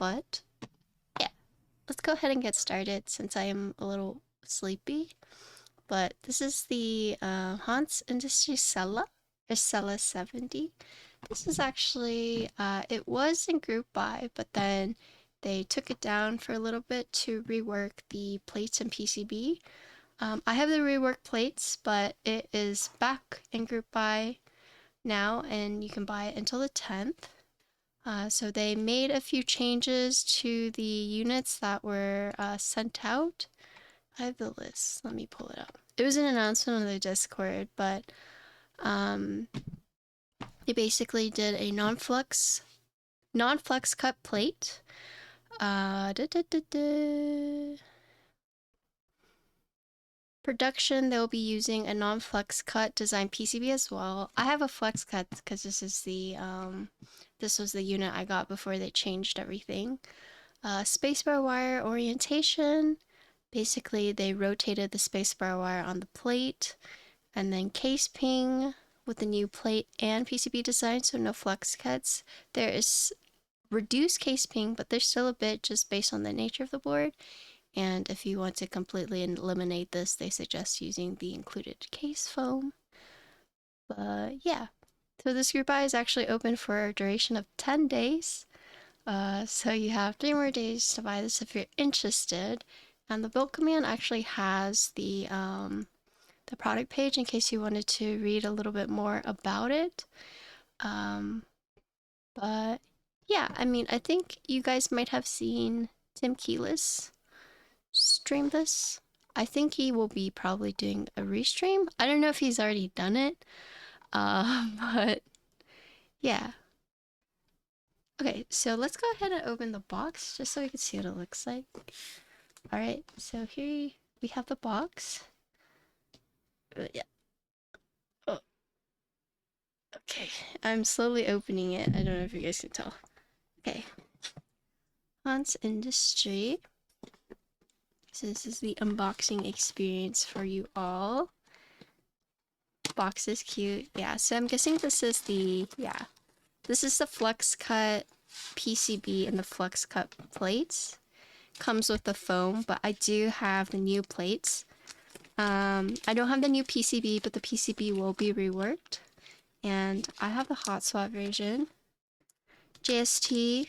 but yeah, let's go ahead and get started since I am a little sleepy. But this is the Hance Industry Sela, or Sela 70. This is actually, it was in group buy, but then they took it down for a little bit to rework the plates and PCB. I have the rework plates, but it is back in group buy now, and you can buy it until the 10th. So they made a few changes to the units that were sent out. I have the list. Let me pull it up. It was an announcement on the Discord, but they basically did a non-flex cut plate. Production, they'll be using a non-flex cut design PCB as well. I have a flex cut because this was the unit I got before they changed everything. Spacebar wire orientation. Basically, they rotated the spacebar wire on the plate, and then case ping with the new plate and PCB design, so no flex cuts. There is reduced case ping, but there's still a bit just based on the nature of the board. And if you want to completely eliminate this, they suggest using the included case foam. But yeah, so this group buy is actually open for a duration of 10 days. So you have 3 more days to buy this if you're interested. And the build command actually has the product page in case you wanted to read a little bit more about it. But yeah, I mean, I think you guys might have seen Tim Keyless stream this. I think he will be probably doing a restream. I don't know if he's already done it, but yeah. Okay, so let's go ahead and open the box just so we can see what it looks like. Alright, so here we have the box. Yeah. Oh. Okay, I'm slowly opening it. I don't know if you guys can tell. Okay. Hance Industry. So this is the unboxing experience for you all. Box is cute. Yeah, so I'm guessing this is the, this is the flex cut PCB and the flex cut plates. Comes with the foam, but I do have the new plates. I don't have the new PCB, but the PCB will be reworked. And I have the hot swap version. JST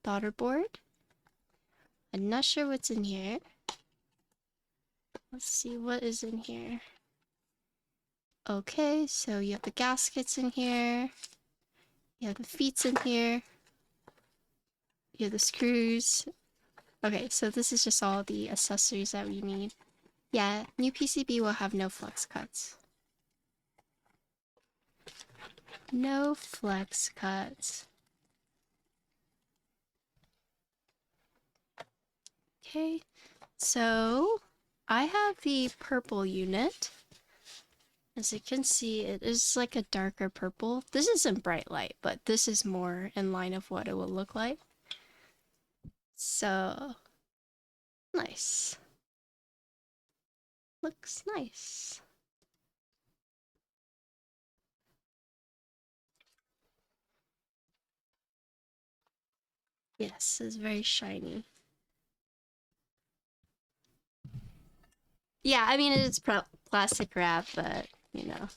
daughter board. I'm not sure what's in here. Let's see what is in here. Okay, so you have the gaskets in here. You have the feet in here. You have the screws. Okay, so this is just all the accessories that we need. Yeah, new PCB will have no flex cuts. No flex cuts. Okay, so I have the purple unit. As you can see, it is like a darker purple. This isn't bright light, but this is more in line of what it will look like. So, nice. Looks nice. Yes, it's very shiny. Yeah, I mean, it's plastic wrap, but, you know.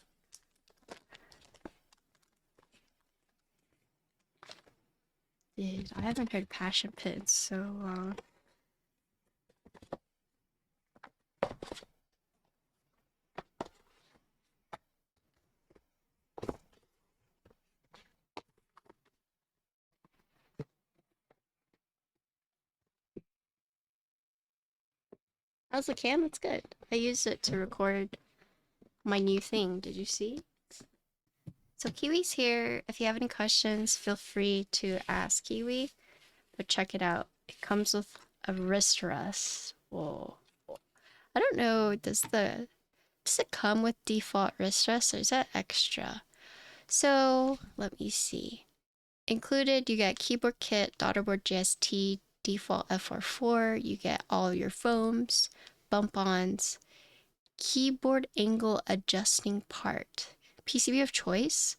Dude, I haven't heard Passion Pit in so long. How's the cam? It's good. I used it to record my new thing. Did you see? So Kiwi's here. If you have any questions, feel free to ask Kiwi. But check it out. It comes with a wrist rest. Whoa. I don't know, does it come with default wrist rest or is that extra? So let me see. Included, you get keyboard kit, daughterboard JST, default FR4. You get all your foams, bump-ons, keyboard angle adjusting part, PCB of choice,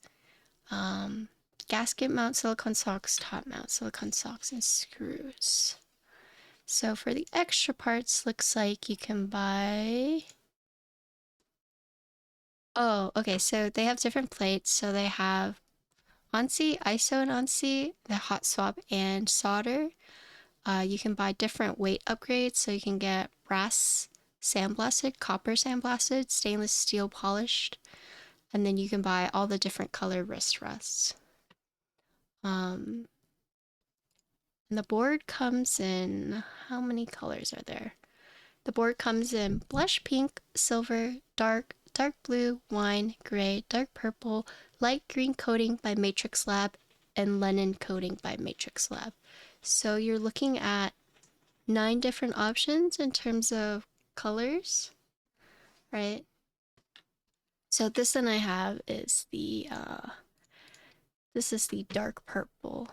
gasket mount silicone socks, top mount silicone socks, and screws. So for the extra parts, looks like you can buy... Oh, okay, so they have different plates. So they have ONSI, ISO and ONSI, the hot swap, and solder. You can buy different weight upgrades, so you can get brass sandblasted, copper sandblasted, stainless steel polished, and then you can buy all the different color wrist rests. And the board comes in, how many colors are there? The board comes in blush pink, silver, dark, dark blue, wine, gray, dark purple, light green coating by Matrix Lab, and linen coating by Matrix Lab. So you're looking at 9 different options in terms of colors, right? So this one I have is the this is the dark purple.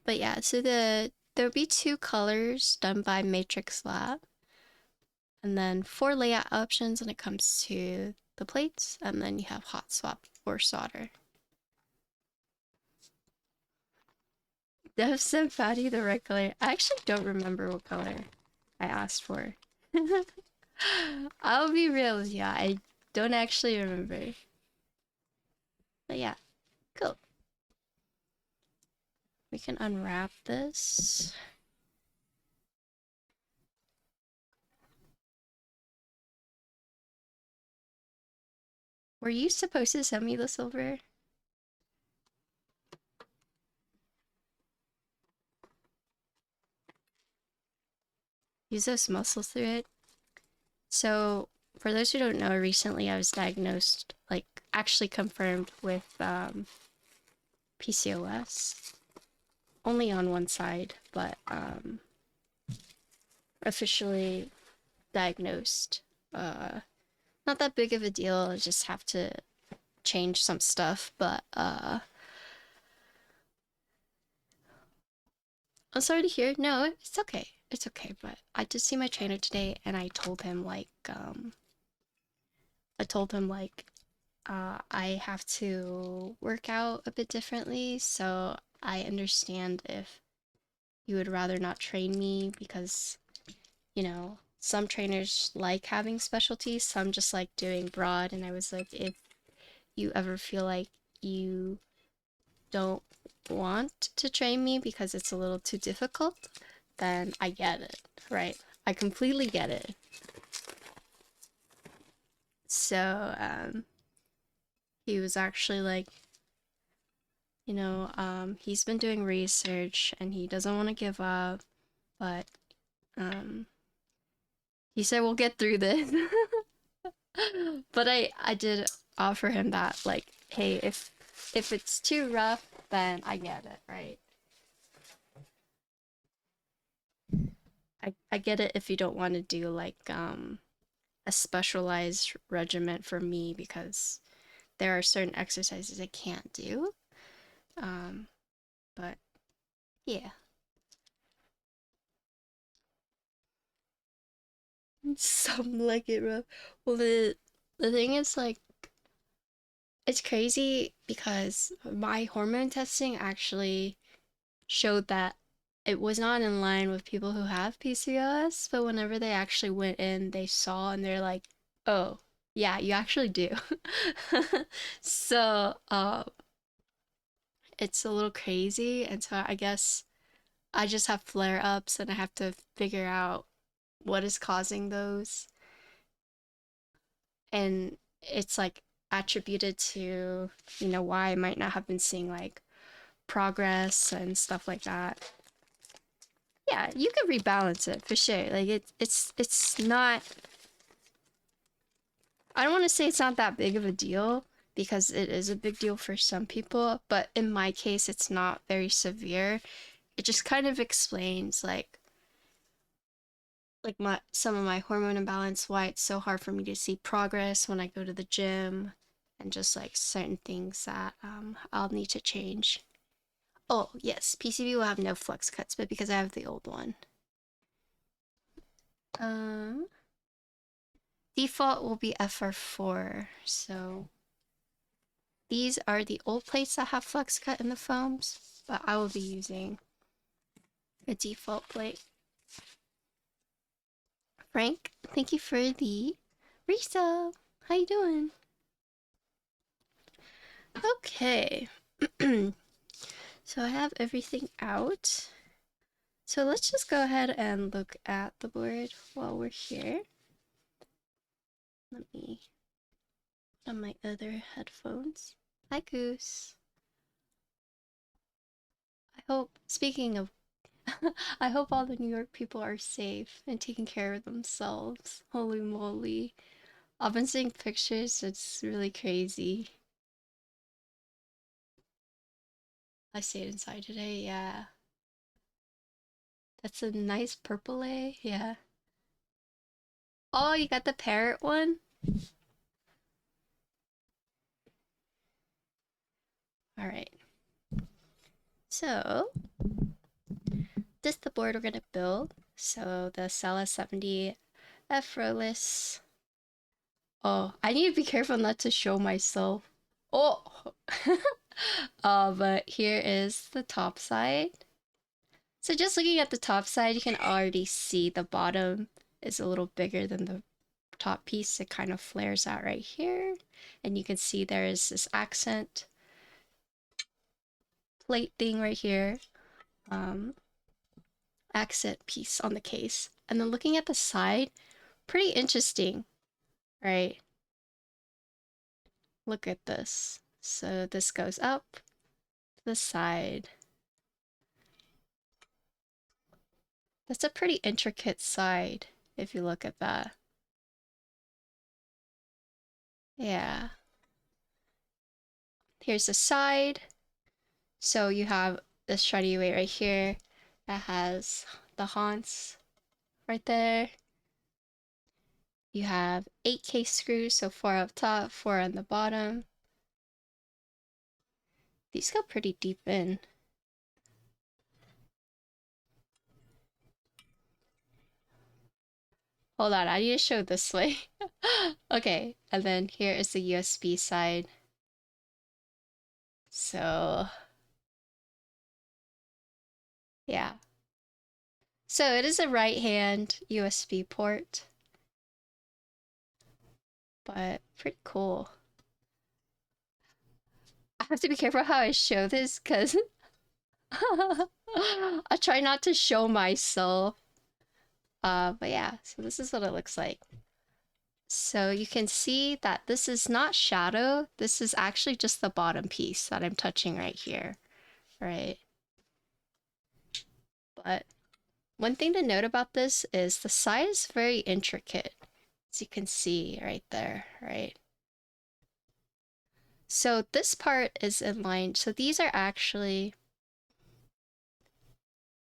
But yeah, so there'll be 2 colors done by Matrix Lab, and then 4 layout options when it comes to the plates, and then you have hot swap or solder. Dev said Fatty the right color. I actually don't remember what color I asked for. I'll be real with you, I don't actually remember. But yeah, cool. We can unwrap this. Were you supposed to send me the silver? Use those muscles through it. So, for those who don't know, recently I was diagnosed, like, actually confirmed with PCOS. Only on one side, but officially diagnosed. Not that big of a deal, I just have to change some stuff, but I'm sorry to hear. No, it's okay. It's okay, but I did see my trainer today and I told him like I have to work out a bit differently, so I understand if you would rather not train me because, you know, some trainers like having specialties, some just like doing broad, and I was like, if you ever feel like you don't want to train me because it's a little too difficult, then I get it, right? I completely get it. So, he was actually like, you know, he's been doing research and he doesn't want to give up, but, he said we'll get through this. But I did offer him that, like, hey, if it's too rough, then I get it, right? I get it if you don't want to do like a specialized regimen for me because there are certain exercises I can't do. But yeah. Some like it rough. Well, the thing is like it's crazy because my hormone testing actually showed that it was not in line with people who have PCOS, but whenever they actually went in, they saw and they're like, "Oh, yeah, you actually do." So, it's a little crazy, and so I guess I just have flare-ups and I have to figure out what is causing those. And it's like attributed to, you know, why I might not have been seeing like progress and stuff like that. Yeah, you can rebalance it for sure. Like it's not, I don't want to say it's not that big of a deal because it is a big deal for some people, but in my case it's not very severe. It just kind of explains like my some of my hormone imbalance, why it's so hard for me to see progress when I go to the gym, and just like certain things that I'll need to change. Oh yes, PCB will have no flex cuts, but because I have the old one. Um, Default will be FR4, so These are the old plates that have flex cut in the foams, but I will be using a default plate. Frank, thank you for the resub. How you doing? Okay. So I have everything out. So let's just go ahead and look at the board while we're here. Let me put on my other headphones. Hi, Goose. I hope, speaking of, I hope all the New York people are safe and taking care of themselves. Holy moly. I've been seeing pictures, it's really crazy. I stayed inside today, yeah. That's a nice purple A, yeah. Oh, you got the parrot one? Alright. So, this is the board we're gonna build. So, the Sela 70 F-Rollless. Oh, I need to be careful not to show myself. Oh! But here is the top side. So just looking at the top side, you can already see the bottom is a little bigger than the top piece. It kind of flares out right here. And you can see there is this accent plate thing right here. Accent piece on the case. And then looking at the side, pretty interesting, right? Look at this. So this goes up to the side. That's a pretty intricate side if you look at that. Yeah. Here's the side. So you have this shreddy weight right here that has the Hance right there. You have 8K screws, so 4 up top, 4 on the bottom. These go pretty deep in. Hold on, I need to show this way. Okay, and then here is the USB side. So, yeah. So it is a right-hand USB port, but pretty cool. I have to be careful how I show this because I try not to show myself. But yeah, so this is what it looks like. So you can see that this is not shadow. This is actually just the bottom piece that I'm touching right here, right? But one thing to note about this is the side is very intricate, as you can see right there, right? So this part is in line. So these are actually,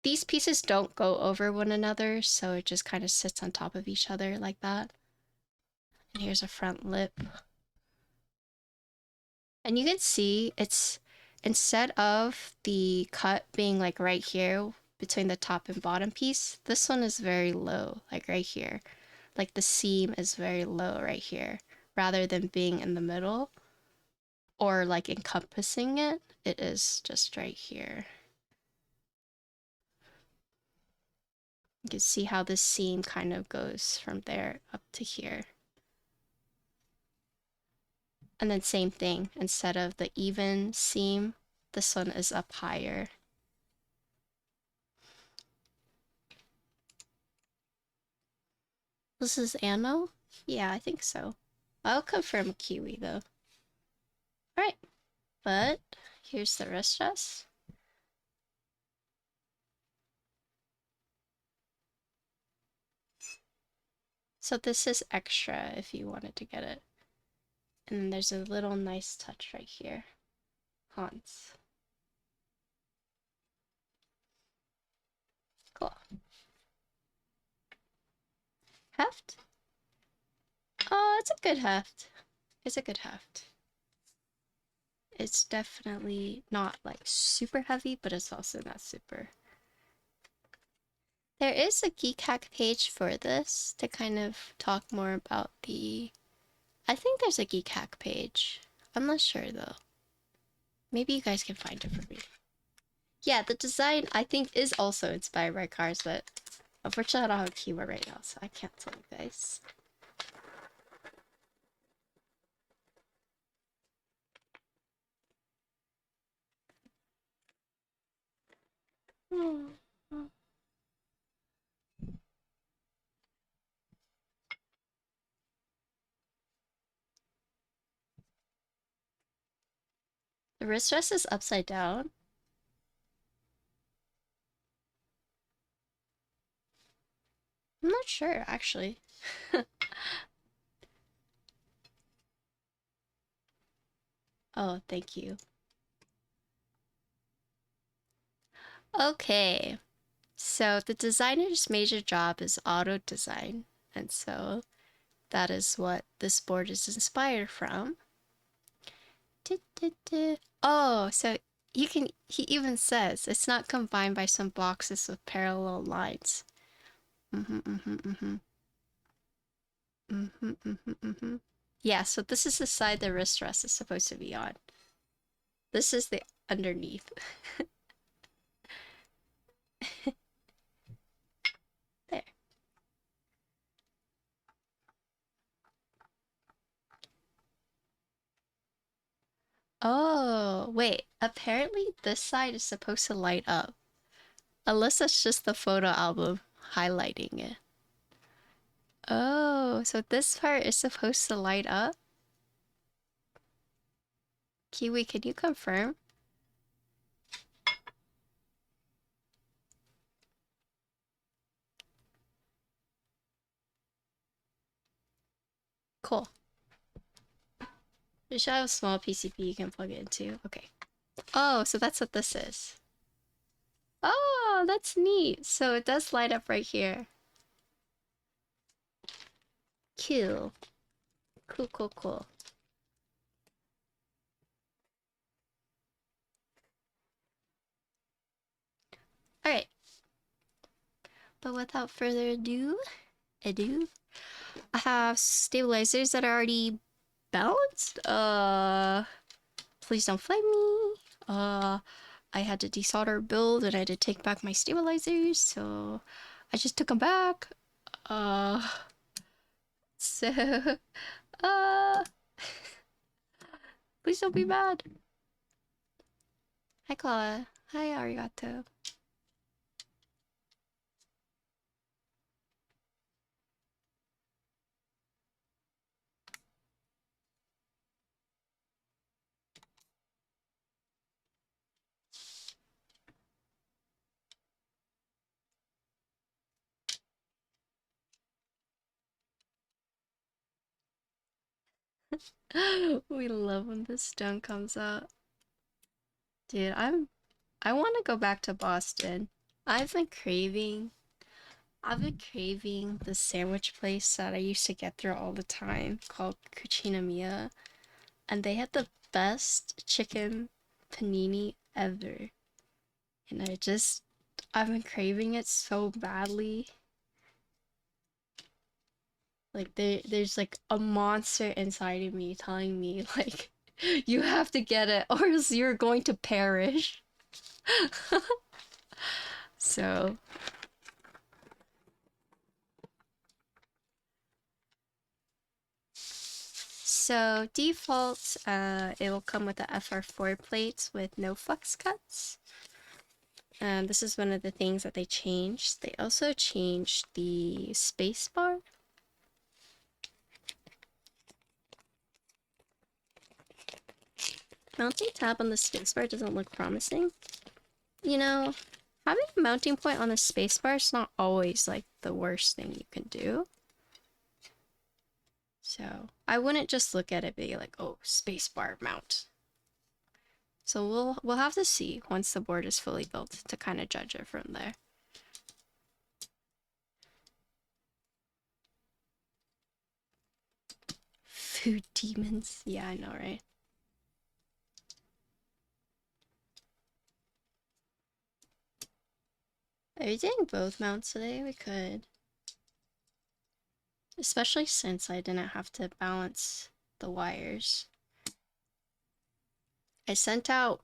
these pieces don't go over one another, so it just kind of sits on top of each other like that. And here's a front lip. And you can see it's, instead of the cut being like right here between the top and bottom piece, this one is very low, like right here. Like the seam is very low right here, rather than being in the middle or like encompassing it, it is just right here. You can see how the seam kind of goes from there up to here. And then same thing, instead of the even seam, this one is up higher. This is Anno? Yeah, I think so. I'll confirm Kiwi though. Alright, but here's the wrist dress. So this is extra if you wanted to get it. And then there's a little nice touch right here. Hance. Cool. Heft? Oh, it's a good heft. It's a good heft. It's definitely not like super heavy, but it's also not super. There is a Keycaps page for this to kind of talk more about the... I think there's a Keycaps page. I'm not sure though. Maybe you guys can find it for me. Yeah, the design I think is also inspired by cars, but unfortunately I don't have a keyboard right now, so I can't tell you guys. The wrist rest is upside down. I'm not sure, actually. Oh, thank you. Okay, so the designer's major job is auto design, and so that is what this board is inspired from. Oh, so he even says it's not combined by some boxes with parallel lines. Yeah, so this is the side the wrist rest is supposed to be on. This is the underneath. There. Oh, wait. Apparently this side is supposed to light up. Unless that's just the photo album highlighting it. Oh, so this part is supposed to light up? Kiwi, can you confirm? Cool. You should have a small PCB you can plug it into. Okay. Oh, so that's what this is. Oh, that's neat. So it does light up right here. Cool. Cool, cool, cool. Alright. But without further ado, I have stabilizers that are already balanced. Please don't flame me. I had to desolder build and I had to take back my stabilizers, so I just took them back. So, uh, please don't be mad. Hi, Claudia. Hi, Arigato. We love when the stone comes out. Dude, I want to go back to Boston. I've been craving the sandwich place that I used to get there all the time called Cucina Mia, and they had the best chicken panini ever. And I've been craving it so badly. Like there's like a monster inside of me telling me like you have to get it or else you're going to perish. So default, it will come with the FR4 plates with no flex cuts. This is one of the things that they changed. They also changed the spacebar. Mounting tab on the spacebar doesn't look promising. You know, having a mounting point on the spacebar is not always like the worst thing you can do. So I wouldn't just look at it and be like, oh, spacebar mount. So we'll have to see once the board is fully built to kind of judge it from there. Food demons. Yeah, I know, right? Are we doing both mounts today? We could. Especially since I didn't have to balance the wires. I sent out,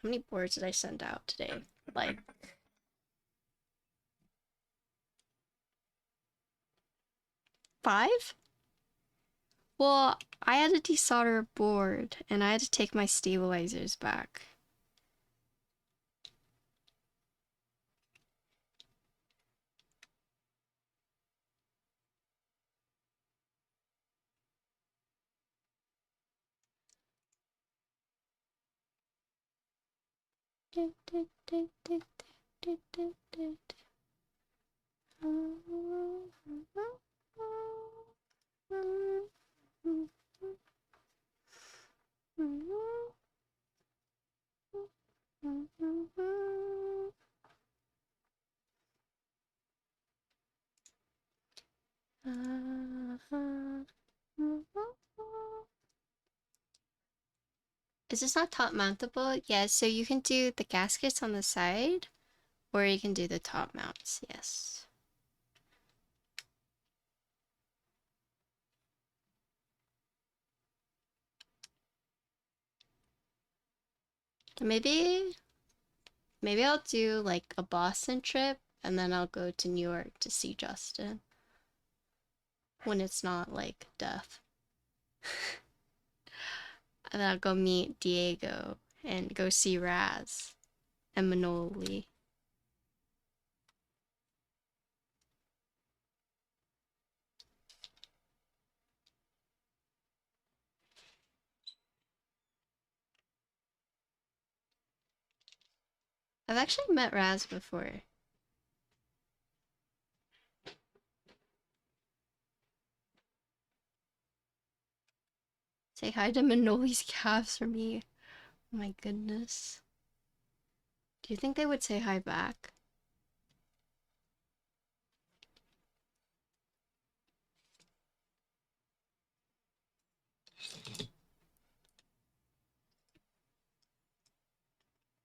how many boards did I send out today? Like 5? Well, I had to desolder a board and I had to take my stabilizers back. Is this not top mountable? Yeah, so you can do the gaskets on the side, or you can do the top mounts, yes. Maybe I'll do like a Boston trip and then I'll go to New York to see Justin. When it's not like death. And then I'll go meet Diego and go see Raz and Manoli. I've actually met Raz before. Say hi to Manoli's calves for me. Oh my goodness. Do you think they would say hi back?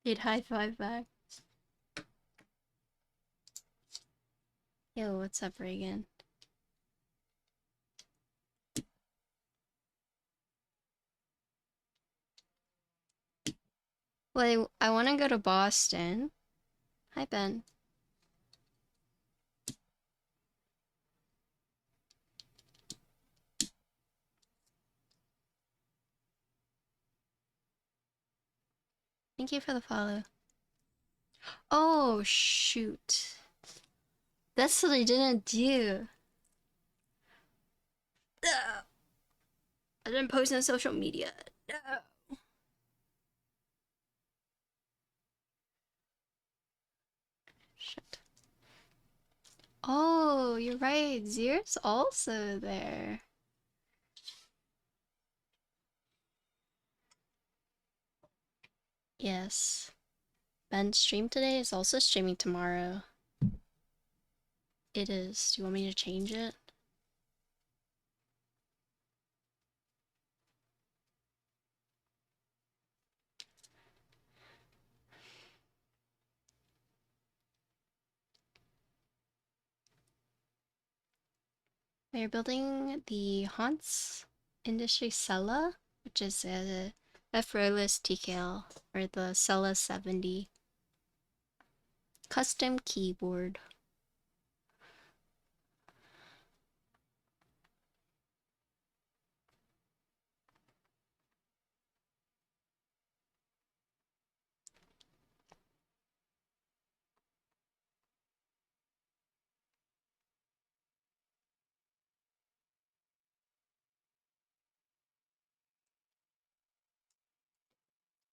They'd high five back. Yo, what's up, Reagan? Well, I want to go to Boston. Hi, Ben. Thank you for the follow. Oh, shoot. That's what I didn't do. Ugh. I didn't post on social media. No. Shit. Oh, you're right. Zier's also there. Yes. Ben's stream today is also streaming tomorrow. It is. Do you want me to change it? They're building the Hance Industry Sela, which is a FR4 TKL, or the Sela 70. Custom keyboard.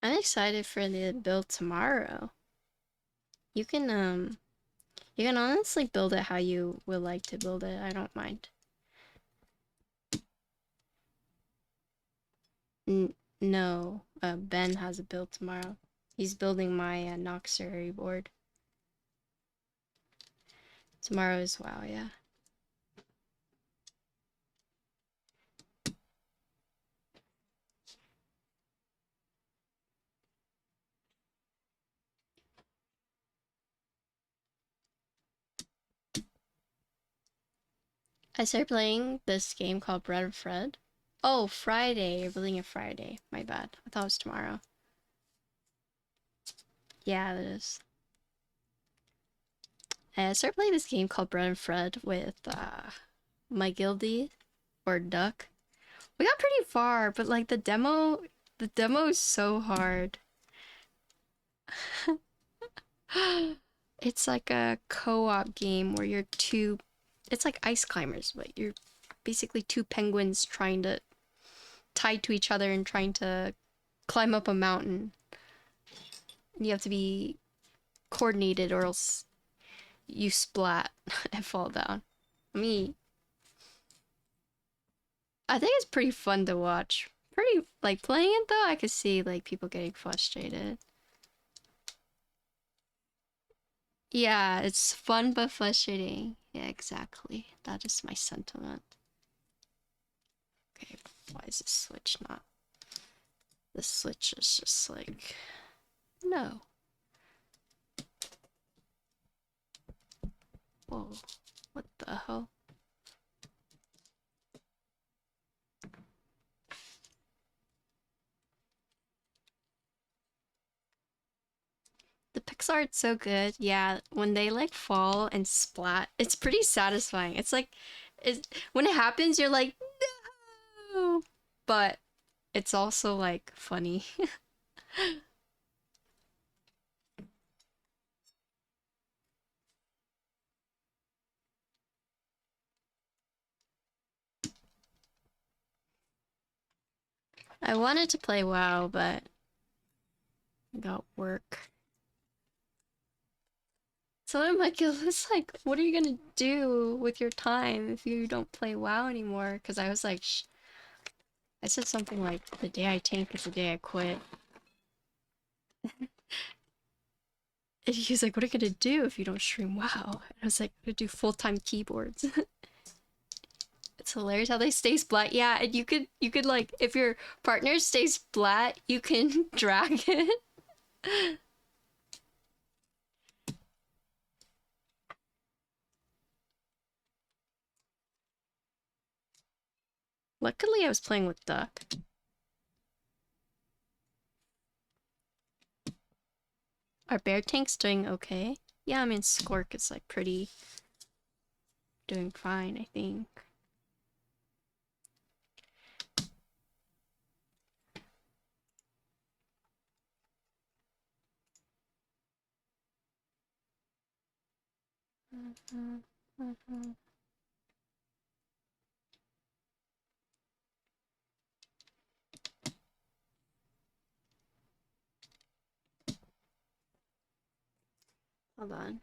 I'm excited for the build tomorrow. You can honestly build it how you would like to build it. I don't mind. No, Ben has a build tomorrow. He's building my Noxery board. Tomorrow as well, yeah. I started playing this game called Bread of Fred. Oh, Friday. You're building it Friday. My bad. I thought it was tomorrow. Yeah, it is. I started playing this game called Bread and Fred with my guildie or Duck. We got pretty far, but like the demo is so hard. It's like a co-op game where you're it's like ice climbers, but you're basically two penguins trying to tied to each other and trying to climb up a mountain. And you have to be coordinated or else you splat and fall down. I think it's pretty fun to watch. Pretty, like, playing it though, I could see, like, people getting frustrated. Yeah, it's fun but frustrating. Yeah, exactly. That is my sentiment. Okay, why is this switch not? This switch is just like, no. Whoa, what the hell? The pixel art's so good. Yeah, when they like fall and splat, it's pretty satisfying. It's like, when it happens, you're like, no! But it's also like funny. I wanted to play WoW, but I got work. So I'm like, it's like, what are you gonna do with your time if you don't play WoW anymore? Because I was like, I said something like, the day I tank is the day I quit. And he was like, what are you gonna do if you don't stream WoW? And I was like, I'm gonna do full-time keyboards. It's hilarious how they stay splat. Yeah, and you could like, if your partner stays splat, you can drag it. Luckily, I was playing with Duck. Our bear tank's doing okay. Yeah, I mean, Skork is like pretty doing fine, I think. Hold on.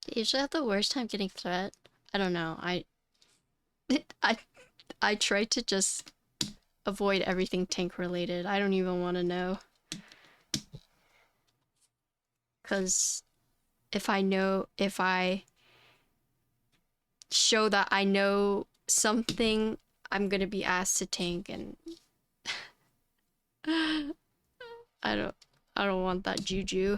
They usually have the worst time getting threat. I don't know. I I try to just avoid everything tank related. I don't even want to know. Cause if I show that I know something, I'm gonna be asked to tank, and I don't I don't want that juju.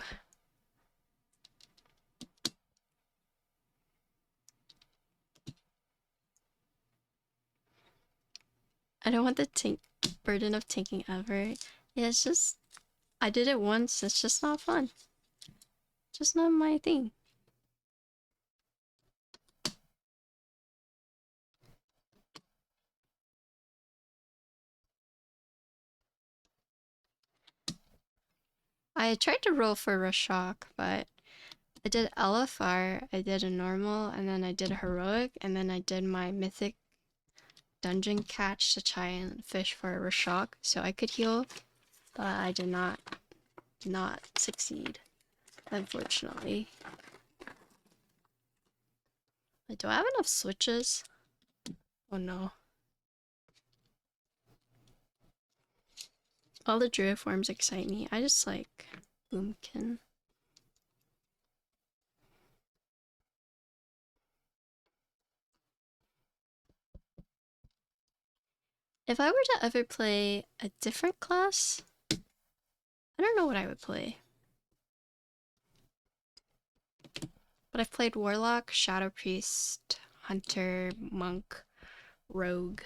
I don't want the tank burden of tanking ever. Yeah, it's just, I did it once, it's just not fun. Just not my thing. I tried to roll for Rashok, but I did LFR, I did a normal, and then I did a heroic, and then I did my mythic dungeon catch to try and fish for a Rashok so I could heal, but I did not succeed, unfortunately. Wait, do I have enough switches? Oh no. All the druid forms excite me. I just like Boomkin. If I were to ever play a different class, I don't know what I would play. But I've played Warlock, Shadow Priest, Hunter, Monk, Rogue.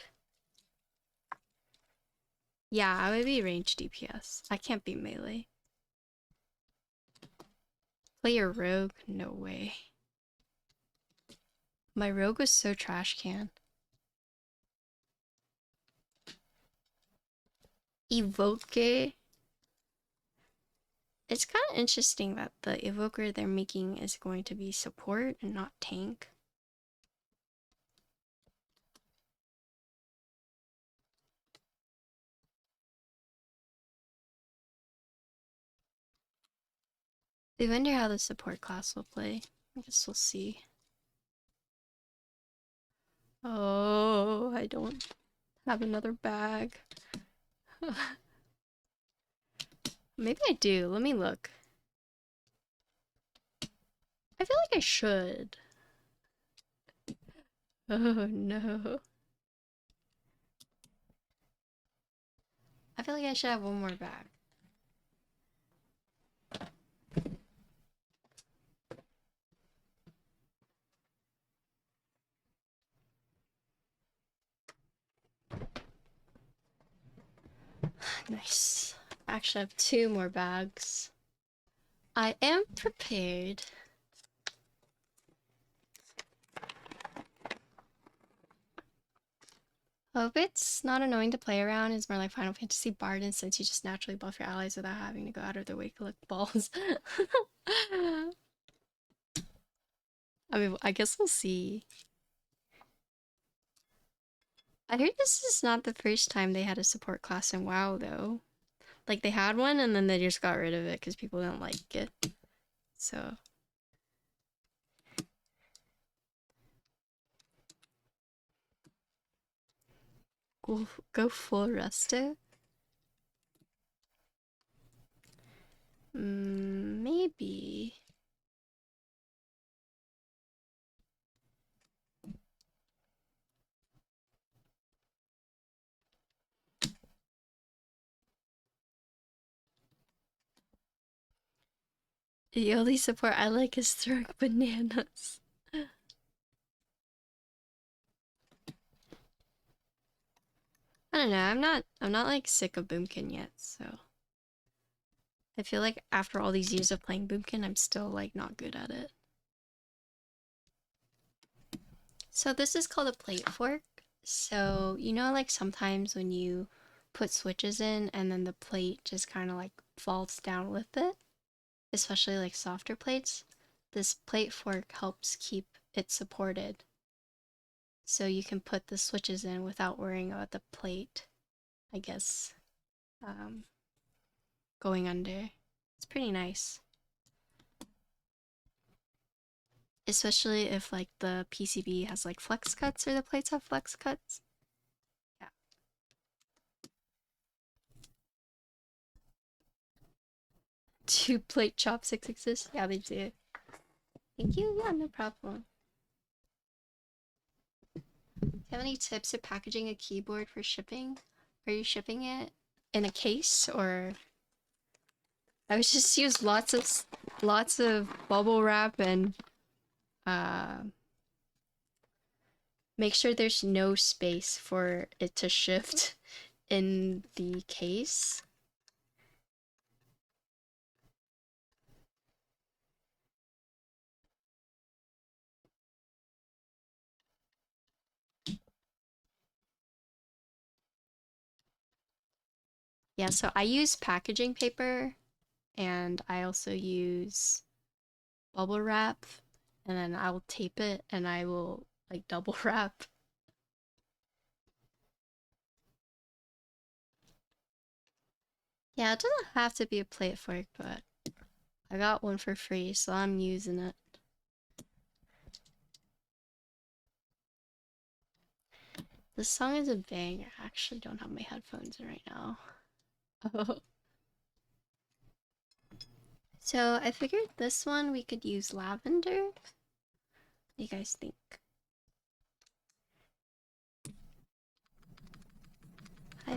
Yeah, I would be range DPS. I can't be melee. Play your Rogue? No way. My Rogue was so trash can. Evoke. It's kind of interesting that the evoker they're making is going to be support and not tank. I wonder how the support class will play. I guess we'll see. Oh, I don't have another bag. Maybe I do. Let me look. I feel like I should. Oh no. I feel like I should have one more bag. Nice. I actually have 2 more bags. I am prepared. Hope it's not annoying to play around. It's more like Final Fantasy Barden since you just naturally buff your allies without having to go out of their way to collect balls. I mean, I guess we'll see. I heard this is not the first time they had a support class in WoW, though. Like, they had one and then they just got rid of it because people don't like it. So. Go full resto? Maybe. The only support I like is throwing bananas. I don't know, I'm not like sick of Boomkin yet, so I feel like after all these years of playing Boomkin, I'm still like not good at it. So this is called a plate fork. So you know like sometimes when you put switches in and then the plate just kind of like falls down with it, especially like softer plates, this plate fork helps keep it supported. So you can put the switches in without worrying about the plate, I guess, going under. It's pretty nice. Especially if like the PCB has like flex cuts or the plates have flex cuts. Yeah. Do plate chopsticks exist? Yeah, they do. Thank you. Yeah, no problem. Do you have any tips for packaging a keyboard for shipping? Are you shipping it in a case or? I would just use lots of bubble wrap and make sure there's no space for it to shift in the case. Yeah, so I use packaging paper and I also use bubble wrap and then I will tape it and I will like double wrap. Yeah, it doesn't have to be a plate fork, but I got one for free, so I'm using it. This song is a banger. I actually don't have my headphones in right now. Oh. So I figured this one we could use lavender. What do you guys think?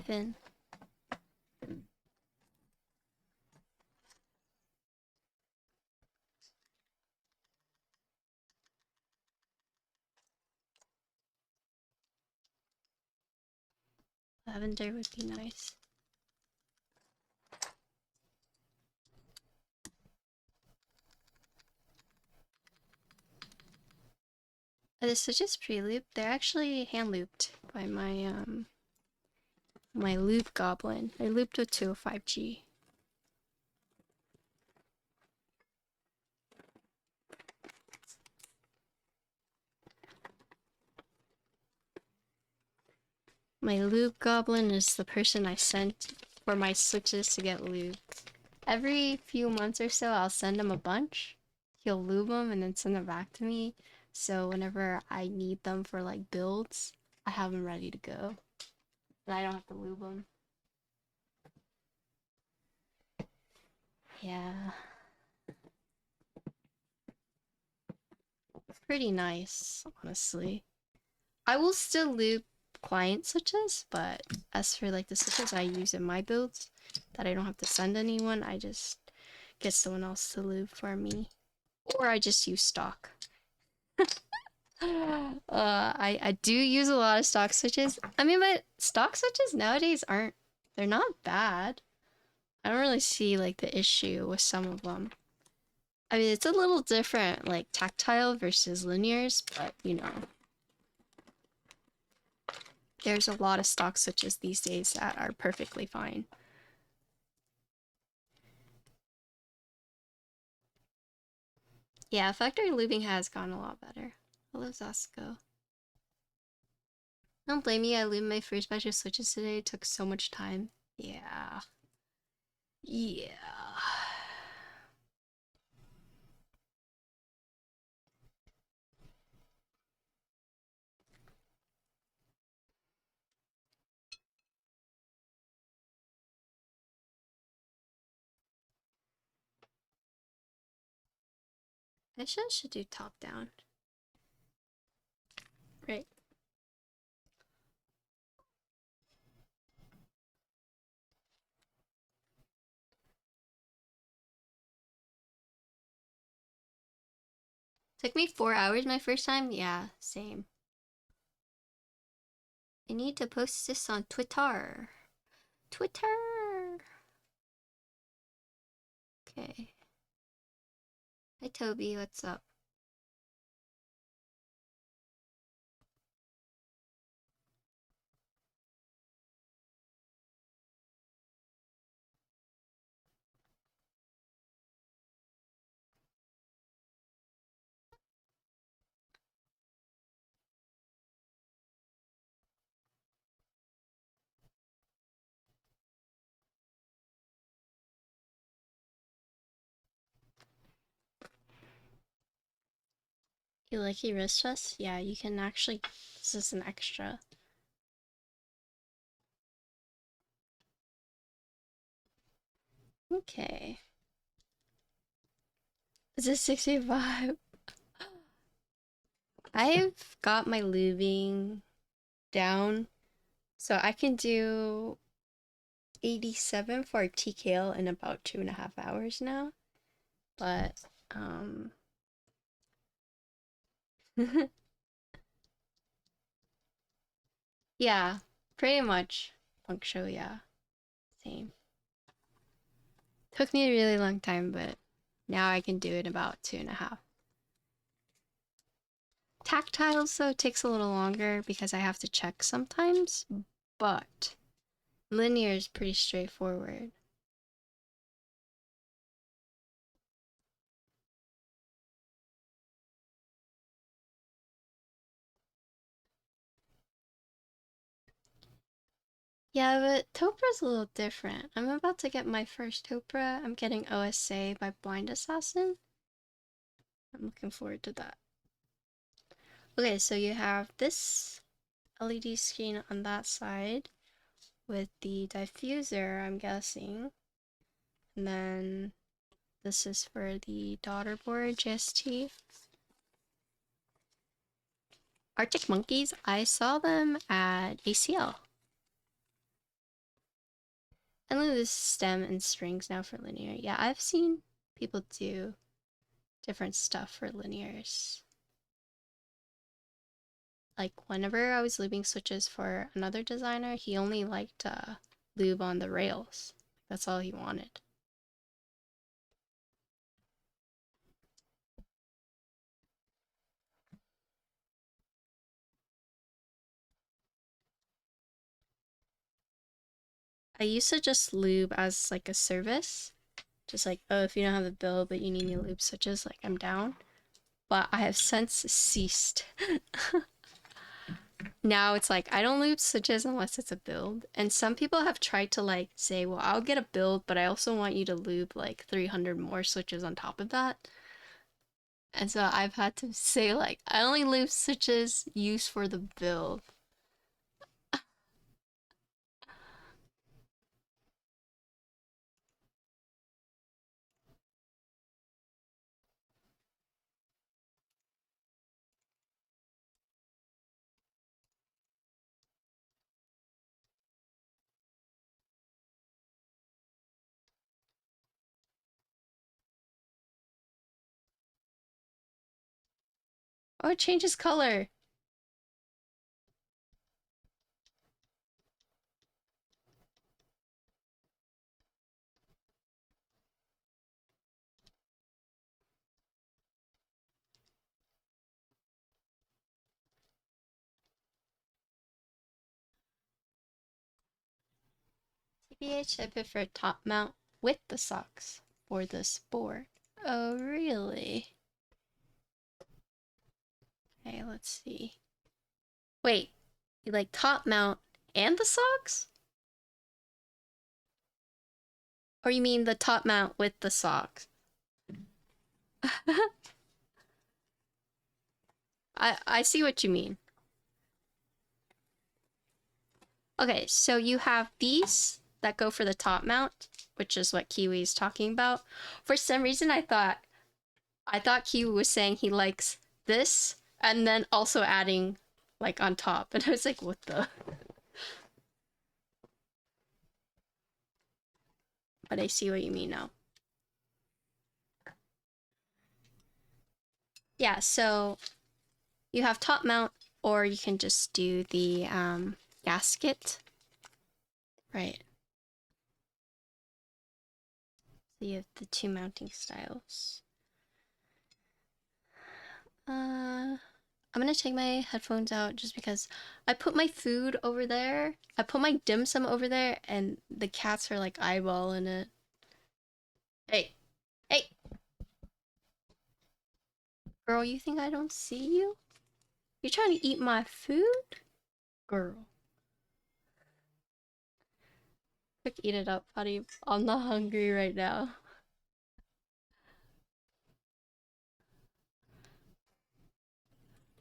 dive in. Lavender would be nice. The switches pre-looped. They're actually hand looped by my loop goblin. They're looped with 205G. My loop goblin is the person I sent for my switches to get looped. Every few months or so, I'll send him a bunch. He'll lube them and then send them back to me. So whenever I need them for like builds, I have them ready to go. And I don't have to lube them. Yeah. It's pretty nice, honestly. I will still lube client switches, but as for like the switches I use in my builds that I don't have to send anyone, I just get someone else to lube for me. Or I just use stock. I do use a lot of stock switches. I mean, but stock switches nowadays they're not bad. I don't really see like the issue with some of them. I mean, it's a little different, like tactile versus linears, but you know. There's a lot of stock switches these days that are perfectly fine. Yeah, factory lubing has gotten a lot better. Hello, Zasco. Don't blame me, I lubed my first batch of switches today. It took so much time. Yeah. Yeah. I should do top down. Right. Took me 4 hours my first time? Yeah, same. I need to post this on Twitter. Twitter! Okay. Hi Toby, what's up? You like your wrist vest? Yeah, you can actually, this is an extra. Okay. Is this 65? I've got my lubing down, so I can do 87 for TKL in about 2.5 hours now. But, yeah, pretty much. Punctual, yeah. Same. Took me a really long time, but now I can do it in about 2.5. Tactile, so takes a little longer because I have to check sometimes, but linear is pretty straightforward. Yeah, but Topra's a little different. I'm about to get my first Topra. I'm getting OSA by Blind Assassin. I'm looking forward to that. Okay, so you have this LED screen on that side with the diffuser, I'm guessing. And then this is for the daughter board, JST. Arctic Monkeys, I saw them at ACL. I only use stem and strings now for linear. Yeah, I've seen people do different stuff for linears. Like whenever I was lubing switches for another designer, he only liked lube on the rails. That's all he wanted. I used to just lube as like a service. Just like, oh, if you don't have a bill but you need new lube switches, like I'm down. But I have since ceased. Now it's like, I don't lube switches unless it's a build. And some people have tried to like say, well, I'll get a build, but I also want you to lube like 300 more switches on top of that. And so I've had to say like, I only lube switches used for the build. Oh, it changes color. TBH, I prefer top mount with the socks for this board. Oh, really? Okay, let's see. Wait, you like top mount and the socks? Or you mean the top mount with the socks? I see what you mean. Okay, so you have these that go for the top mount, which is what Kiwi is talking about. For some reason, I thought Kiwi was saying he likes this and then also adding like on top, and I was like, what the? But I see what you mean now. Yeah, so you have top mount, or you can just do the gasket. Right. So you have the two mounting styles. I'm gonna take my headphones out just because I put my food over there. I put my dim sum over there, and the cats are like eyeballing it. Hey, hey, girl, you think I don't see you? You trying to eat my food? Girl. Quick, eat it up, buddy. I'm not hungry right now.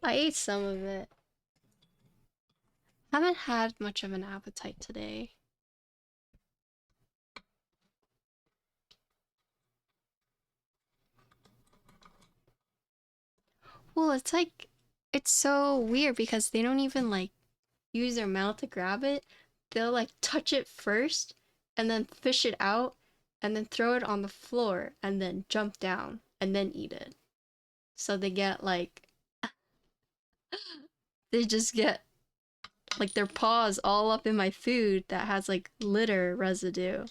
I ate some of it. Haven't had much of an appetite today. Well, it's like, it's so weird because they don't even like use their mouth to grab it. They'll like touch it first and then fish it out and then throw it on the floor and then jump down and then eat it. So they get like, they just get like their paws all up in my food that has like litter residue.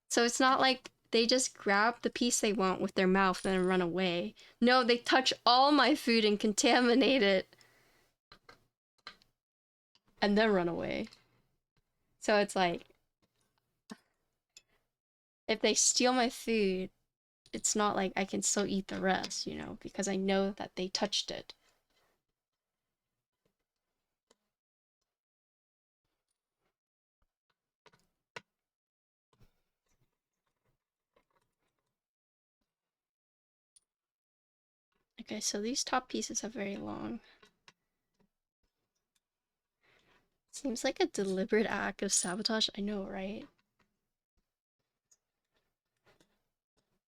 So it's not like they just grab the piece they want with their mouth and then run away. No, they touch all my food and contaminate it and then run away. So it's like, if they steal my food, it's not like I can still eat the rest, you know, because I know that they touched it. Okay, so these top pieces are very long. Seems like a deliberate act of sabotage. I know, right?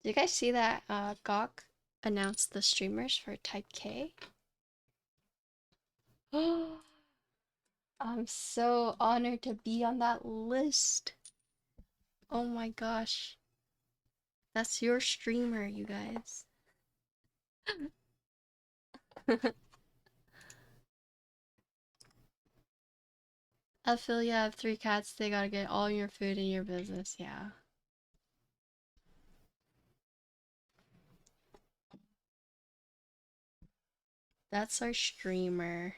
Did you guys see that Gawk announced the streamers for Type K? Oh, I'm so honored to be on that list. Oh my gosh. That's your streamer, you guys. I feel you have 3 cats, they gotta get all your food in your business, yeah. That's our streamer.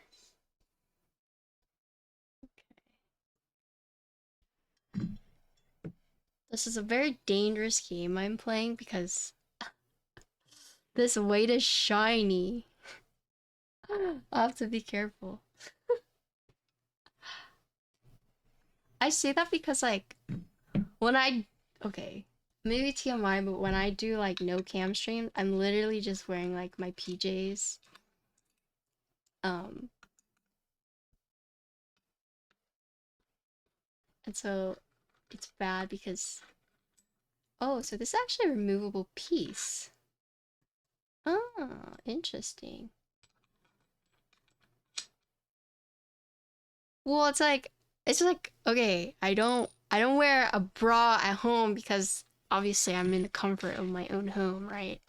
This is a very dangerous game I'm playing because this weight is shiny. I'll have to be careful. I say that because, like, when I. Okay, maybe TMI, but when I do, like, no cam stream, I'm literally just wearing, like, my PJs. Um. And so it's bad because. Oh, so this is actually a removable piece. Oh, interesting. Well, it's like okay, I don't wear a bra at home because obviously I'm in the comfort of my own home, right?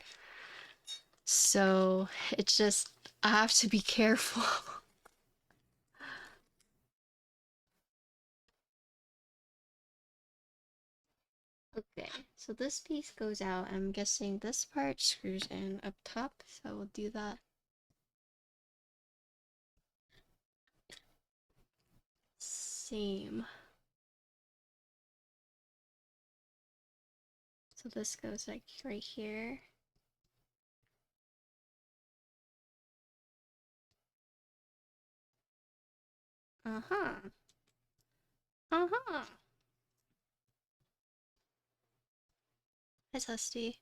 So it's just I have to be careful. Okay, so this piece goes out. I'm guessing this part screws in up top, so we'll do that. Same. So this goes like right here. Uh-huh. Uh-huh. Hi, Dusty.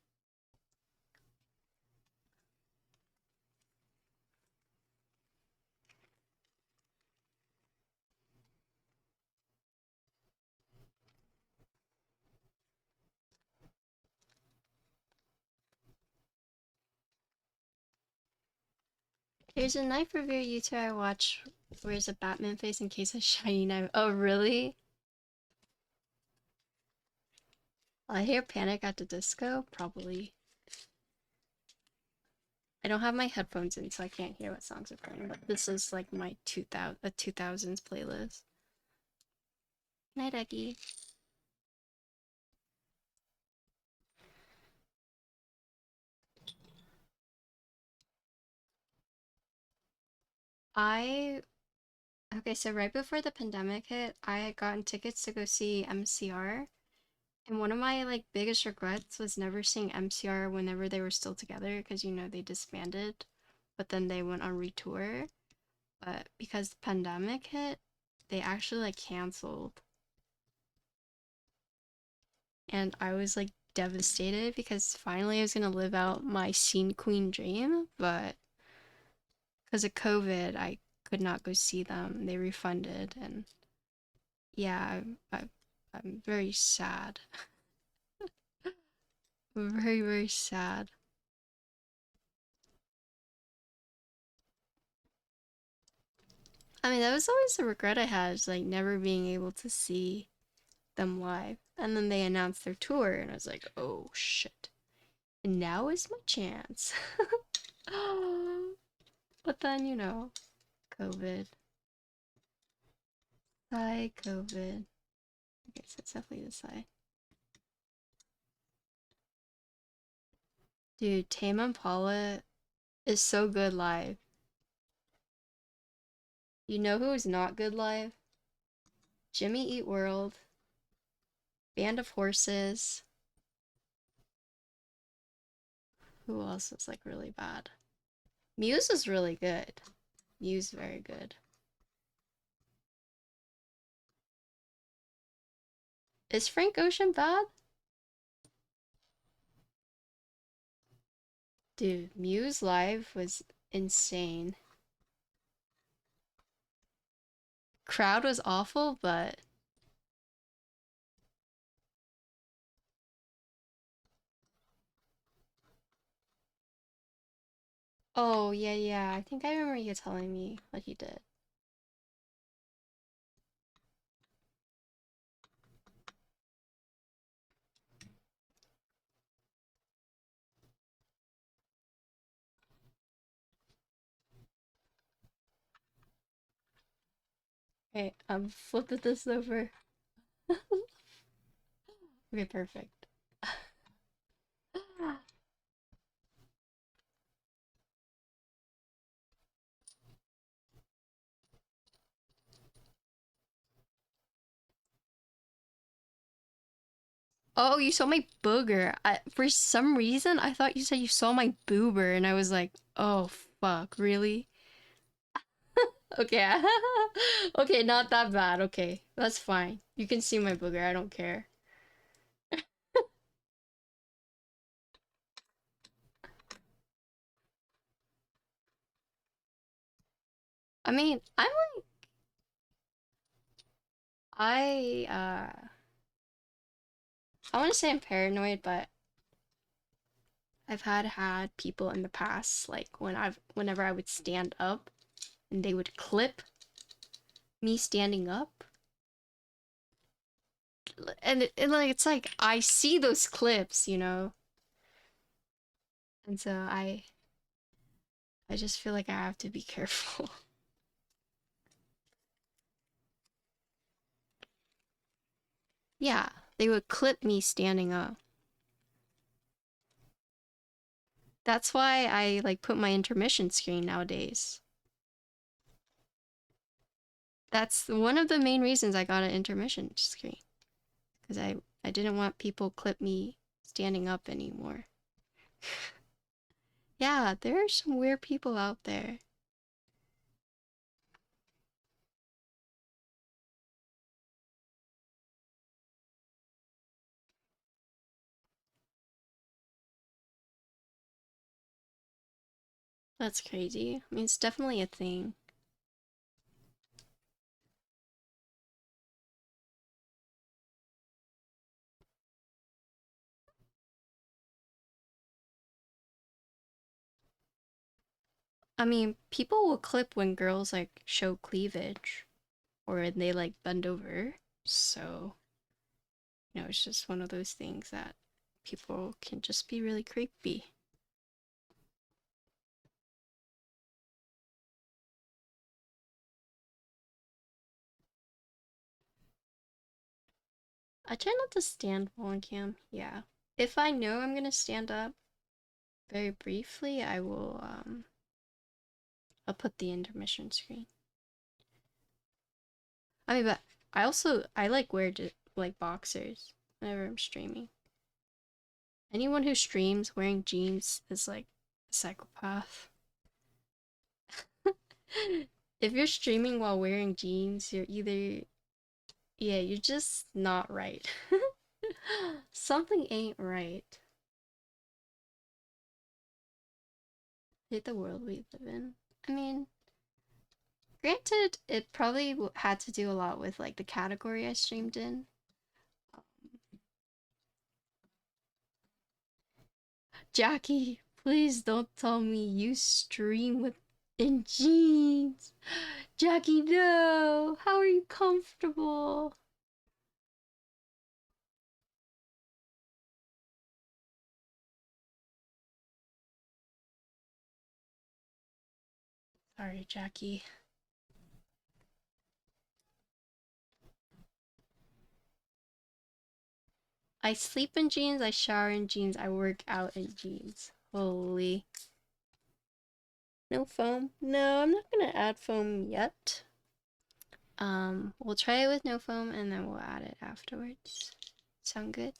There's a knife review YouTuber I watch wears a Batman face in case of shiny knife. Oh, really? I hear Panic at the Disco? Probably. I don't have my headphones in, so I can't hear what songs are playing, but this is like my 2000s playlist. Night, Eggy. I Okay, so right before the pandemic hit, I had gotten tickets to go see MCR. And one of my like biggest regrets was never seeing MCR whenever they were still together because you know they disbanded, but then they went on retour. But because the pandemic hit, they actually like canceled. And I was like devastated because finally I was gonna live out my scene queen dream, but because of COVID, I could not go see them. They refunded, and yeah, I'm very sad. Very, very sad. I mean, that was always a regret I had, is like never being able to see them live. And then they announced their tour, and I was like, oh shit. And now is my chance. But then, you know, COVID. Hi, COVID. I guess it's definitely this side. Dude, Tame Impala is so good live. You know who is not good live? Jimmy Eat World, Band of Horses. Who else is like really bad? Muse is really good. Muse very good. Is Frank Ocean bad? Dude, Muse live was insane. Crowd was awful, but oh yeah, yeah. I think I remember you telling me what he did. Okay, I'm flipping this over. Okay, perfect. Oh, you saw my booger. For some reason, I thought you said you saw my boober, and I was like, oh, fuck, really? Okay, okay, not that bad. Okay, that's fine. You can see my booger, I don't care. I mean, I, uh, I want to say I'm paranoid, but I've had people in the past, like whenever I would stand up, and they would clip me standing up, and like it's like I see those clips, you know, and so I just feel like I have to be careful. Yeah, they would clip me standing up. That's why I like put my intermission screen nowadays. That's one of the main reasons I got an intermission screen. Because I didn't want people clip me standing up anymore. Yeah, there are some weird people out there. That's crazy. I mean, it's definitely a thing. I mean, people will clip when girls like show cleavage or they like bend over. So, you know, it's just one of those things that people can just be really creepy. I try not to stand while on cam. Yeah. If I know I'm gonna stand up very briefly, I'll put the intermission screen. I mean, but I like wear like boxers whenever I'm streaming. Anyone who streams wearing jeans is like a psychopath. If you're streaming while wearing jeans, you're either, yeah, you're just not right. Something ain't right. Hate the world we live in. I mean, granted, it probably had to do a lot with like the category I streamed in. Jackie, please don't tell me you stream with in jeans. Jackie, no. How are you comfortable? Sorry, Jackie. I sleep in jeans, I shower in jeans, I work out in jeans. Holy. No foam? No, I'm not gonna add foam yet. We'll try it with no foam and then we'll add it afterwards. Sound good?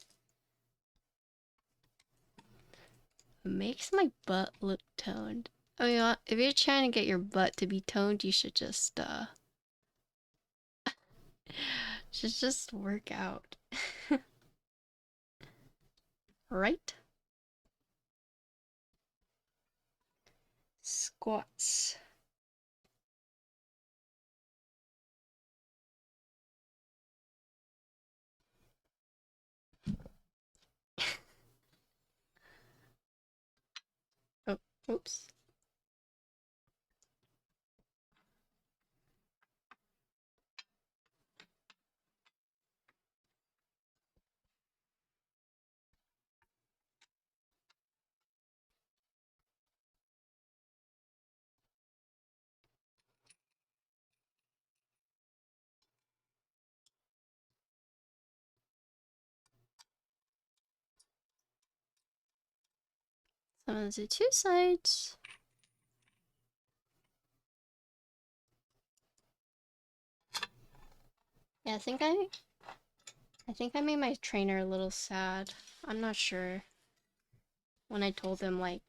It makes my butt look toned. Oh yeah, if you're trying to get your butt to be toned, you should just work out. Right? Squats. Oh, oops. I'm gonna do 2 sides. Yeah, I think I made my trainer a little sad. I'm not sure. When I told him, like,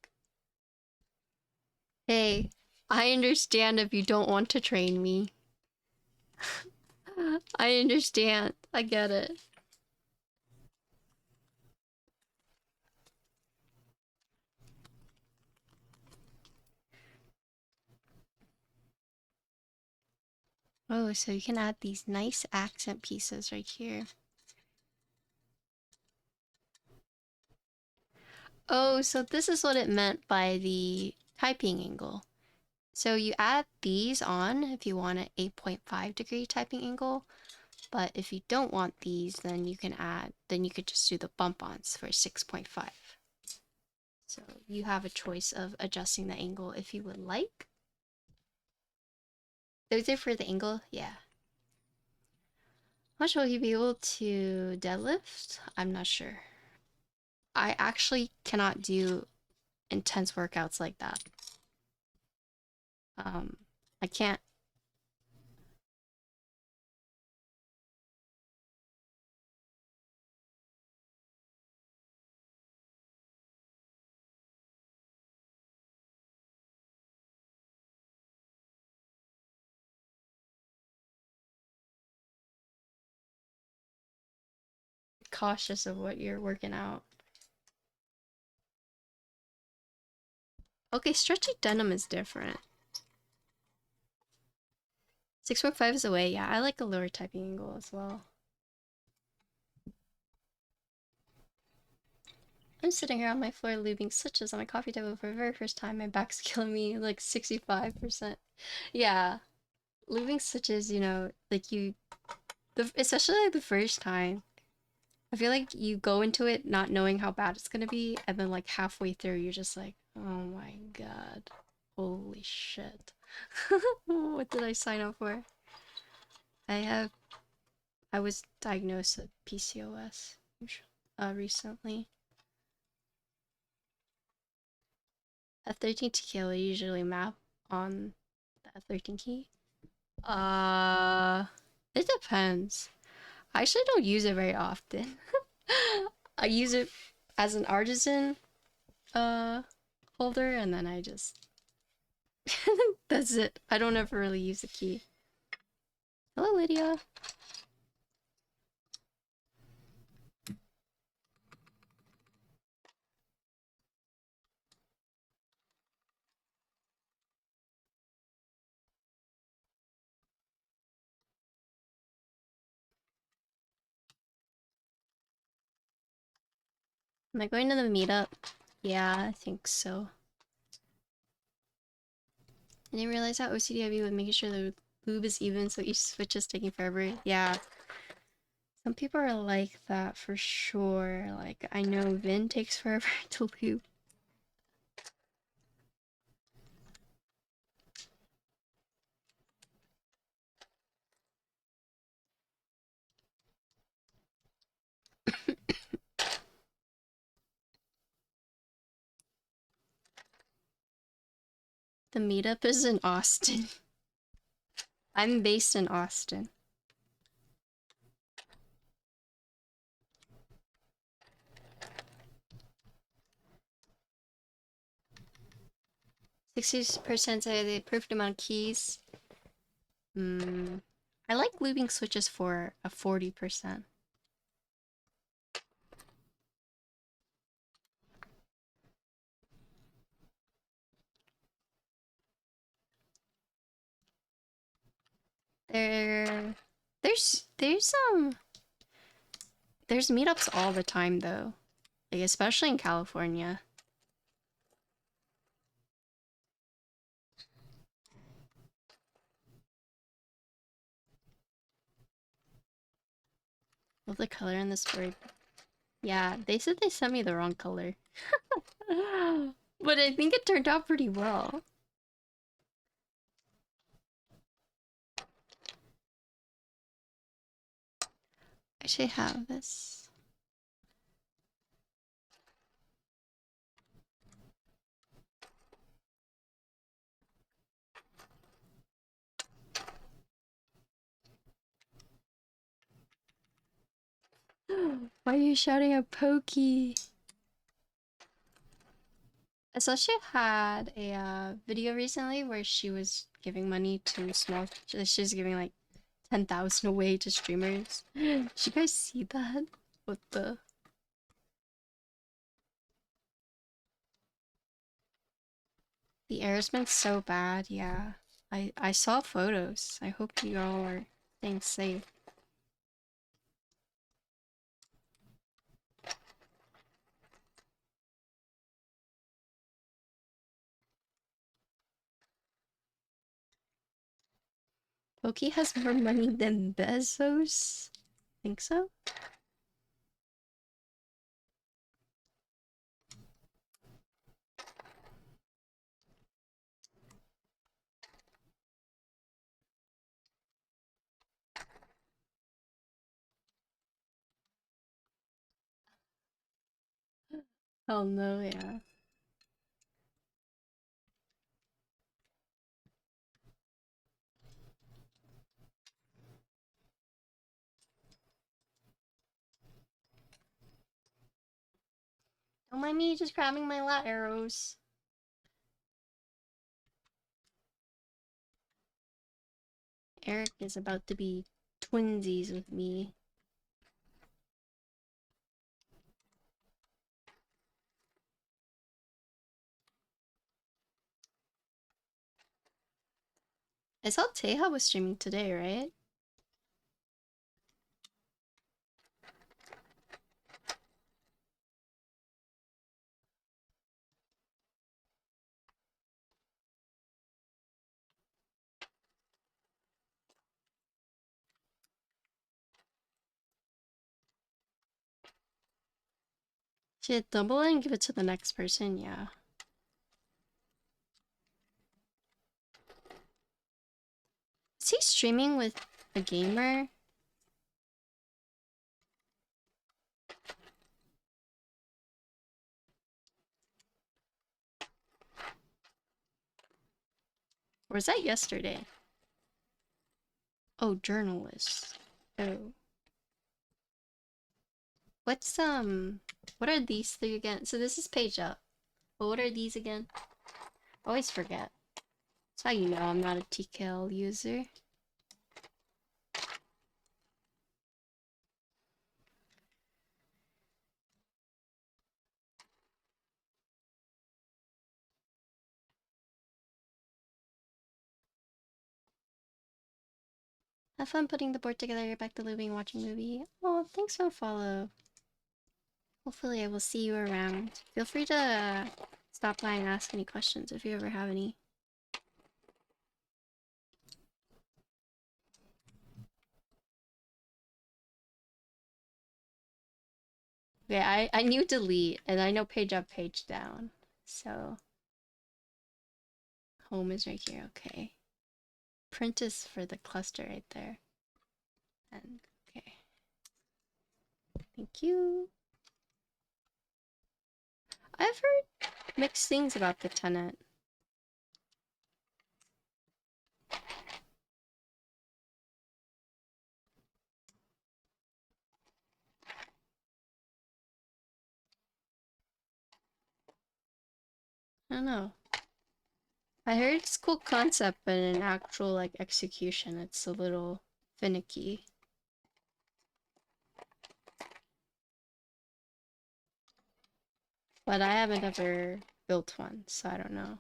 hey, I understand if you don't want to train me. I understand. I get it. Oh, so you can add these nice accent pieces right here. Oh, so this is what it meant by the typing angle. So you add these on if you want an 8.5-degree typing angle, but if you don't want these, then you could just do the bump-ons for 6.5. So you have a choice of adjusting the angle if you would like. Those are for the angle, yeah. How much will you be able to deadlift? I'm not sure. I actually cannot do intense workouts like that. I can't. Cautious of what you're working out. Okay, stretchy denim is different. 6.5 is away, yeah, I like a lower typing angle as well. I'm sitting here on my floor lubing switches on my coffee table for the very first time. My back's killing me like 65%. Yeah, lubing switches, you know, like especially like the first time. I feel like you go into it not knowing how bad it's gonna be, and then like halfway through, you're just like, oh my god, holy shit. What did I sign up for? I was diagnosed with PCOS recently. A 13 key will usually map on the 13 key. It depends. I actually don't use it very often. I use it as an artisan holder, and then I just that's it. I don't ever really use the key. Hello, Lydia. Am I going to the meetup? Yeah, I think so. I didn't realize how OCD I'd be with making sure the lube is even, so each switch is taking forever. Yeah. Some people are like that for sure. Like, I know Vin takes forever to lube. The meetup is in Austin. I'm based in Austin. %60% say the perfect amount of keys. I like lubing switches for a 40%. There's there's meetups all the time though, like especially in California. Love the color in this bird. Yeah, they said they sent me the wrong color. But I think it turned out pretty well. I should have this. Why are you shouting at Pokey? I saw she had a video recently where she was giving money to small. She was giving like 10,000 away to streamers. Did you guys see that? What the? The air's been so bad. Yeah, I saw photos. I hope you all are staying safe. Pokey has more money than Bezos. Think so? Oh no, yeah. Don't mind me just grabbing my lat arrows. Eric is about to be twinsies with me. I saw Teha was streaming today, right? She had double it and give it to the next person, yeah. Is he streaming with a gamer? Or was that yesterday? Oh, journalist. Oh. What's, what are these three again? So this is page up. But what are these again? Always forget. That's how you know I'm not a TKL user. Have fun putting the board together, back to living, watching movie. Oh, thanks for the follow. Hopefully I will see you around. Feel free to stop by and ask any questions if you ever have any. Okay, I knew delete, and I know page up, page down. So, home is right here, okay. Print is for the cluster right there. And, okay. Thank you. I've heard mixed things about the tenant. I don't know. I heard it's a cool concept, but in actual, like, execution, it's a little finicky. But I haven't ever built one, so I don't know.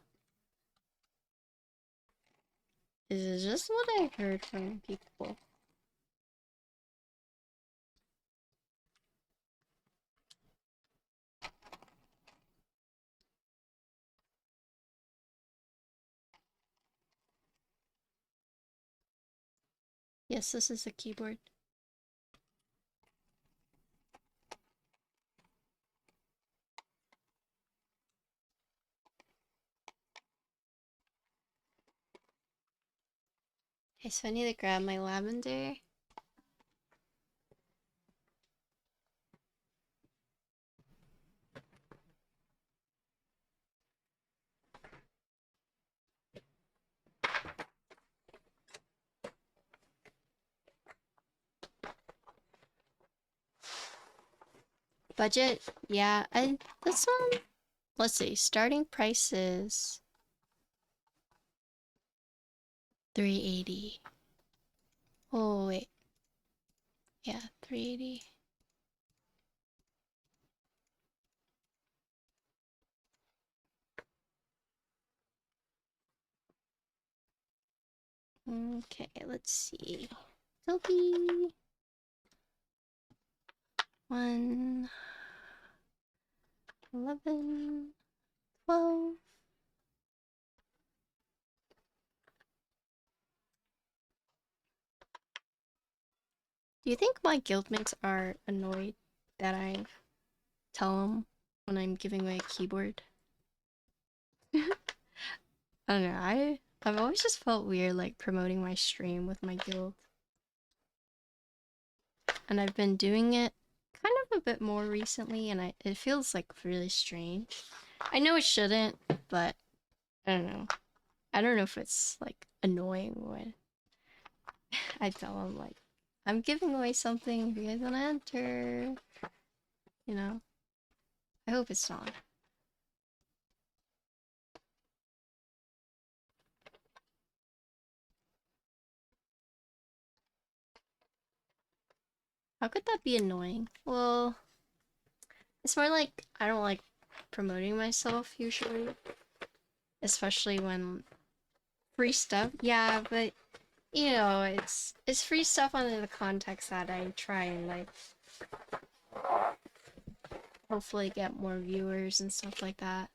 Is it just what I heard from people? Yes, this is a keyboard. Okay, so I need to grab my lavender. Budget, yeah, this one, let's see, starting price is 380. Oh wait, yeah, 380. Okay, let's see. Selfie. 1, 11, 12. Do you think my guildmates are annoyed that I tell them when I'm giving away a keyboard? I don't know. I've always just felt weird like promoting my stream with my guild. And I've been doing it kind of a bit more recently, and it feels like really strange. I know it shouldn't, but I don't know. I don't know if it's like annoying when I tell them like I'm giving away something if you guys wanna enter. You know? I hope it's not. How could that be annoying? Well, it's more like I don't like promoting myself usually. Especially when free stuff. Yeah, but you know, it's free stuff under the context that I try and like hopefully get more viewers and stuff like that.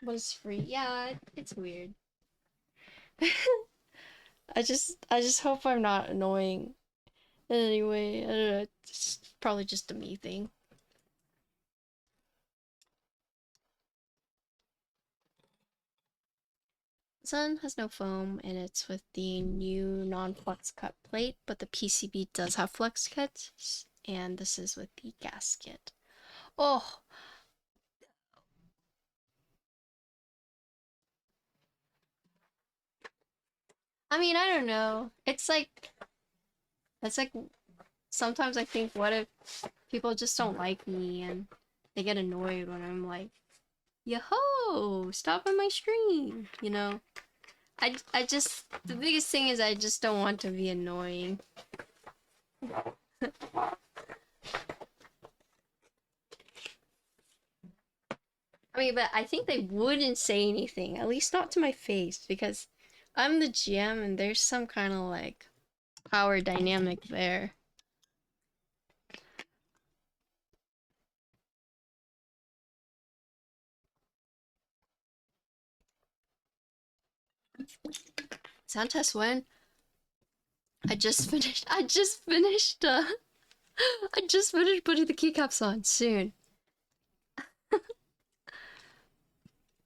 But it's free. Yeah, it's weird. I just hope I'm not annoying in any way. I don't know. It's probably just a me thing. This one has no foam, and it's with the new non-flex cut plate, but the PCB does have flex cuts, and this is with the gasket. Oh! I mean, I don't know. It's like sometimes I think, what if people just don't like me and they get annoyed when I'm like, yo-ho, stop on my stream, you know? I just, the biggest thing is I just don't want to be annoying. I mean, but I think they wouldn't say anything, at least not to my face, because I'm the GM and there's some kind of like power dynamic there. Sound test when? I just finished I just finished putting the keycaps on soon.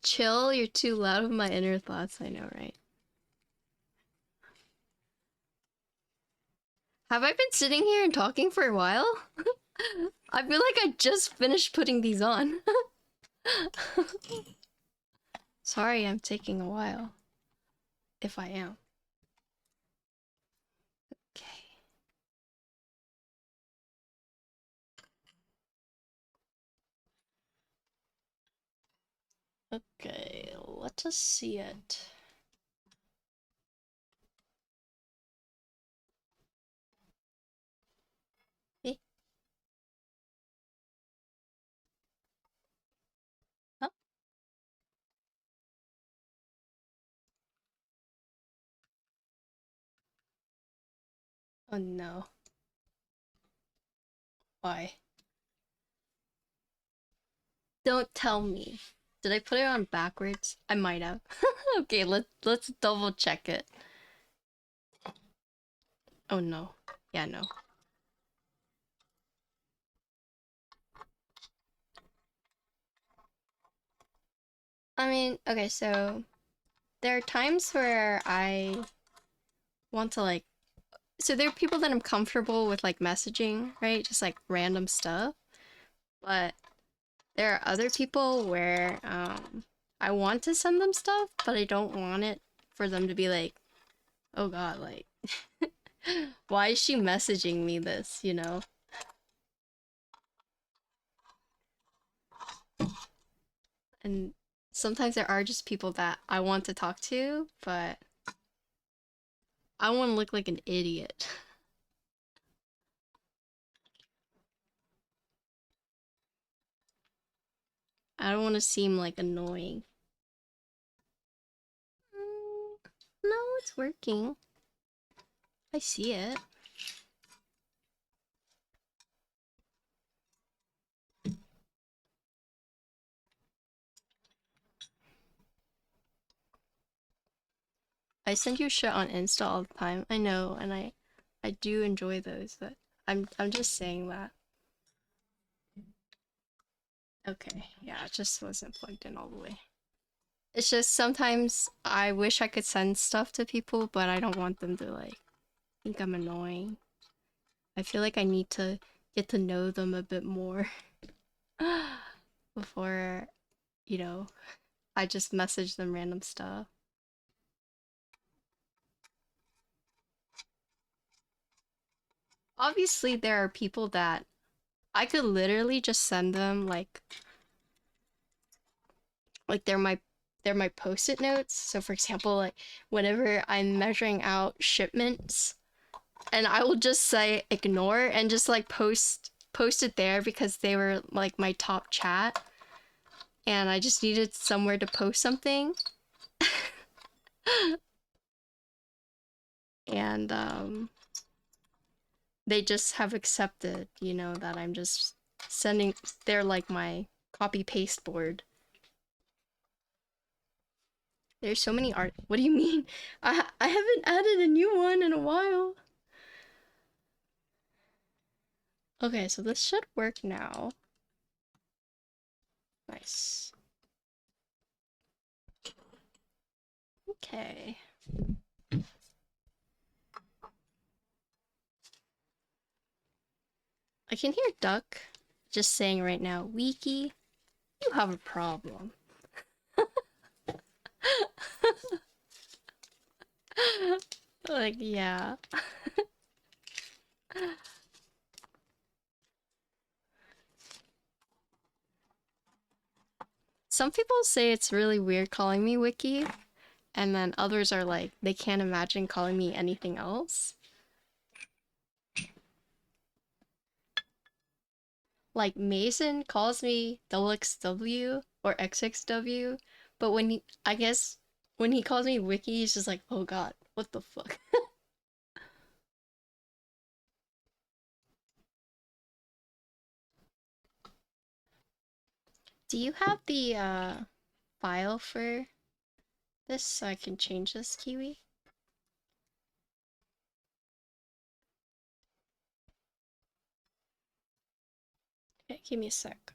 Chill, you're too loud with my inner thoughts, I know, right? Have I been sitting here and talking for a while? I feel like I just finished putting these on. Sorry, I'm taking a while. If I am. Okay. Okay, let us see it. Eh? Huh? Oh no. Why? Don't tell me. Did I put it on backwards? I might have. Okay, let's double check it. Oh no. Yeah, no. I mean, okay, so there are times where I want to like, so there are people that I'm comfortable with like messaging, right? Just like random stuff. But there are other people where I want to send them stuff, but I don't want it for them to be like, oh god, like why is she messaging me this, you know? And sometimes there are just people that I want to talk to, but I don't want to look like an idiot. I don't want to seem like annoying. No, it's working. I see it. I send you shit on Insta all the time. I know, and I do enjoy those, but I'm just saying that. Okay, yeah, it just wasn't plugged in all the way. It's just sometimes I wish I could send stuff to people, but I don't want them to like think I'm annoying. I feel like I need to get to know them a bit more before, you know, I just message them random stuff. Obviously, there are people that I could literally just send them like they're my post-it notes. So for example, like whenever I'm measuring out shipments, and I will just say ignore and just like post it there because they were like my top chat and I just needed somewhere to post something. And they just have accepted, that I'm just sending, they're like my copy paste board. There's so many art. What do you mean? I haven't added a new one in a while. Okay, so this should work now. Nice. Okay. I can hear Duck just saying right now, Wiki, you have a problem. Like, yeah. Some people say it's really weird calling me Wiki, and then others are like, they can't imagine calling me anything else. Like, Mason calls me XXW or XXW, but I guess, when he calls me Wiki, he's just like, oh god, what the fuck? Do you have the, file for this so I can change this, Kiwi? Okay, give me a sec.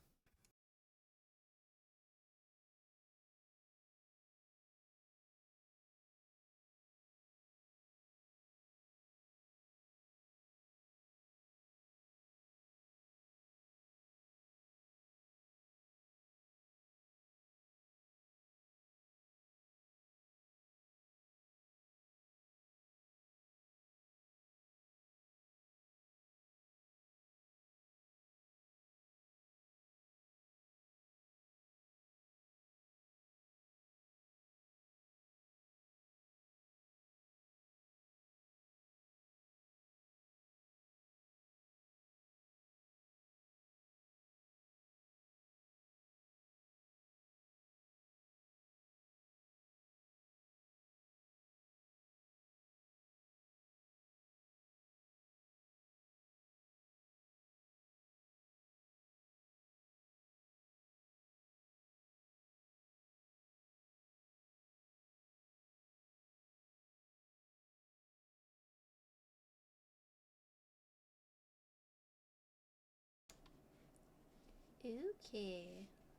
Okay.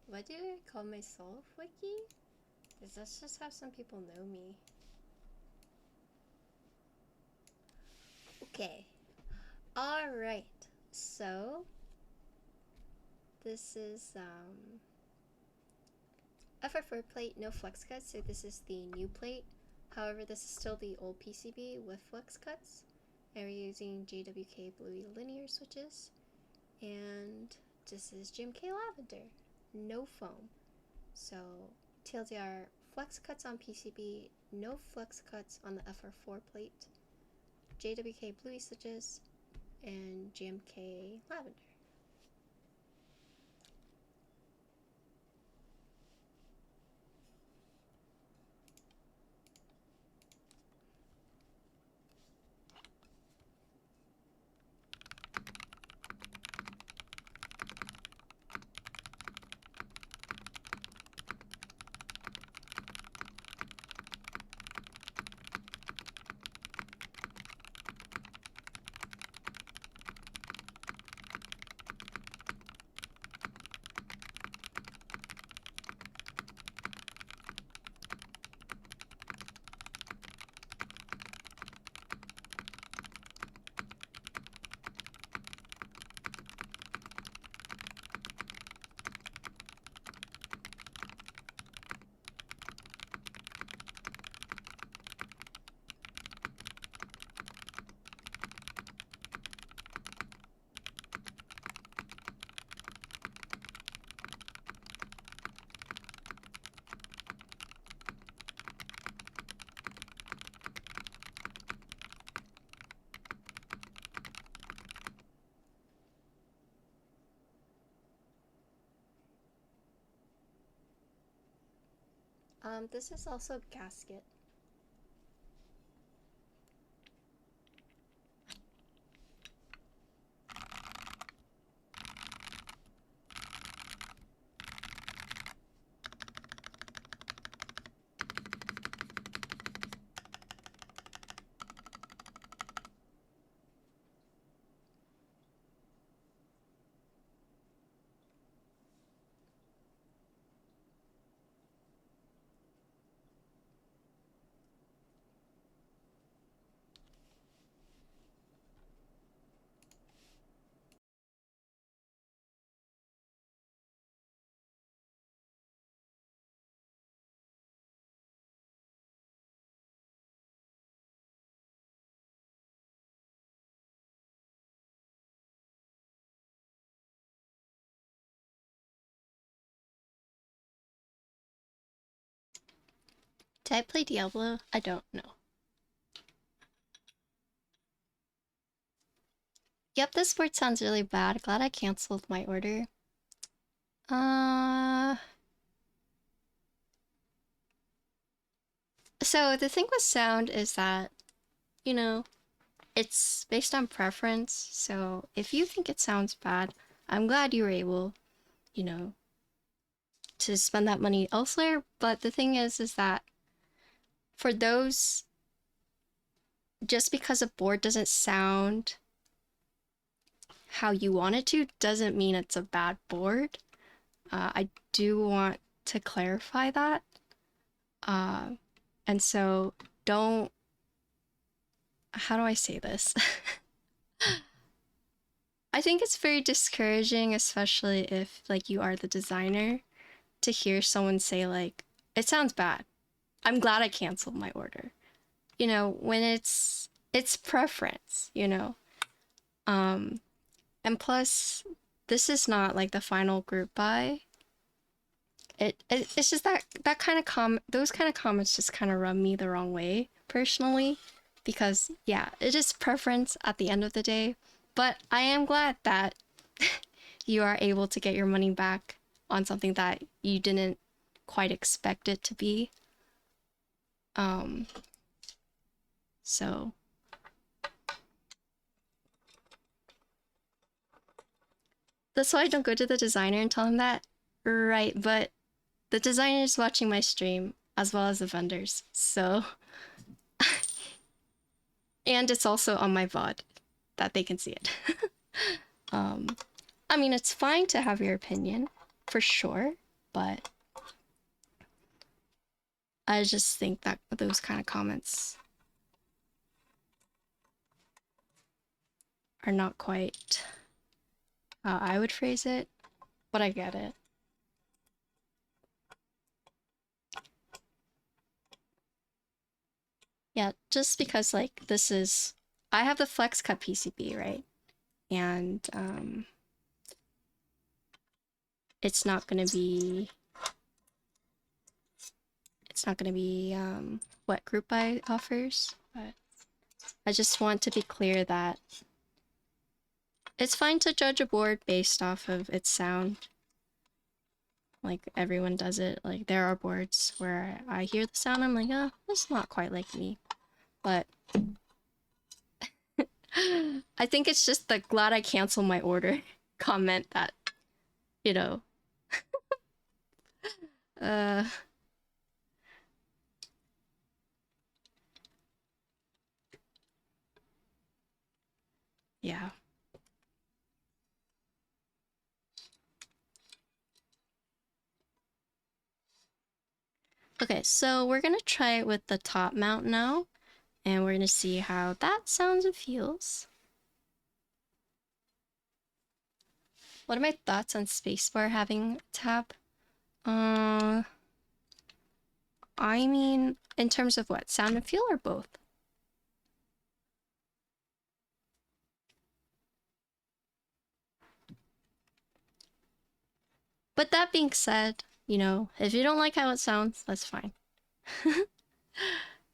Why do I call myself Wiki? Because that's just how some people know me. Okay. Alright. So, this is, FR4 plate, no flex cuts, so this is the new plate. However, this is still the old PCB with flex cuts. And we're using JWK Bluey linear switches. And this is JWK Lavender. No foam. So TLDR, flex cuts on PCB, no flex cuts on the FR4 plate, JWK Bluey switches, and JMK lavender. This is also Gasket. Did I play Diablo? I don't know. Yep, this word sounds really bad. Glad I canceled my order. So the thing with sound is that, you know, it's based on preference. So if you think it sounds bad, I'm glad you were able, you know, to spend that money elsewhere. But the thing is that for those, just because a board doesn't sound how you want it to, doesn't mean it's a bad board. I do want to clarify that. And so don't, how do I say this? I think it's very discouraging, especially if like you are the designer, to hear someone say like, it sounds bad. I'm glad I canceled my order. You know, when it's preference, you know. And plus this is not like the final group buy. It's just that kind of those kind of comments just kind of rub me the wrong way personally, because yeah, it is preference at the end of the day. But I am glad that you are able to get your money back on something that you didn't quite expect it to be. So that's why I don't go to the designer and tell him that. Right, but the designer is watching my stream as well as the vendors, so and it's also on my VOD that they can see it. I mean, it's fine to have your opinion, for sure, but I just think that those kind of comments are not quite how I would phrase it, but I get it. Yeah, just because like this is, I have the flex cut PCB, right? And it's not gonna be It's not going to be what group buy offers, but I just want to be clear that it's fine to judge a board based off of its sound. Like, everyone does it. Like, there are boards where I hear the sound, I'm like, oh, this is not quite like me. But I think it's just the glad I canceled my order comment that, you know, yeah. Okay, so we're gonna try it with the top mount now, and we're gonna see how that sounds and feels. What are my thoughts on spacebar having a tab? I mean, in terms of what? Sound and feel, or both? But that being said, you know, if you don't like how it sounds, that's fine.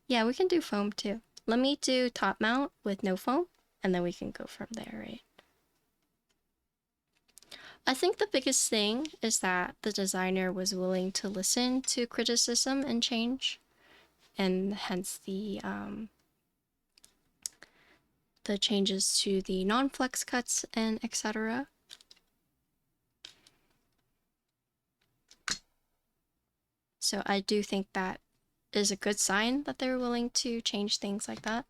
Yeah, we can do foam too. Let me do top mount with no foam, and then we can go from there, right? I think the biggest thing is that the designer was willing to listen to criticism and change, and hence the changes to the non-flex cuts and etc. So I do think that is a good sign that they're willing to change things like that.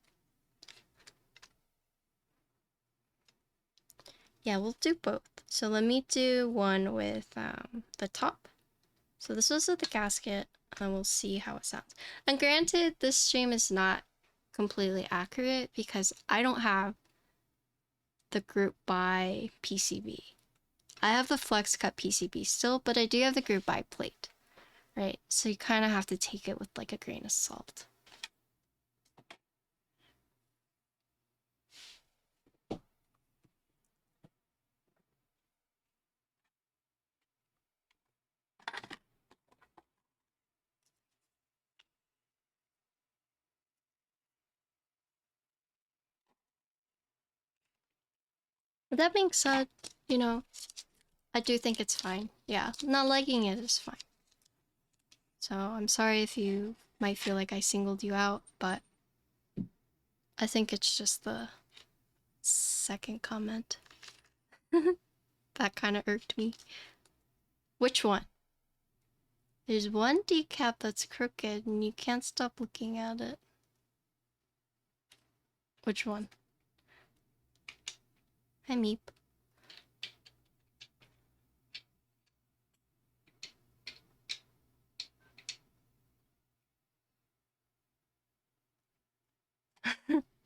Yeah, we'll do both. So let me do one with the top. So this was with the gasket, and we'll see how it sounds. And granted, this stream is not completely accurate because I don't have the group buy PCB. I have the flex cut PCB still, but I do have the group buy plate, right? So you kind of have to take it with like a grain of salt. With that being said, you know, I do think it's fine. Yeah, not liking it is fine. So I'm sorry if you might feel like I singled you out, but I think it's just the second comment. That kind of irked me. Which one? There's one decap that's crooked and you can't stop looking at it. Which one? Hi, Meep.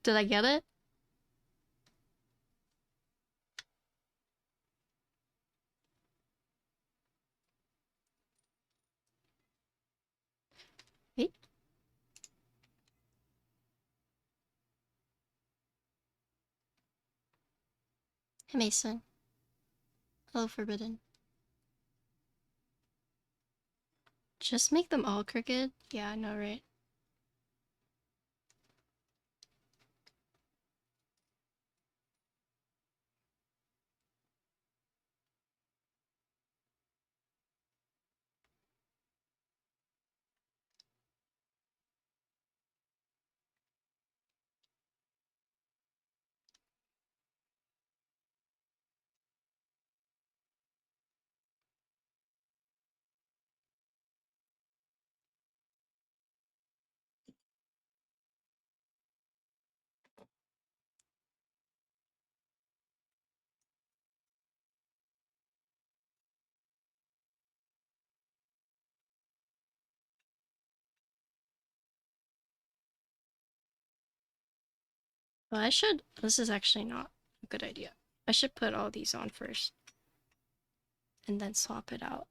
Did I get it? Wait. Hey, Mason. Hello, Forbidden. Just make them all crooked? Yeah, I know, right? Well, I should... This is actually not a good idea. I should put all these on first. And then swap it out.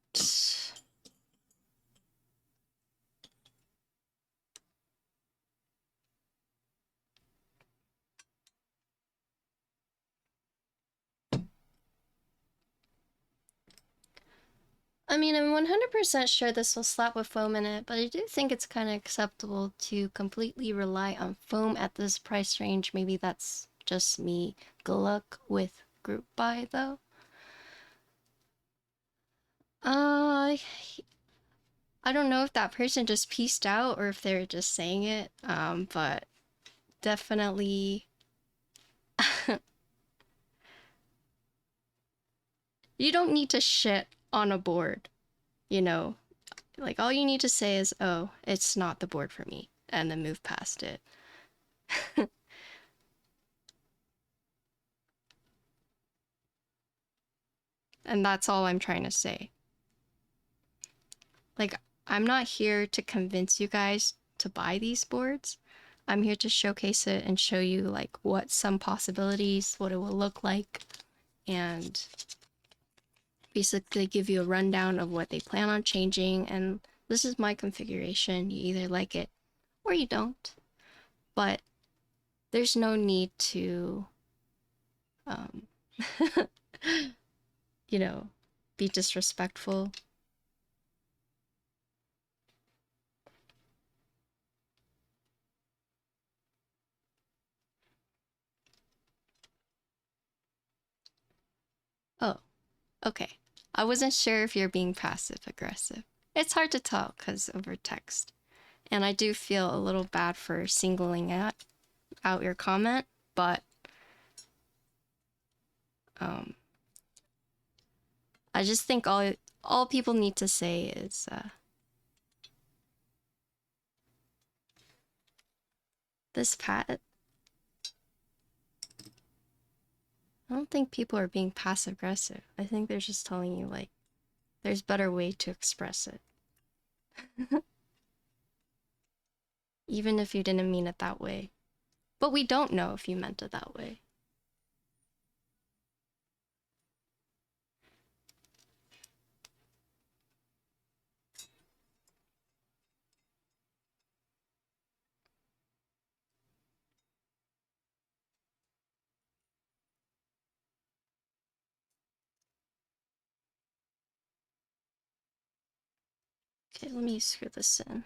I mean, I'm 100% sure this will slap with foam in it, but I do think it's kind of acceptable to completely rely on foam at this price range. Maybe that's just me. Good luck with group buy, though. I don't know if that person just pieced out or if they're just saying it, but definitely you don't need to shit on a board, you know? Like, all you need to say is, oh, it's not the board for me, and then move past it. And that's all I'm trying to say. Like, I'm not here to convince you guys to buy these boards. I'm here to showcase it and show you, like, what some possibilities, what it will look like, and basically give you a rundown of what they plan on changing. And this is my configuration. You either like it or you don't. But there's no need to, you know, be disrespectful. Oh, okay. I wasn't sure if you're being passive aggressive. It's hard to tell because over text. And I do feel a little bad for singling out your comment, but I just think all people need to say is this pat. I don't think people are being passive aggressive. I think they're just telling you, like, there's better way to express it. Even if you didn't mean it that way. But we don't know if you meant it that way. Okay, let me screw this in.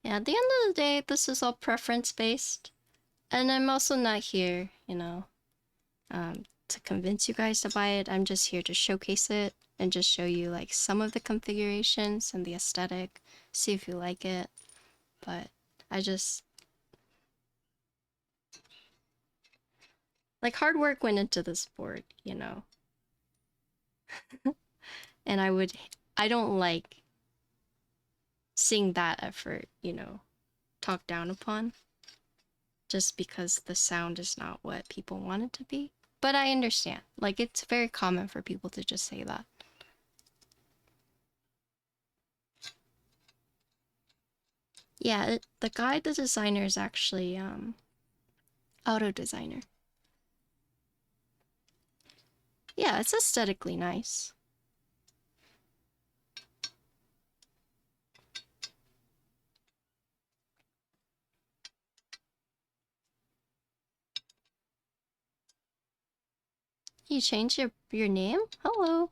Yeah, at the end of the day, this is all preference based. And I'm also not here, you know, to convince you guys to buy it. I'm just here to showcase it and just show you, like, some of the configurations and the aesthetic, see if you like it. But I just, like, hard work went into this board, you know. And I don't like seeing that effort, you know, talked down upon just because the sound is not what people want it to be. But I understand. Like, it's very common for people to just say that. Yeah, the guy, the designer, is actually auto designer. Yeah, it's aesthetically nice. You changed your name? Hello.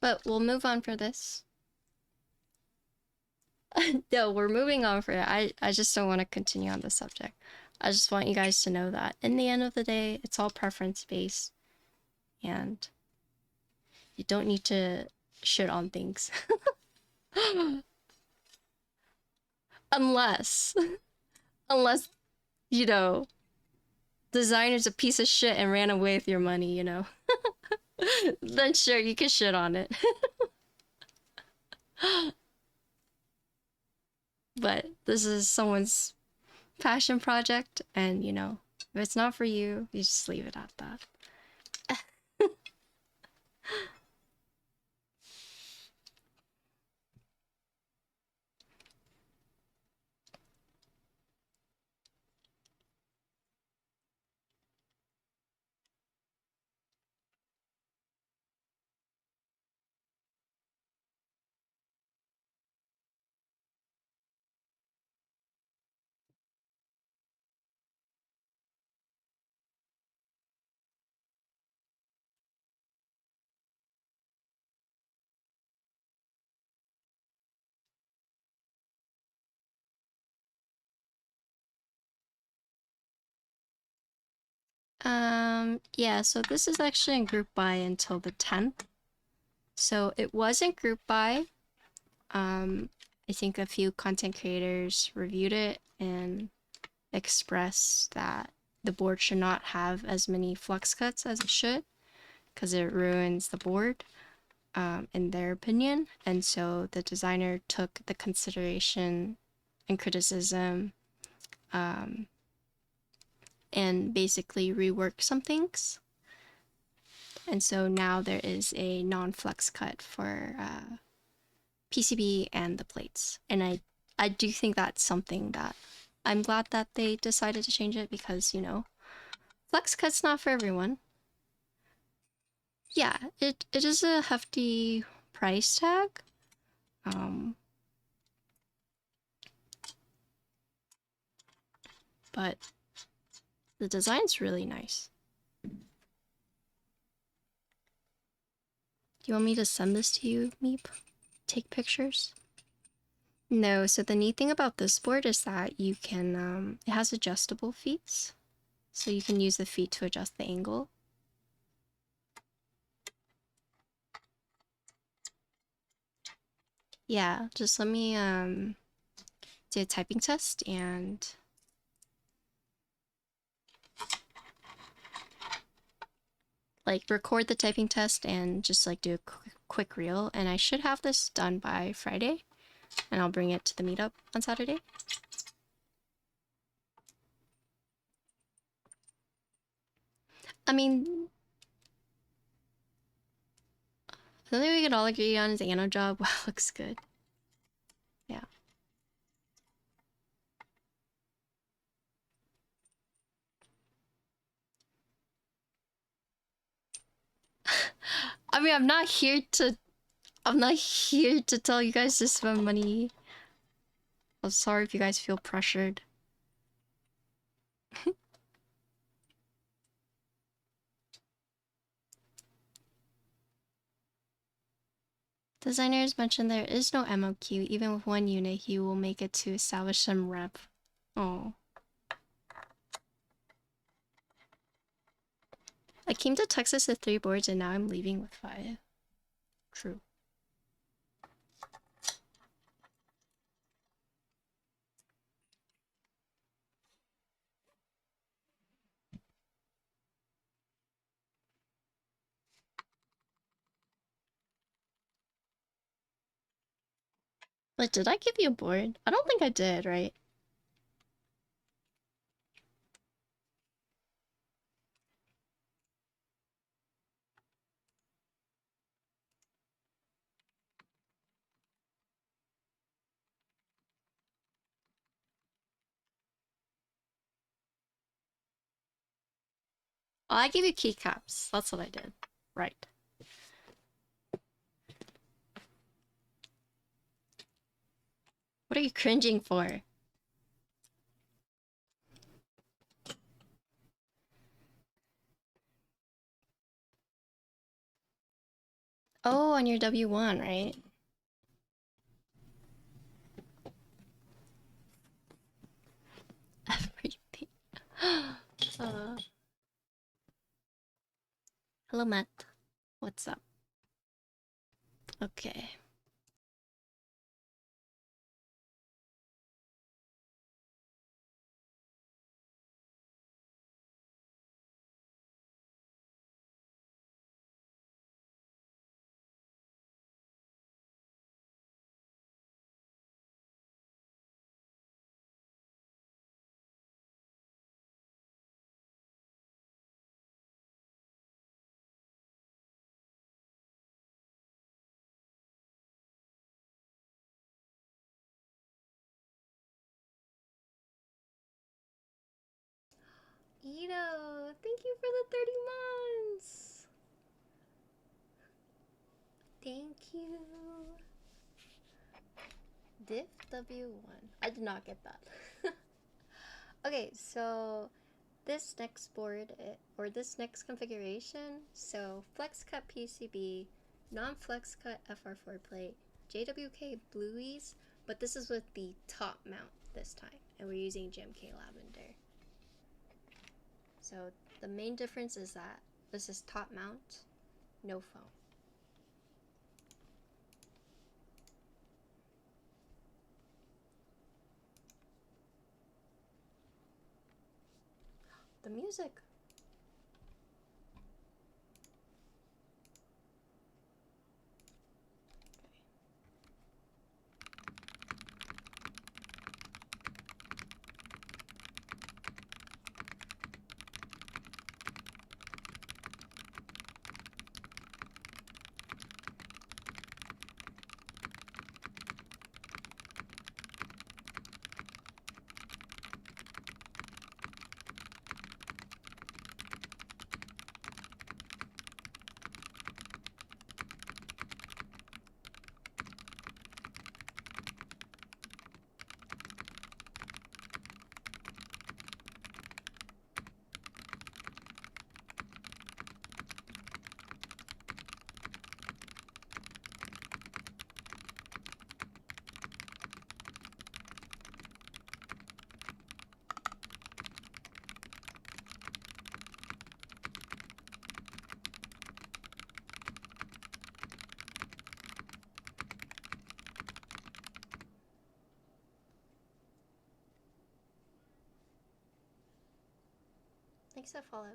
But we'll move on for this. No, we're moving on for it. I just don't want to continue on the subject. I just want you guys to know that in the end of the day, it's all preference based. And you don't need to shit on things. unless, unless, you know, designer's a piece of shit and ran away with your money, you know. Then sure, you can shit on it. But this is someone's passion project, and, you know, if it's not for you, you just leave it at that. Yeah, so this is actually in group buy until the 10th. So it wasn't group buy. I think a few content creators reviewed it and expressed that the board should not have as many flux cuts as it should because it ruins the board, in their opinion. And so the designer took the consideration and criticism, and basically reworked some things. And so now there is a non-flux cut for PCB and the plates. And I do think that's something that I'm glad that they decided to change it because, you know, flux cut's not for everyone. Yeah, it is a hefty price tag. But the design's really nice. Do you want me to send this to you, Meep? Take pictures? No, so the neat thing about this board is that you can, it has adjustable feet. So you can use the feet to adjust the angle. Yeah, just let me do a typing test and like record the typing test and just like do a quick reel, and I should have this done by Friday and I'll bring it to the meetup on Saturday. I mean, something we could all agree on is Anno job. Wow, looks good. Yeah. I mean, I'm not here to tell you guys to spend money. I'm sorry if you guys feel pressured. Designers mentioned there is no MOQ. Even with one unit, he will make it to establish some rep. Oh. I came to Texas with 3 boards and now I'm leaving with 5. True. Like, did I give you a board? I don't think I did, right? Oh, I gave you keycaps. That's what I did. Right. What are you cringing for? Oh, on your W1, right? Everything. Hello, Matt. What's up? Okay. Ito, thank you for the 30 months. Thank you. Diff W1. I did not get that. Okay, so this next board, or this next configuration, so flex cut PCB, non-flex cut FR4 plate, JWK Blueys, but this is with the top mount this time, and we're using JWK Lavender. So The main difference is that this is top mount, no foam. The music. Thanks for follow.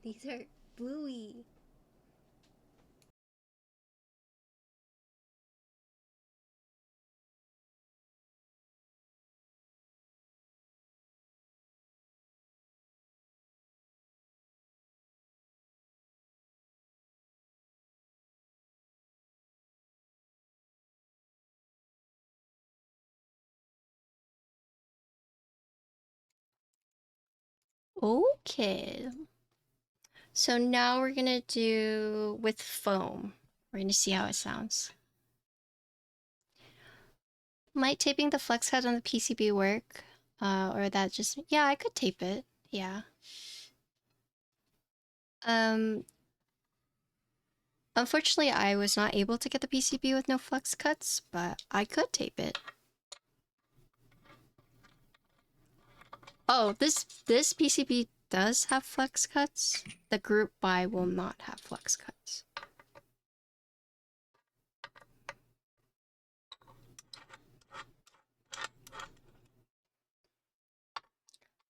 These are Bluey. Okay. So now we're gonna do with foam. We're gonna see how it sounds. Might taping the flex head on the PCB work? Or that just, yeah, I could tape it. Yeah. Unfortunately, I was not able to get the PCB with no flex cuts, but I could tape it. Oh, this PCB does have flex cuts. The group buy will not have flex cuts.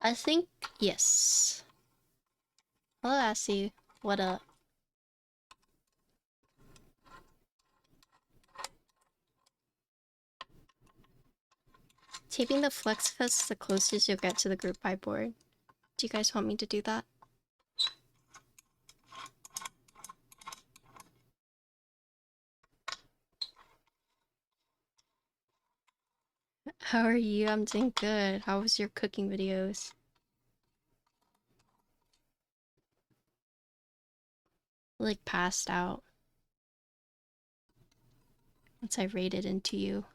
I think, yes. Hello, Assie. What up? Taping the flex cuts the closest you'll get to the group buy board. Do you guys want me to do that? How are you? I'm doing good. How was your cooking videos? Like passed out. Once I raided into you.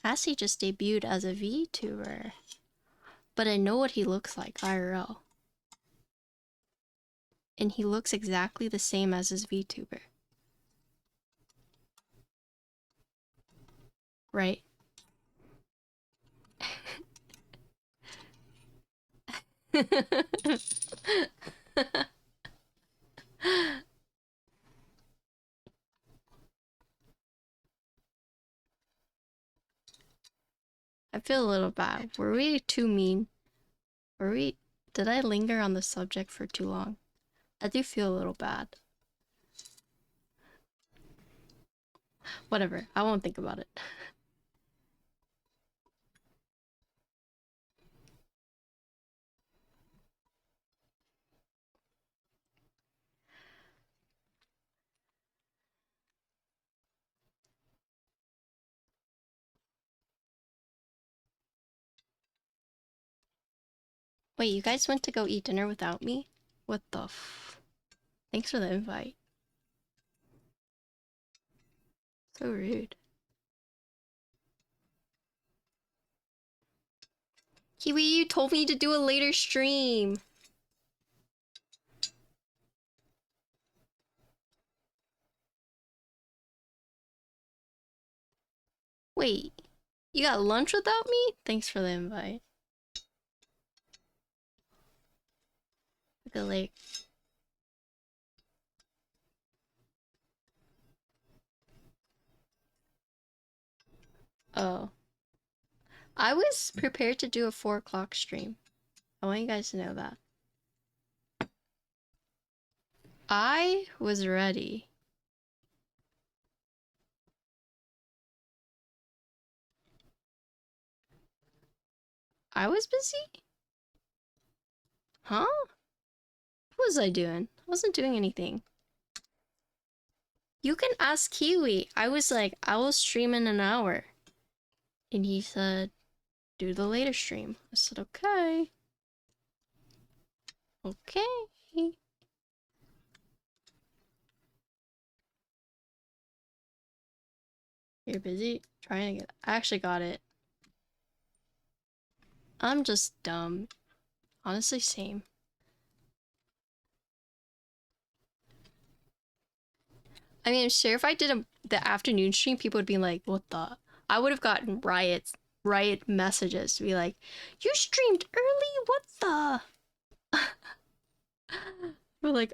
Assie just debuted as a VTuber. But I know what he looks like IRL. And he looks exactly the same as his VTuber. Right? I feel a little bad. Were we too mean? Did I linger on the subject for too long? I do feel a little bad. Whatever, I won't think about it. Wait, you guys went to go eat dinner without me? What the f... Thanks for the invite. So rude. Kiwi, you told me to do a later stream. Wait, you got lunch without me? Thanks for the invite. Look at lake. Oh. I was prepared to do a 4 o'clock stream. I want you guys to know that. I was ready. I was busy? Huh? What was I doing? I wasn't doing anything. You can ask Kiwi. I was like, I will stream in an hour. And he said, do the later stream. I said, okay. Okay. You're busy trying to get... I actually got it. I'm just dumb. Honestly, same. I mean, I'm sure if I did the afternoon stream, people would be like, what the... I would have gotten riot messages to be like, you streamed early? What the... We're like,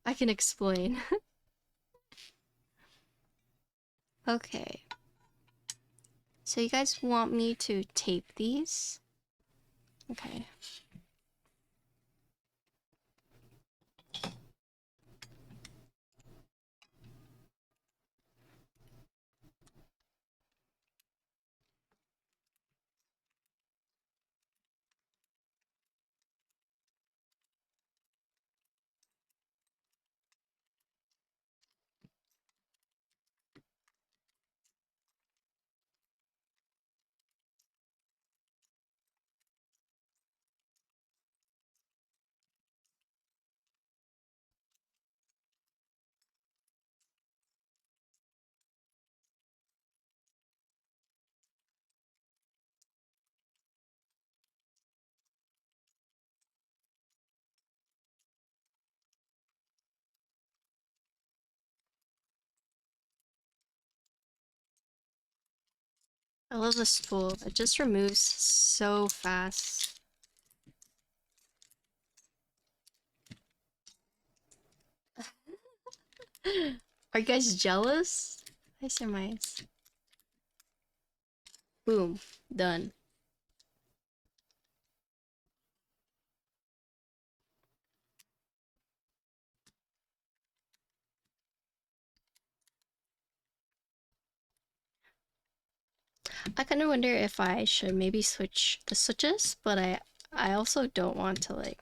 I can explain. Okay. So you guys want me to tape these? Okay. I love this spool. It just removes so fast. Are you guys jealous? I surmise. Boom. Done. I kind of wonder if I should maybe switch the switches, but I also don't want to like...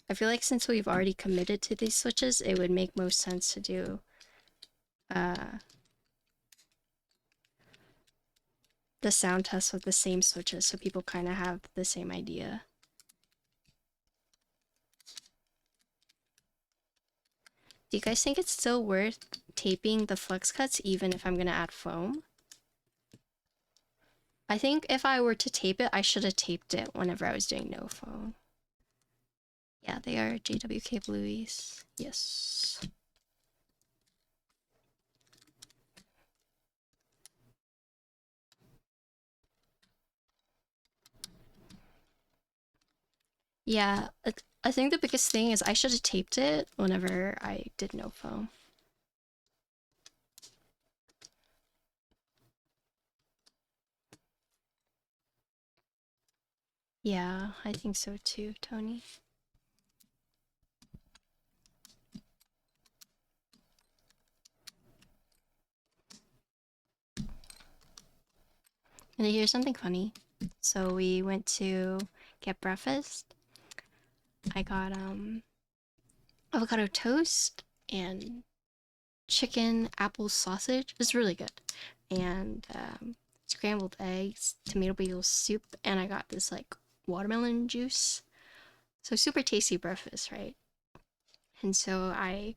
I feel like since we've already committed to these switches, it would make most sense to do the sound test with the same switches so people kind of have the same idea. Do you guys think it's still worth taping the flex cuts even if I'm gonna add foam? I think if I were to tape it, I should have taped it whenever I was doing no foam. Yeah, they are JWK Blueys. Yes. Yeah, I think the biggest thing is I should have taped it whenever I did no foam. Yeah, I think so too, Tony. And here's something funny. So we went to get breakfast. I got avocado toast and chicken apple sausage. It's really good. And scrambled eggs, tomato bagel soup, and I got this like watermelon juice. So super tasty breakfast, right? And so I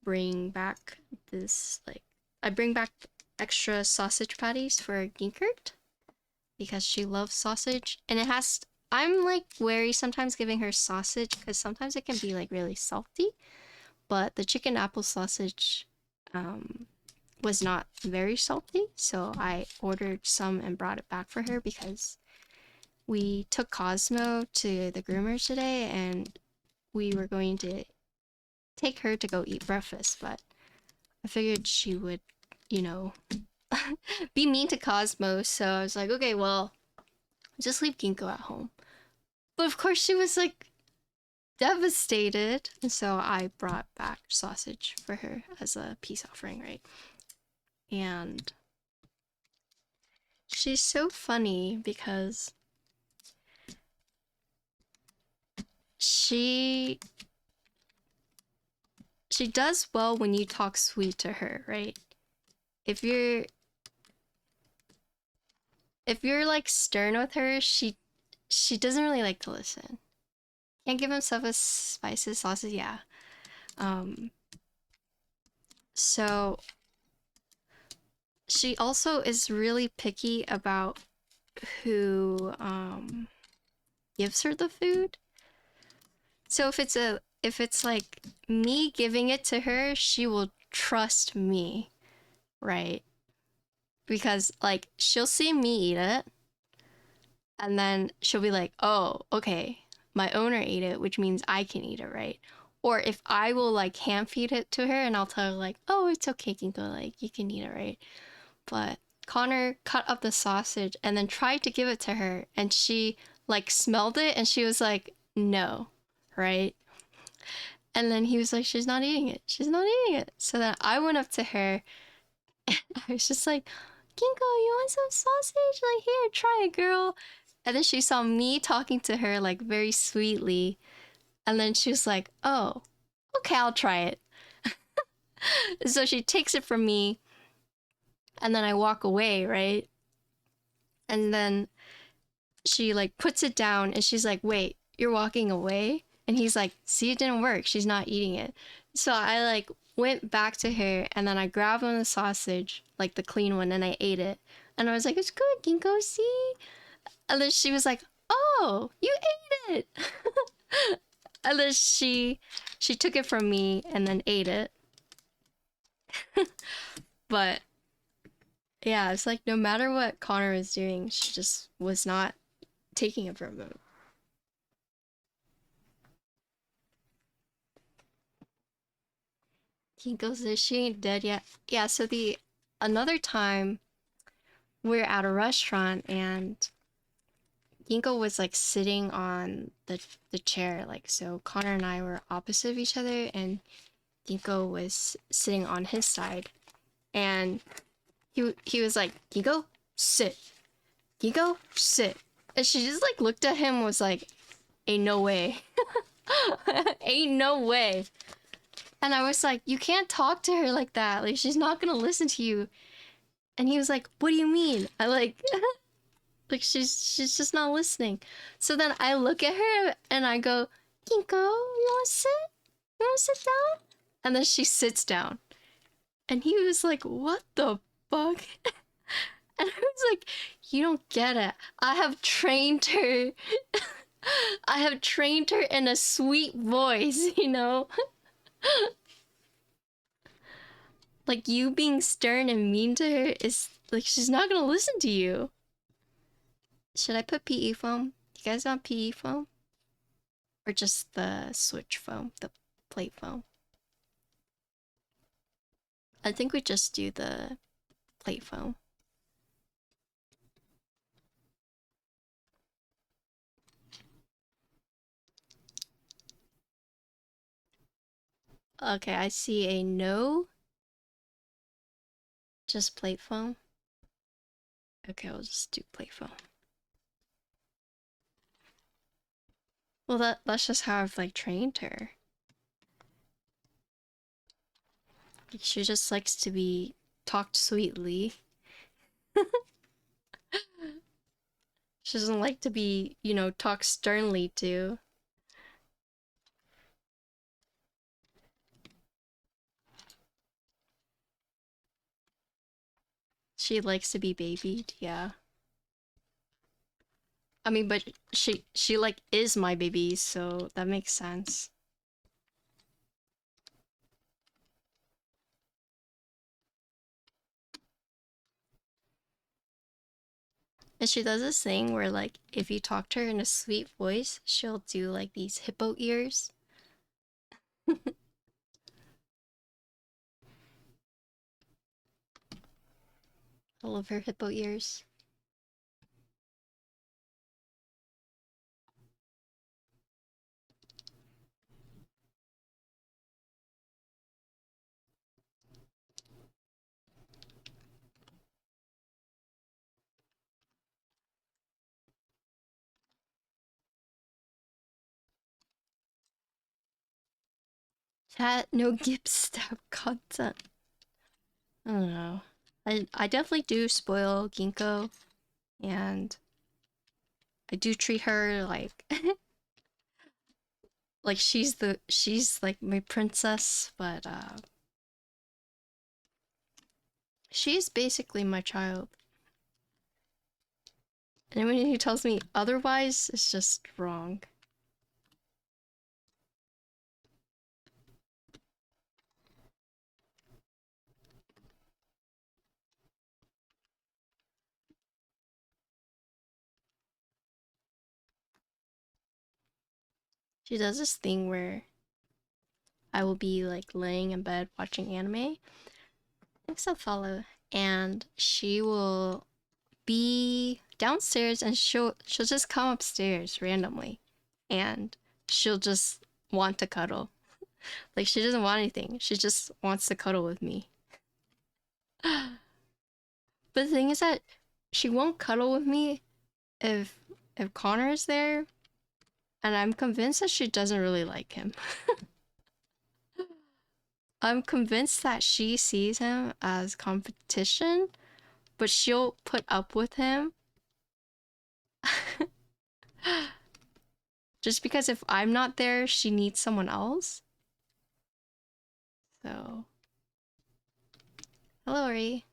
bring back I bring back extra sausage patties for Ginkert because she loves sausage, and I'm like wary sometimes giving her sausage because sometimes it can be like really salty, but the chicken apple sausage was not very salty, so I ordered some and brought it back for her because we took Cosmo to the groomer today and we were going to take her to go eat breakfast, but I figured she would, you know, be mean to Cosmo, so I was like, okay, well, just leave Ginkgo at home. But of course she was like devastated, and so I brought back sausage for her as a peace offering, right? And she's so funny because she does well when you talk sweet to her, right? If you're like stern with her, she doesn't really like to listen. Can't give himself a spicy sausage, yeah. So she also is really picky about who gives her the food. So if it's like me giving it to her, she will trust me, right? Because like she'll see me eat it and then she'll be like, "Oh, okay. My owner ate it, which means I can eat it, right?" Or if I will like hand feed it to her and I'll tell her like, "Oh, it's okay, Kinko, like you can eat it, right?" But Connor cut up the sausage and then tried to give it to her and she like smelled it and she was like, "No," right? And then he was like, "She's not eating it. She's not eating it." So then I went up to her and I was just like, "Kinko, you want some sausage? Like, here, try it, girl." And then she saw me talking to her like very sweetly. And then she was like, "Oh, okay, I'll try it." So she takes it from me and then I walk away, right? And then she like puts it down and she's like, "Wait, you're walking away?" And he's like, "See, it didn't work. She's not eating it." So I like went back to her and then I grabbed one of the sausage, like the clean one, and I ate it. And I was like, "It's good, Ginkgo, see?" And then she was like, "Oh, you ate it." And then she took it from me and then ate it. But yeah, it's like no matter what Connor was doing, she just was not taking it from him. He goes, "She ain't dead yet." Yeah, so another time we're at a restaurant and Ginkgo was like sitting on the chair, like so Connor and I were opposite of each other and Ginkgo was sitting on his side and he was like, "Ginkgo, sit. Ginkgo, sit." And she just like looked at him and was like, "Ain't no way." Ain't no way. And I was like, "You can't talk to her like that. Like she's not gonna listen to you." And he was like, "What do you mean?" I like like she's just not listening. So then I look at her and I go, "Ginkgo, you wanna sit? You wanna sit down?" And then she sits down. And he was like, "What the fuck?" And I was like, "You don't get it. I have trained her. I have trained her in a sweet voice, you know?" Like you being stern and mean to her is like she's not gonna listen to you. Should I put PE foam? You guys want PE foam? Or just the switch foam, the plate foam? I think we just do the plate foam. Okay, I see a no. Just plate foam. Okay, I'll just do plate foam. Well, that's just how I've like trained her. She just likes to be talked sweetly. She doesn't like to be, you know, talked sternly to. She likes to be babied, yeah. I mean, but she like is my baby, so that makes sense. And she does this thing where like if you talk to her in a sweet voice, she'll do like these hippo ears. I love her hippo ears. Chat, no gift stab content. I don't know. I definitely do spoil Ginkgo, and I do treat her like like she's like my princess, but she's basically my child. And when he tells me otherwise, it's just wrong. She does this thing where I will be like laying in bed watching anime. Thanks, I'll follow. And she will be downstairs and she'll just come upstairs randomly and she'll just want to cuddle. Like she doesn't want anything. She just wants to cuddle with me. But the thing is that she won't cuddle with me if Connor is there, and I'm convinced that she doesn't really like him. I'm convinced that she sees him as competition, but she'll put up with him just because if I'm not there, she needs someone else. So, hello, Ori.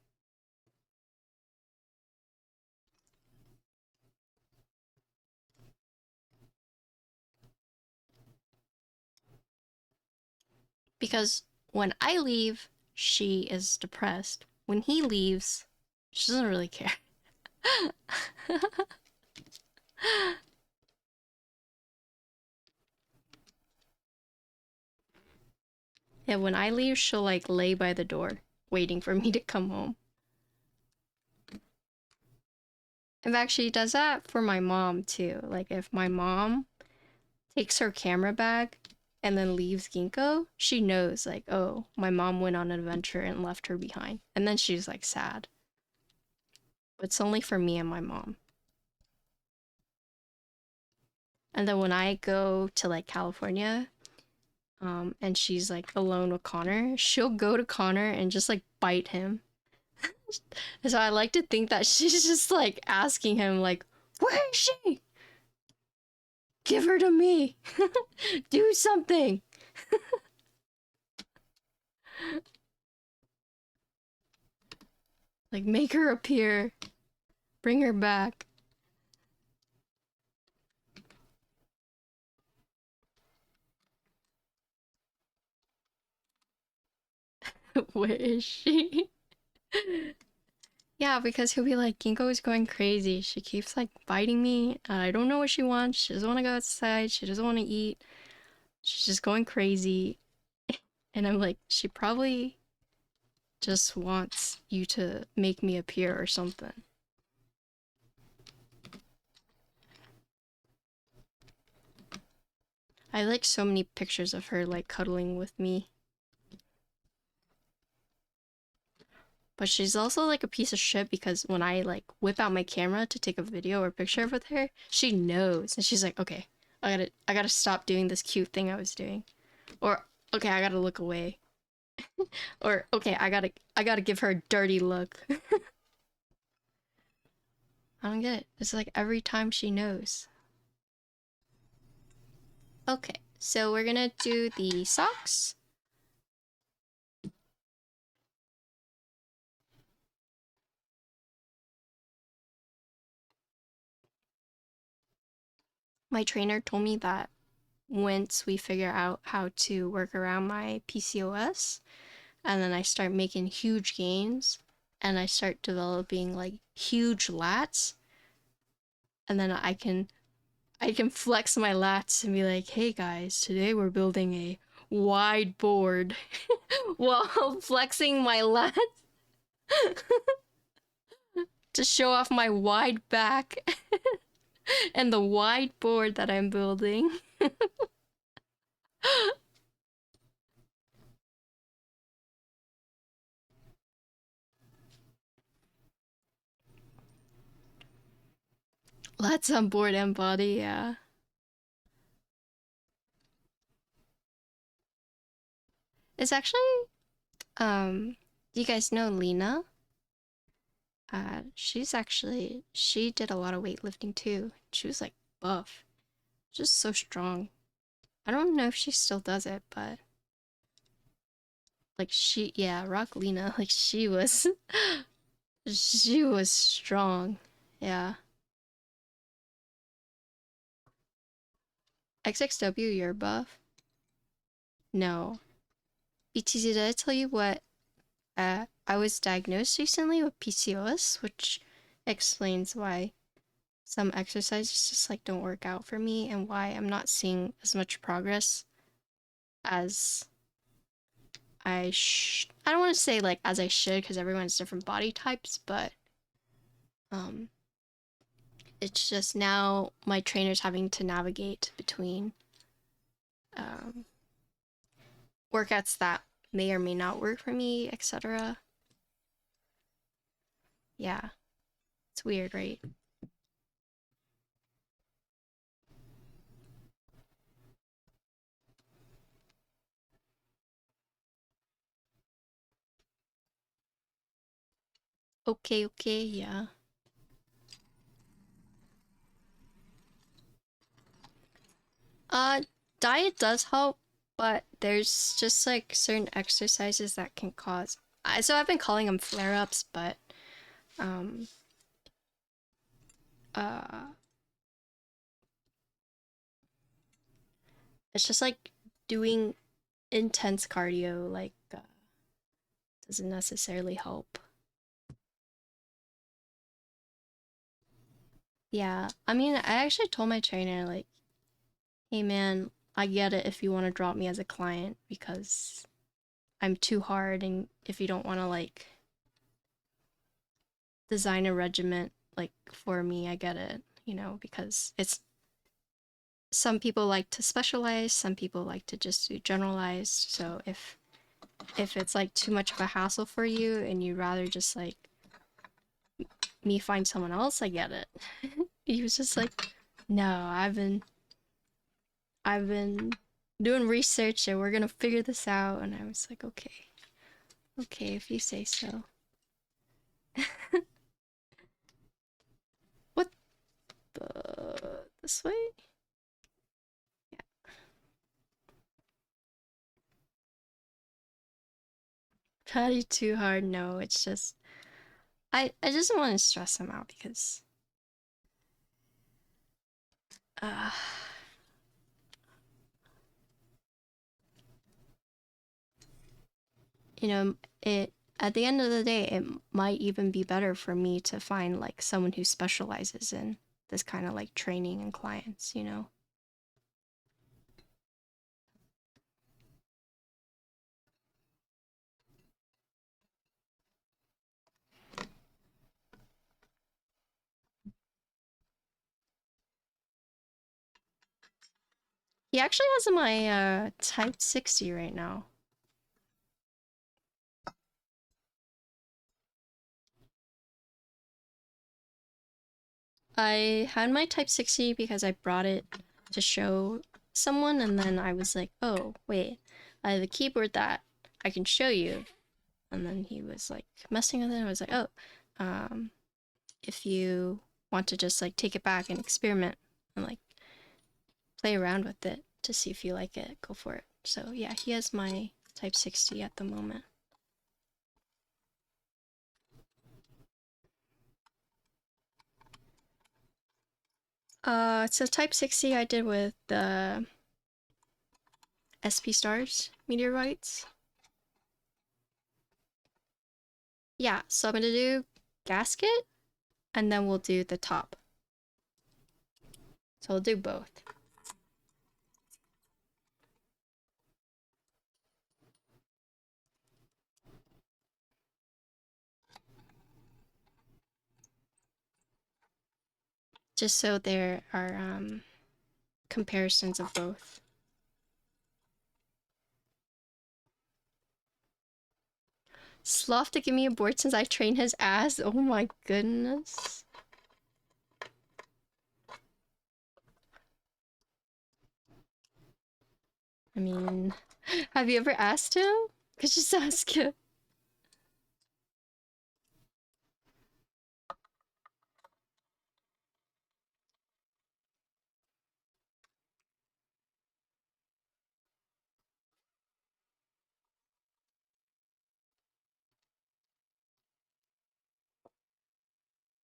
Because when I leave, she is depressed. When he leaves, she doesn't really care. Yeah, when I leave, she'll like lay by the door, waiting for me to come home. In fact, she does that for my mom too. Like if my mom takes her camera bag and then leaves Ginkgo, she knows like, oh, my mom went on an adventure and left her behind. And then she's like sad. But it's only for me and my mom. And then when I go to like California, and she's like alone with Connor, she'll go to Connor and just like bite him. So I like to think that she's just like asking him like, where is she? Give her to me. Do something. Like make her appear. Bring her back. Where is she? Yeah, because he'll be like, Ginkgo is going crazy. She keeps like biting me. I don't know what she wants. She doesn't want to go outside. She doesn't want to eat. She's just going crazy. And I'm like, she probably just wants you to make me appear or something. I like so many pictures of her like cuddling with me. But she's also like a piece of shit because when I like whip out my camera to take a video or picture with her, she knows and she's like, okay, I gotta stop doing this cute thing I was doing. Or okay, I gotta look away. Or okay, I gotta give her a dirty look. I don't get it. It's like every time she knows. Okay, so we're gonna do the socks. My trainer told me that once we figure out how to work around my PCOS, and then I start making huge gains, and I start developing like huge lats, and then I can flex my lats and be like, hey guys, today we're building a wide board while flexing my lats to show off my wide back and the wide board that I'm building. Lats on board and body, yeah. It's actually, do you guys know Lena? She did a lot of weightlifting too. She was like buff, just so strong. I don't know if she still does it, but like yeah, Rock Lena, like she was strong. Yeah. XXW, you're buff? No. BTZ, did I tell you what? I was diagnosed recently with PCOS, which explains why some exercises just like don't work out for me and why I'm not seeing as much progress as I don't want to say like as I should because everyone's different body types, but um it's just now my trainer's having to navigate between um workouts that may or may not work for me, etc. Yeah, it's weird, right? Okay, okay, yeah. Uh, diet does help, but there's just like certain exercises that can cause. So I've been calling them flare-ups, but um, uh, it's just like doing intense cardio like doesn't necessarily help. Yeah, I mean, I actually told my trainer like, hey man, I get it if you want to drop me as a client because I'm too hard, and if you don't want to like design a regiment like for me, I get it, because it's some people like to specialize, some people like to just do generalized. So if it's like too much of a hassle for you and you'd rather just like me find someone else, I get it. He was just like, no, I've been doing research and we're gonna figure this out. And I was like, okay, if you say so. What the this way? Yeah. Patty too hard? No, it's just I just don't want to stress him out because uh you know, it at the end of the day, it might even be better for me to find like someone who specializes in this kind of like training and clients. He actually has my Type 60 right now. I had my Type 60 because I brought it to show someone, and then I was like, oh, wait, I have a keyboard that I can show you. And then he was like messing with it. I was like, oh, if you want to just like take it back and experiment and like play around with it to see if you like it, go for it. So yeah, he has my Type 60 at the moment. It's a Type 60 I did with the SP Stars meteorites. Yeah, so I'm gonna do Gasket, and then we'll do the top. So we'll do both. Just so there are comparisons of both. Sloth to give me a board since I train his ass. Oh my goodness. I mean, have you ever asked him? Could just ask him.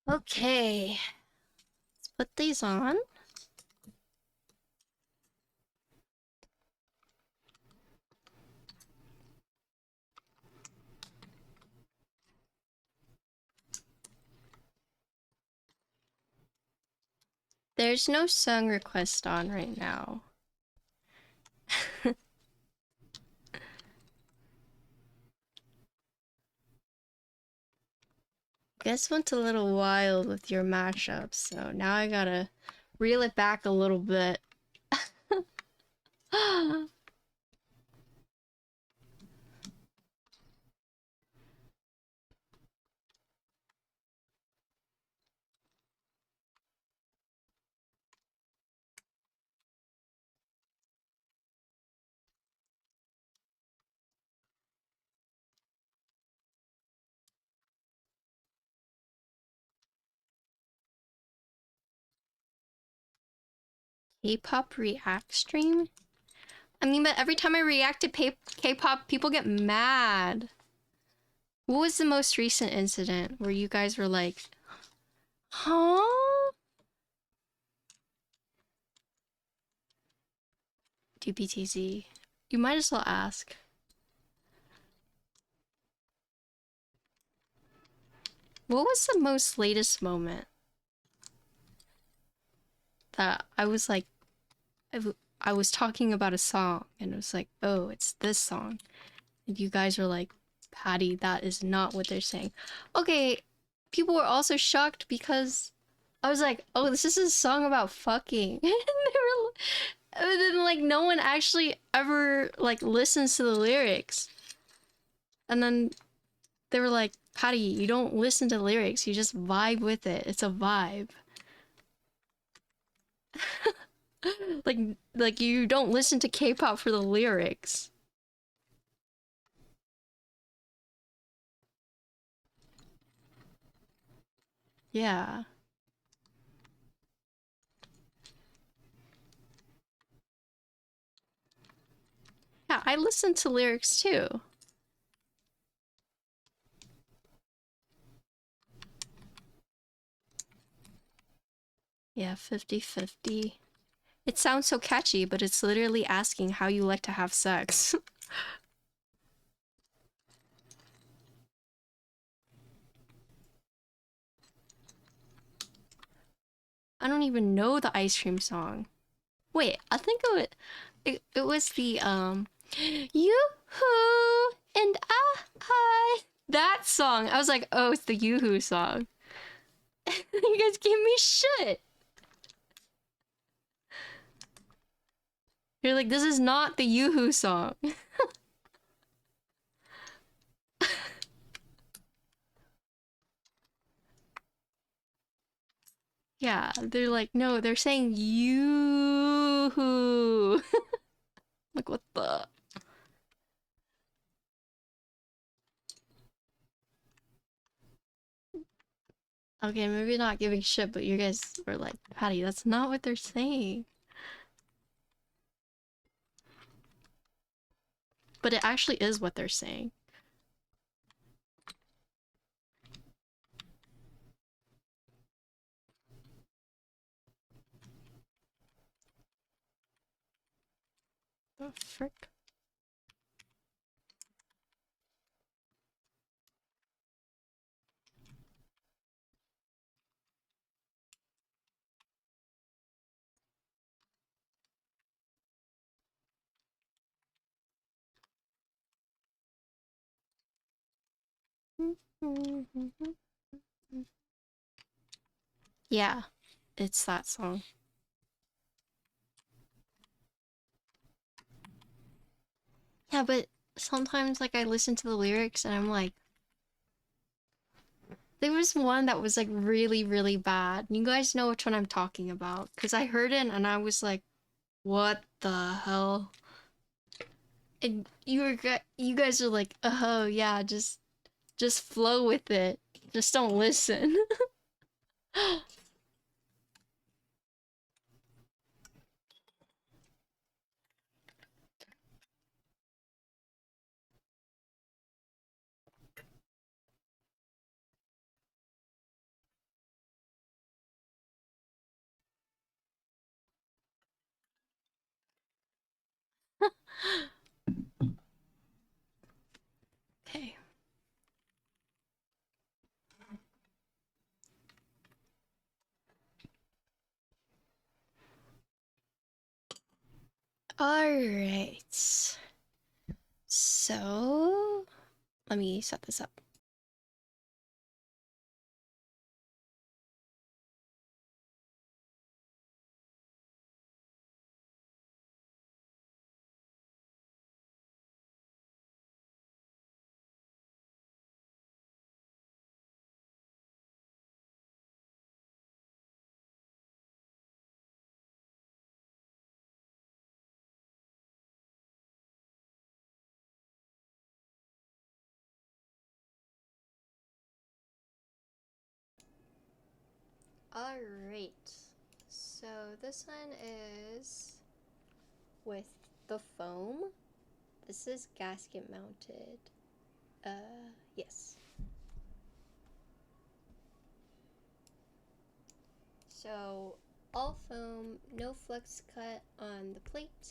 Okay. Let's put these on. There's no song request on right now. Guess went a little wild with your mashups, so now I gotta reel it back a little bit. K-pop react stream? I mean, but every time I react to K-pop, people get mad. What was the most recent incident where you guys were like, huh? Do BTZ. You might as well ask. What was the most latest moment that I was like, I was talking about a song and it was like, oh, it's this song. And you guys were like, Patty, that is not what they're saying. Okay, people were also shocked because I was like, oh, this is a song about fucking. And then like no one actually ever like listens to the lyrics. And then they were like, Patty, you don't listen to lyrics, you just vibe with it. It's a vibe. like you don't listen to K-pop for the lyrics. Yeah. Yeah, I listen to lyrics too. Yeah, 50-50. It sounds so catchy, but it's literally asking how you like to have sex. I don't even know the ice cream song. Wait, I think it was the Yoo-hoo and I. That song. I was like, oh, it's the Yoo-hoo song. You guys gave me shit. You're like, this is not the Yoo-hoo song. Yeah, they're like, no, they're saying Yoo-hoo. Like, what the? Okay, maybe not giving shit, but you guys were like, Patty, that's not what they're saying. But it actually is what they're saying. The frick? Yeah, it's that song. Yeah, but sometimes like I listen to the lyrics and I'm like, there was one that was like really, really bad. You guys know which one I'm talking about. Cause I heard it and I was like, what the hell? And you guys are like, oh yeah, just flow with it. Just don't listen. Okay. Alright. So let me set this up. Alright. So this one is with the foam. This is gasket mounted. Yes. So all foam, no flex cut on the plate.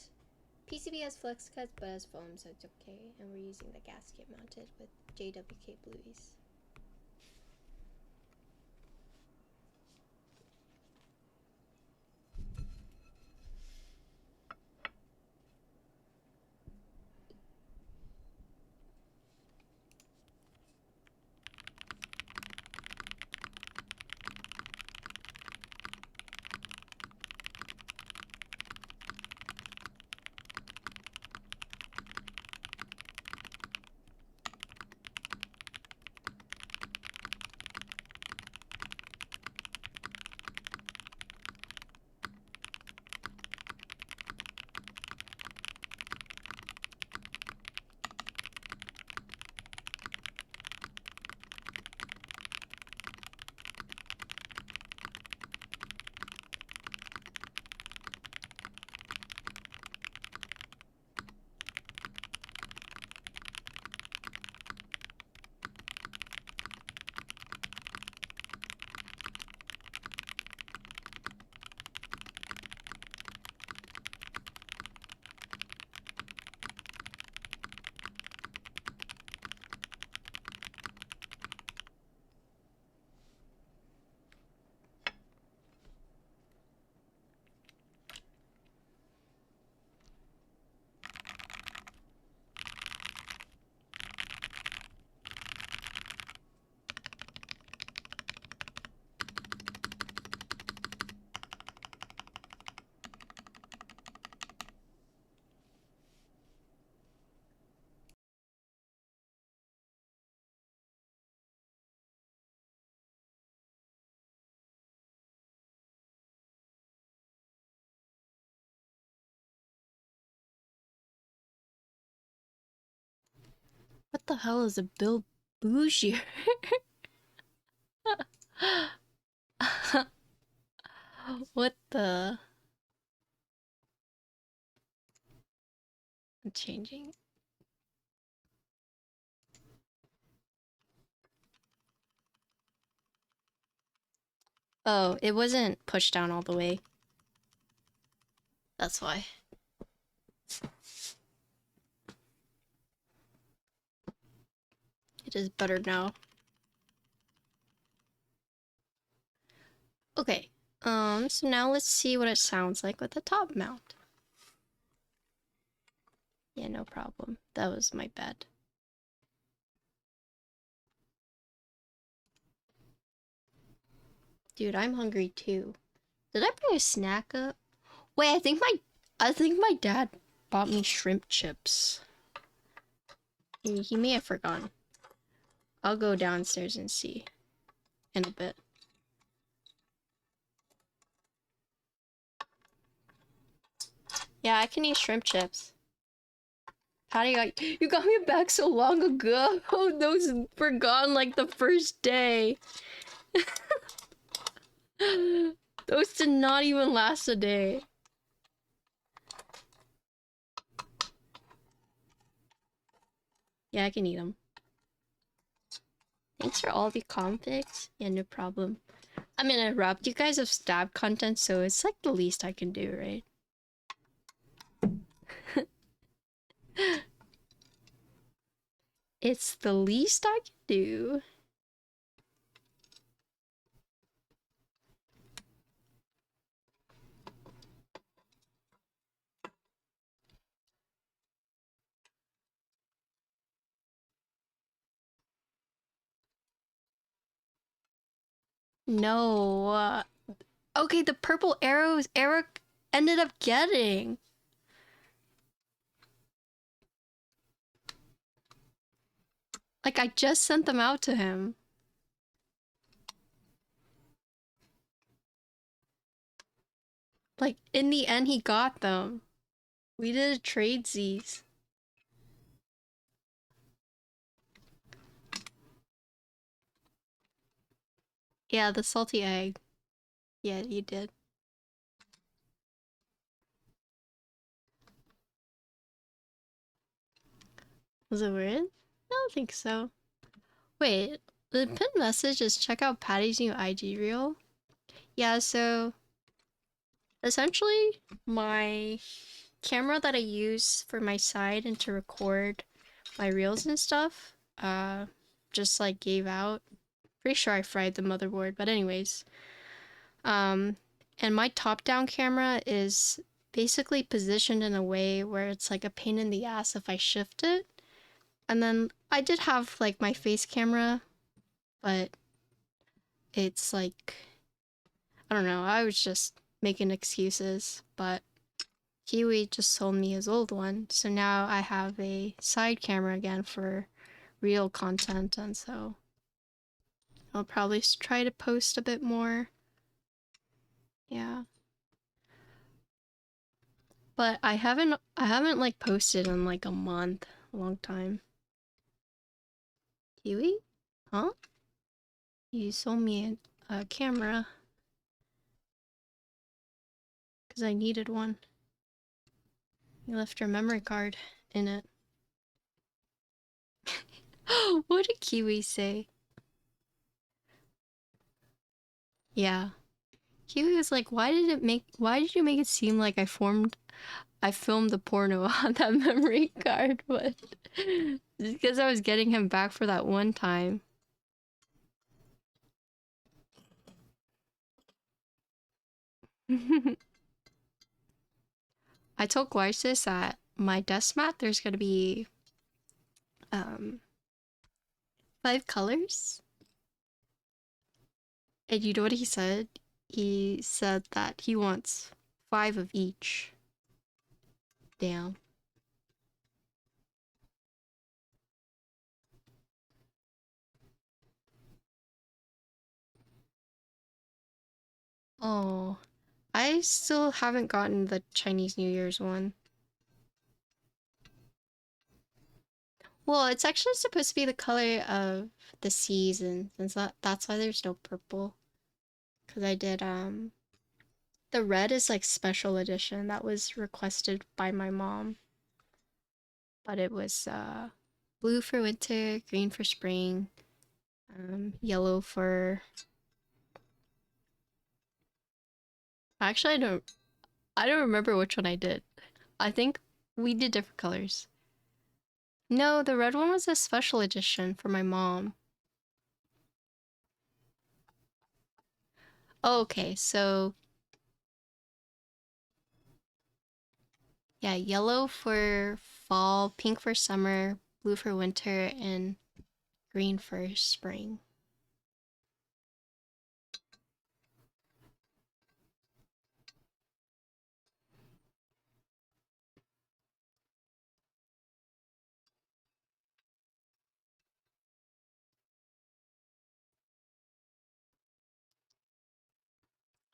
PCB has flex cuts, but has foam, so it's okay. And we're using the gasket mounted with JWK Blueys. What the hell is a Bill Bougier? What the? I'm changing. Oh, it wasn't pushed down all the way. That's why. It is better now. Okay. So now let's see what it sounds like with the top mount. Yeah, no problem. That was my bad. Dude, I'm hungry too. Did I bring a snack up? Wait, I think my dad bought me shrimp chips. He may have forgotten. I'll go downstairs and see in a bit. Yeah, I can eat shrimp chips. Patty, you got me back so long ago. Those were gone like the first day. Those did not even last a day. Yeah, I can eat them. Thanks for all the configs. Yeah, no problem. I'm gonna interrupt. You guys have stab content, so it's like the least I can do, right? It's the least I can do. No. Okay, the purple arrows Eric ended up getting. Like, I just sent them out to him. Like, in the end, he got them. We did a tradesies. Yeah, the salty egg. Yeah, you did. Was it weird? I don't think so. Wait, the pinned message is check out Patty's new IG reel. Yeah, so essentially my camera that I use for my side and to record my reels and stuff, just like gave out. Pretty sure I fried the motherboard, but anyways. And my top-down camera is basically positioned in a way where it's like a pain in the ass if I shift it. And then I did have like my face camera, but it's like, I don't know, I was just making excuses, but Kiwi just sold me his old one, so now I have a side camera again for real content, and so I'll probably try to post a bit more. Yeah. But I haven't like posted in like a month, a long time. Kiwi? Huh? You sold me a camera because I needed one. You left your memory card in it. What did Kiwi say? Yeah. Kiwi was like, why did you make it seem like I filmed the porno on that memory card? But just because I was getting him back for that one time. I told Glycis at my desk mat there's gonna be 5 colors. And you know what he said? He said that he wants 5 of each. Damn. Oh, I still haven't gotten the Chinese New Year's one. Well, it's actually supposed to be the color of the season, since that's why there's no purple. Cause I did The red is like special edition. That was requested by my mom. But it was blue for winter, green for spring, yellow for... Actually, I don't remember which one I did. I think we did different colors. No, the red one was a special edition for my mom. Oh, okay, so yeah, yellow for fall, pink for summer, blue for winter, and green for spring.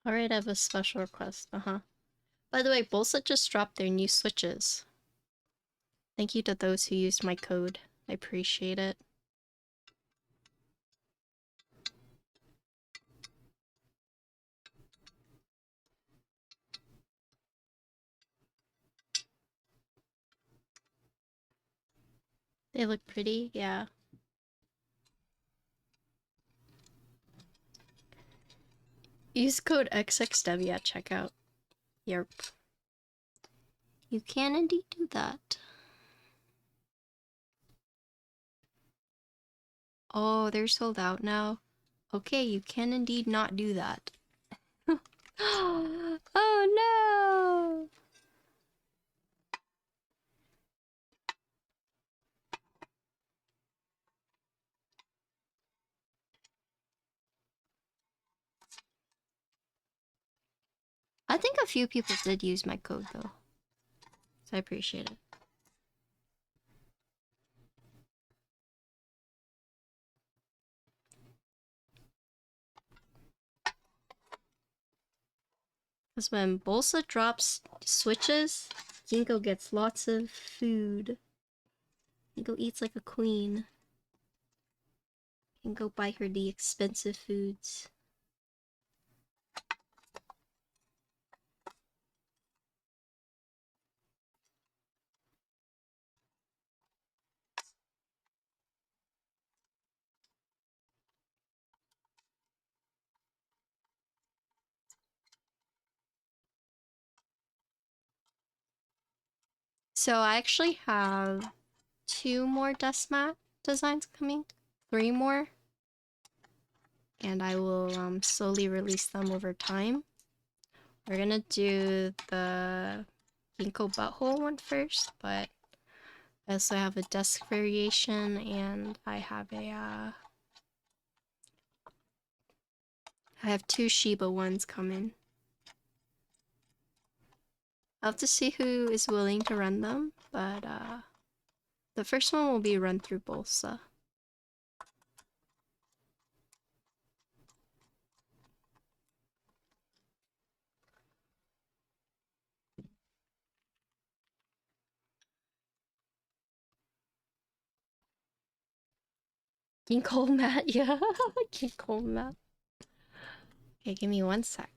Alright, I have a special request. By the way, Bolsa just dropped their new switches. Thank you to those who used my code. I appreciate it. They look pretty, yeah. Use code XXW at checkout. Yep. You can indeed do that. Oh, they're sold out now. Okay, you can indeed not do that. Oh no! I think a few people did use my code though. So I appreciate it. Because when Bolsa drops switches, Ginkgo gets lots of food. Ginkgo eats like a queen. Ginkgo buy her the expensive foods. So I actually have 2 more dust mat designs coming. 3 more. And I will slowly release them over time. We're gonna do the Ginkgo butthole one first, but I also have a desk variation and I have a I have 2 Shiba ones coming. I'll have to see who is willing to run them, but the first one will be run through Bolsa. Ginkgo mat, yeah. Ginkgo mat. Okay, give me 1 sec.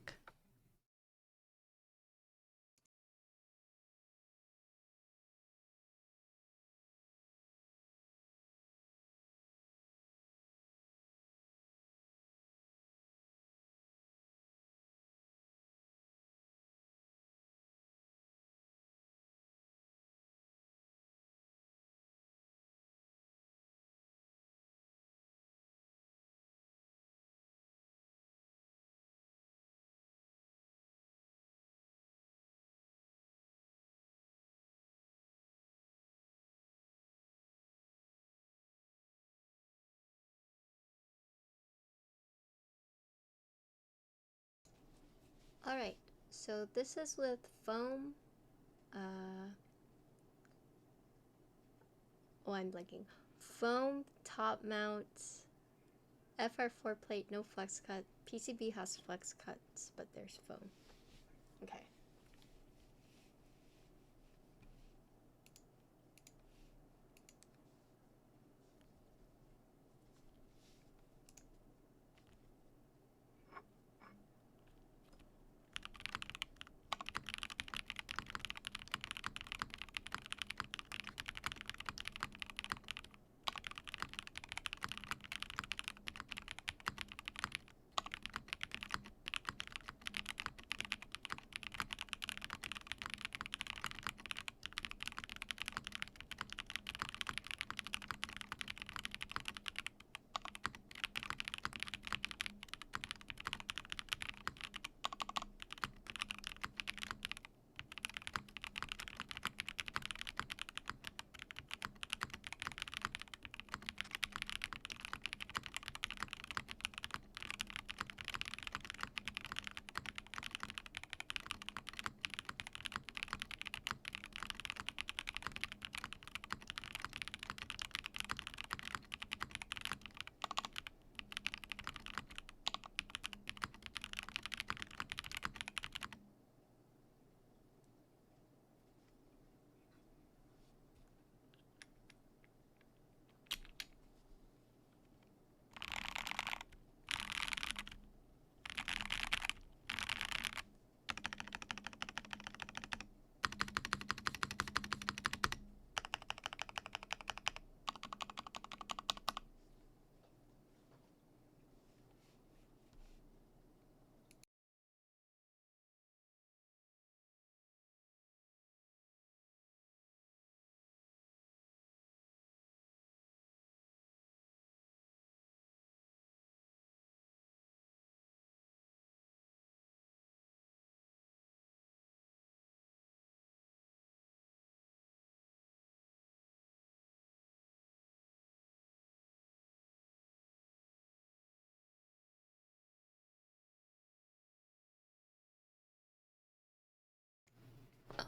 Alright, so this is with foam. Oh, I'm blanking. Foam, top mount, FR4 plate, no flex cut. PCB has flex cuts, but there's foam. Okay.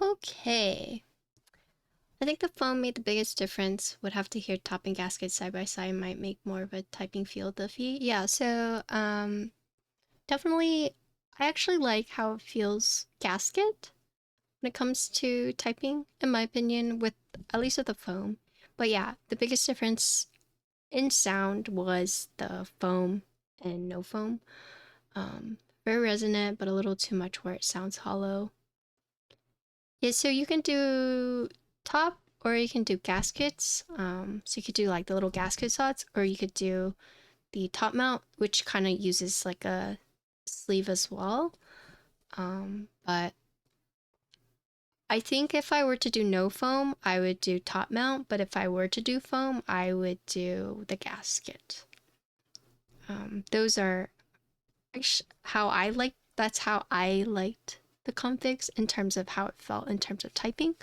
Okay. I think the foam made the biggest difference. Would have to hear top and gasket side by side might make more of a typing feel diffy. Yeah, so definitely I actually like how it feels gasket when it comes to typing, in my opinion, with at least with the foam. But yeah, the biggest difference in sound was the foam and no foam. Very resonant, but a little too much where it sounds hollow. Yeah, so you can do top or you can do gaskets. So you could do like the little gasket slots, or you could do the top mount, which kind of uses like a sleeve as well. But I think if I were to do no foam, I would do top mount. But if I were to do foam, I would do the gasket. Those are how I like. That's how I liked the configs in terms of how it felt in terms of typing.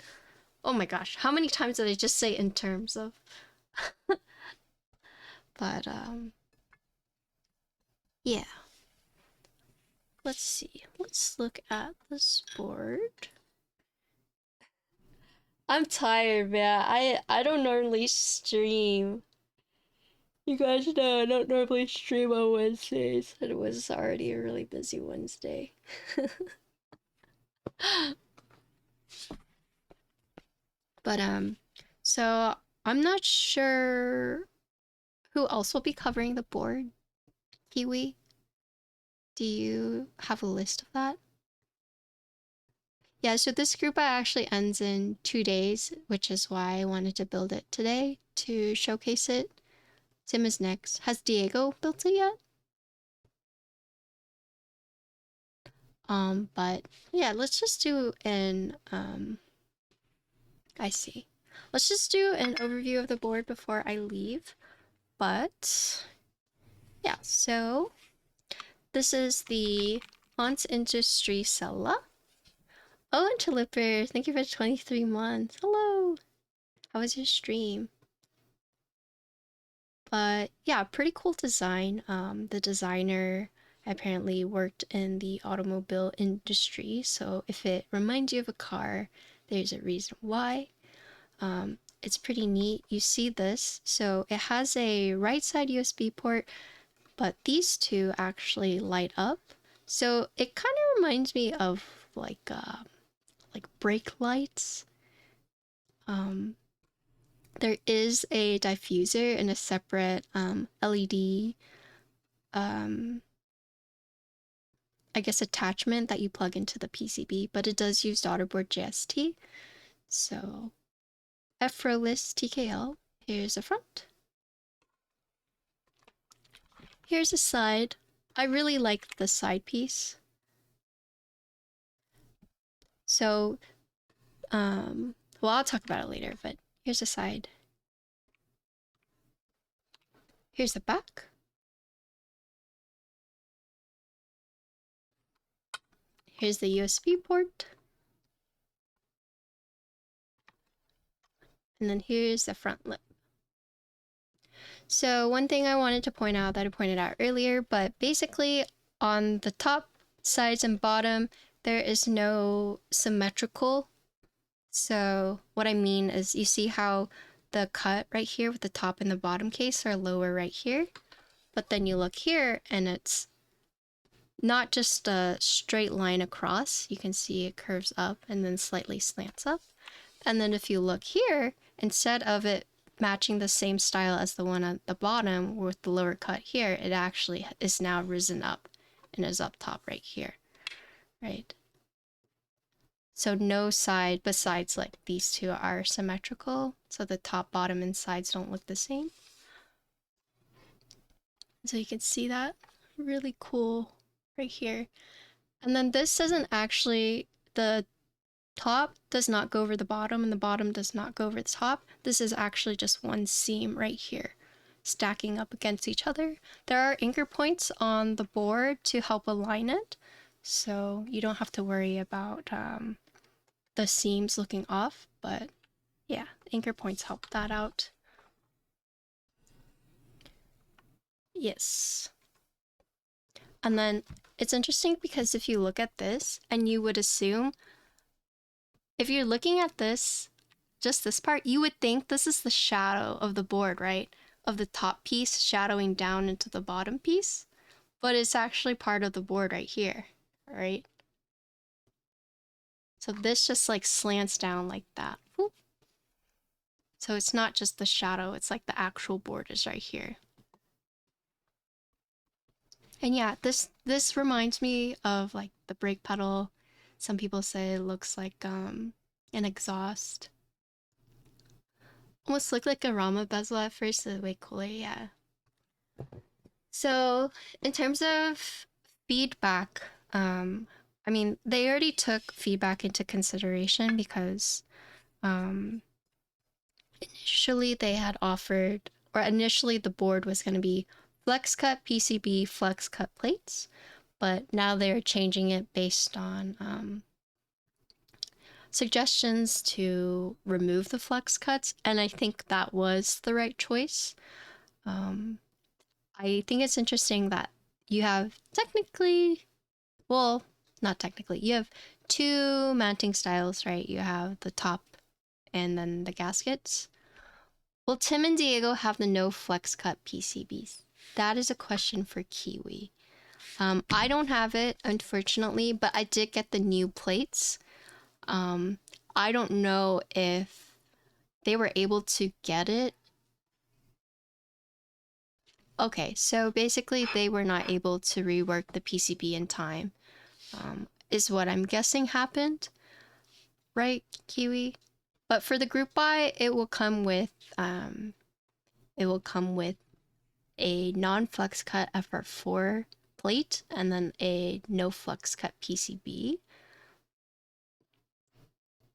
Oh my gosh, how many times did I just say in terms of? But yeah. Let's see. Let's look at this board. I'm tired, man. I don't normally stream. You guys know I don't normally stream on Wednesdays. It was already a really busy Wednesday. But so I'm not sure who else will be covering the board. Kiwi, do you have a list of that? Yeah, so this group actually ends in 2 days, which is why I wanted to build it today to showcase it. Tim is next. Has Diego built it yet? But yeah, let's just do an I see. Let's just do an overview of the board before I leave. But yeah, so this is the Hance Industry Sela. Oh, and Tulipper, thank you for 23 months. Hello. How was your stream? But yeah, pretty cool design. The designer apparently worked in the automobile industry, so if it reminds you of a car, there's a reason why. It's pretty neat. You see this, so it has a right side USB port, but these two actually light up. So it kind of reminds me of like brake lights. There is a diffuser and a separate LED I guess attachment that you plug into the PCB, but it does use daughterboard JST. So FR4 list TKL. Here's the front. Here's the side. I really like the side piece. So, well, I'll talk about it later, but here's the side. Here's the back. Here's the USB port. And then here's the front lip. So one thing I wanted to point out that I pointed out earlier, but basically on the top, sides, and bottom, there is no symmetrical. So what I mean is you see how the cut right here with the top and the bottom case are lower right here, but then you look here and it's not just a straight line across. You can see it curves up and then slightly slants up. And then if you look here, instead of it matching the same style as the one at the bottom with the lower cut here, it actually is now risen up and is up top right here, right? So no side besides like these two are symmetrical. So the top, bottom, and sides don't look the same. So you can see that really cool right here. And then this doesn't actually, the top does not go over the bottom and the bottom does not go over the top. This is actually just one seam right here stacking up against each other. There are anchor points on the board to help align it, so you don't have to worry about the seams looking off, but yeah, anchor points help that out. Yes. And then it's interesting because if you look at this and you would assume if you're looking at this, just this part, you would think this is the shadow of the board, right? Of the top piece shadowing down into the bottom piece, but it's actually part of the board right here, right? So this just like slants down like that. Whoop. So it's not just the shadow, it's like the actual board is right here. And yeah, this reminds me of like the brake pedal. Some people say it looks like an exhaust. Almost looked like a Rama bezel at first, so way cooler, yeah. So in terms of feedback, I mean, they already took feedback into consideration because initially they had offered, or initially the board was going to be flex cut PCB, flex cut plates, but now they're changing it based on suggestions to remove the flex cuts, and I think that was the right choice. I think it's interesting that you have technically, well, not technically, you have two mounting styles, right? You have the top and then the gaskets. Well, Tim and Diego have the no flex cut PCBs. That is a question for Kiwi. I don't have it, unfortunately, but I did get the new plates. I don't know if they were able to get it. Okay, so basically they were not able to rework the PCB in time, is what I'm guessing happened, right, Kiwi? But for the group buy, it will come with a non-flex cut FR4 plate and then a no flex cut PCB.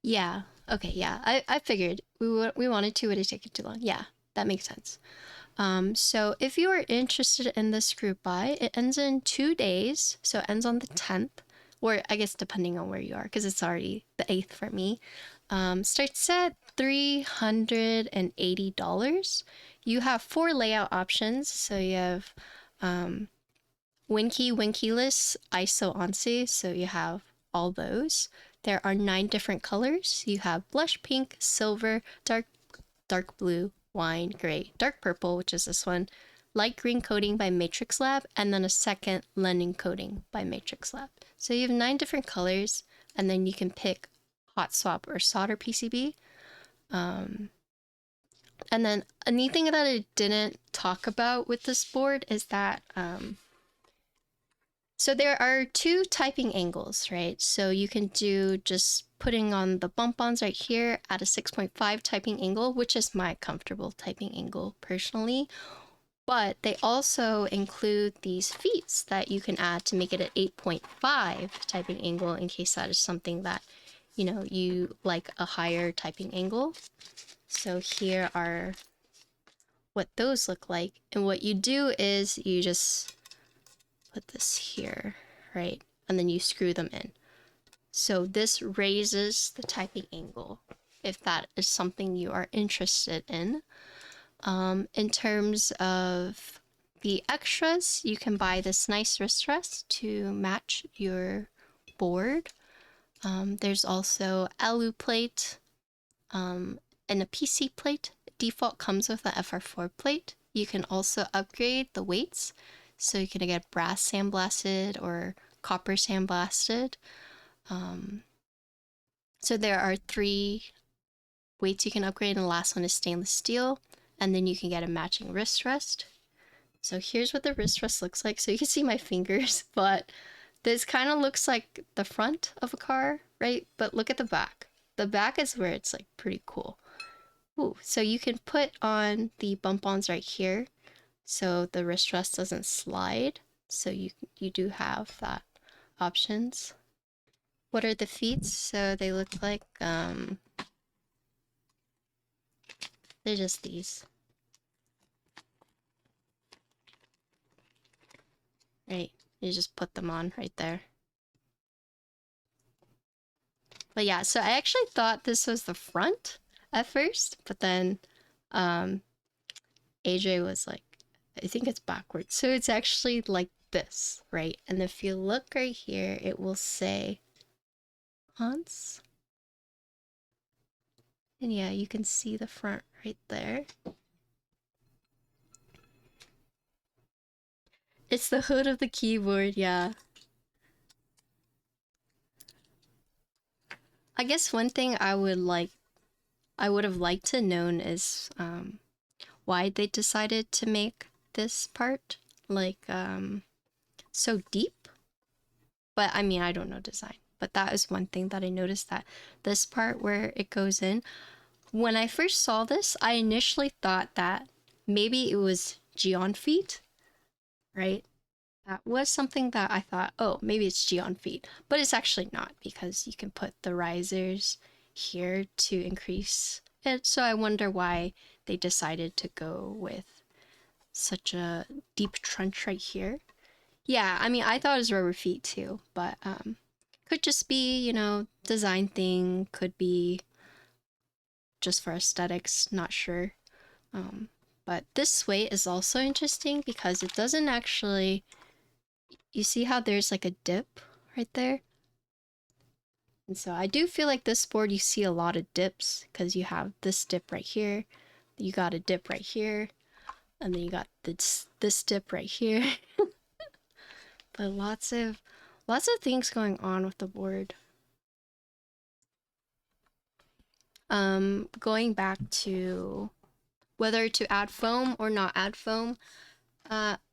Yeah. Okay. Yeah. I figured we wanted to, would it take it too long? Yeah, that makes sense. So if you are interested in this group buy, it ends in 2 days. So it ends on the 10th, or I guess depending on where you are, because it's already the 8th for me. Starts at $380. You have 4 layout options. So you have Winky, Winkyless, ISO, Onse. So you have all those. There are 9 different colors. You have blush pink, silver, dark blue, wine, gray, dark purple, which is this one, light green coating by Matrix Lab, and then a second London coating by Matrix Lab. So you have 9 different colors, and then you can pick hot swap or solder PCB. And then a neat thing that I didn't talk about with this board is that so there are 2 typing angles, right? So you can do just putting on the bump-ons right here at a 6.5 typing angle, which is my comfortable typing angle personally. But they also include these feet that you can add to make it an 8.5 typing angle in case that is something that, you know, you like a higher typing angle. So here are what those look like. And what you do is you just put this here, right? And then you screw them in. So this raises the typing angle if that is something you are interested in. In terms of the extras, you can buy this nice wrist rest to match your board. There's also alu plate and a PC plate. Default comes with the FR4 plate. You can also upgrade the weights. So you can get brass sandblasted or copper sandblasted. So there are 3 weights you can upgrade, and the last one is stainless steel. And then you can get a matching wrist rest. So here's what the wrist rest looks like. So you can see my fingers, but this kind of looks like the front of a car, right? But look at the back. The back is where it's like pretty cool. Ooh, so you can put on the bump-ons right here, so the wrist rest doesn't slide. So you do have that options. What are the feet? So they look like they're just these. Right, you just put them on right there. But yeah, so I actually thought this was the front at first, but then AJ was like, I think it's backwards. So it's actually like this, right? And if you look right here, it will say Hance. And yeah, you can see the front right there. It's the hood of the keyboard, yeah. I guess one thing I would have liked to known is why they decided to make this part like so deep. But I mean, I don't know design. But that is one thing that I noticed, that this part where it goes in, when I first saw this, I initially thought that maybe it was Geon feet, right? That was something that I thought, oh, maybe it's Geon feet. But it's actually not, because you can put the risers here to increase it. So I wonder why they decided to go with such a deep trench right here. Yeah, I mean, I thought it was rubber feet too, but could just be, you know, design thing, could be just for aesthetics, not sure. But this weight is also interesting because it doesn't actually, you see how there's like a dip right there? And so I do feel like this board you see a lot of dips, because you have this dip right here, you got a dip right here, and then you got this dip right here. But lots of things going on with the board. Going back to whether to add foam or not add foam,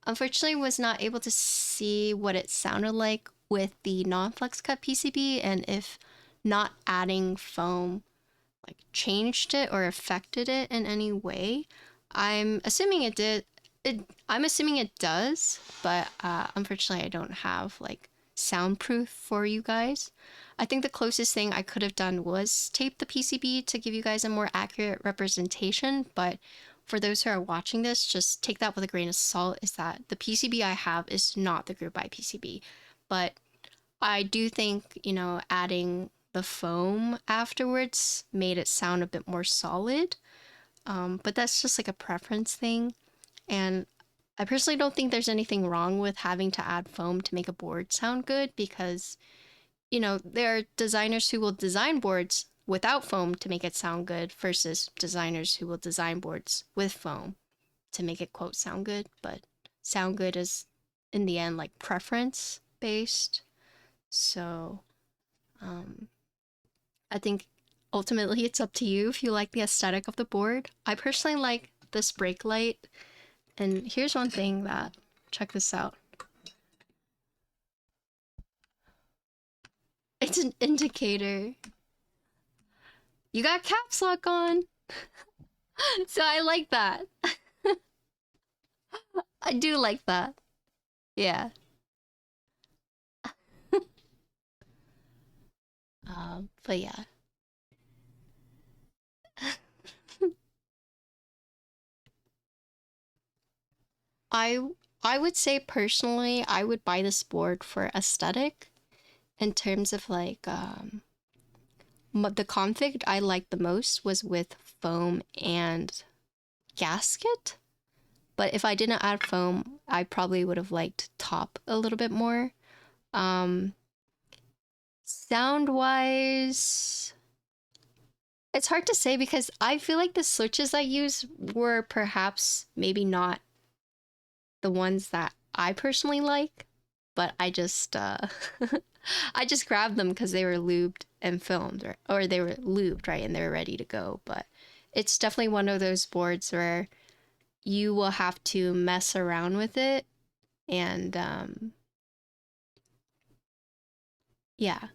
unfortunately was not able to see what it sounded like with the non-flex cut PCB, and if not adding foam like changed it or affected it in any way. I'm assuming it did. I'm assuming it does, but unfortunately I don't have like soundproof for you guys. I think the closest thing I could have done was tape the PCB to give you guys a more accurate representation, but for those who are watching this, just take that with a grain of salt, is that the PCB I have is not the group buy PCB. But I do think, you know, adding the foam afterwards made it sound a bit more solid. But that's just like a preference thing. And I personally don't think there's anything wrong with having to add foam to make a board sound good, because, you know, there are designers who will design boards without foam to make it sound good versus designers who will design boards with foam to make it quote sound good. But sound good is in the end like preference based. So I think ultimately it's up to you if you like the aesthetic of the board. I personally like this brake light. And here's one thing that, check this out. It's an indicator. You got caps lock on. So I like that. I do like that. Yeah. But yeah. I I would say personally I would buy this board for aesthetic, in terms of like the config I liked the most was with foam and gasket. But if I didn't add foam, I probably would have liked top a little bit more. Sound wise, it's hard to say, because I feel like the switches I used were perhaps maybe not the ones that I personally like, but I just I just grabbed them because they were lubed and filmed, or they were lubed, right, and they were ready to go. But it's definitely one of those boards where you will have to mess around with it, and yeah.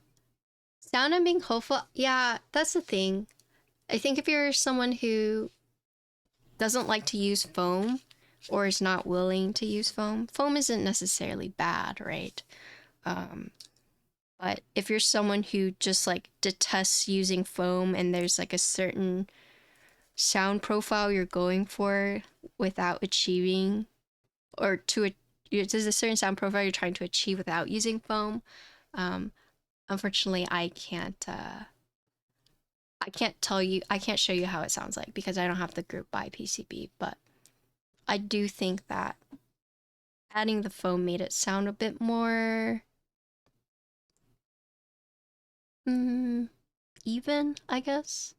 Sound and being hopeful, yeah, that's the thing. I think if you're someone who doesn't like to use foam or is not willing to use foam, foam isn't necessarily bad, right? But if you're someone who just like detests using foam, and there's like a certain sound profile you're going for without achieving, or there's a certain sound profile you're trying to achieve without using foam, unfortunately I can't tell you, I can't show you how it sounds like, because I don't have the group buy PCB. But I do think that adding the foam made it sound a bit more even, I guess.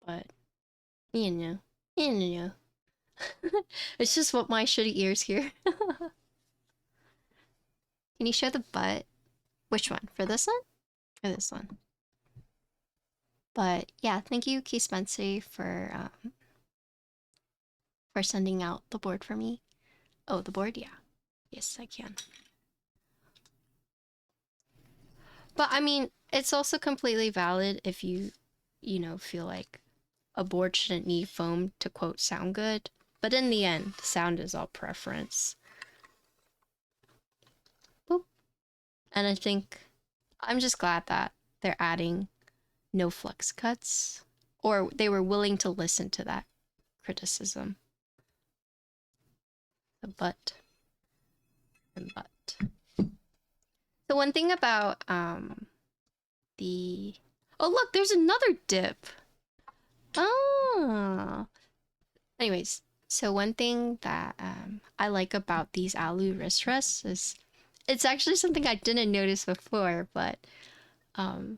but you know, you know. It's just what my shitty ears hear. Can you show the butt? Which one? For this one? Or this one? But yeah, thank you, Key Spencer, for sending out the board for me. Oh, the board? Yeah. Yes, I can. But I mean, it's also completely valid if you feel like a board shouldn't need foam to quote sound good. But in the end, sound is all preference. Boop. And I think I'm just glad that they're adding no flex cuts, or they were willing to listen to that criticism. The butt and butt. The one thing about the oh look, there's another dip. Oh. Anyways, so one thing that I like about these alu wrist rests is it's actually something I didn't notice before, but one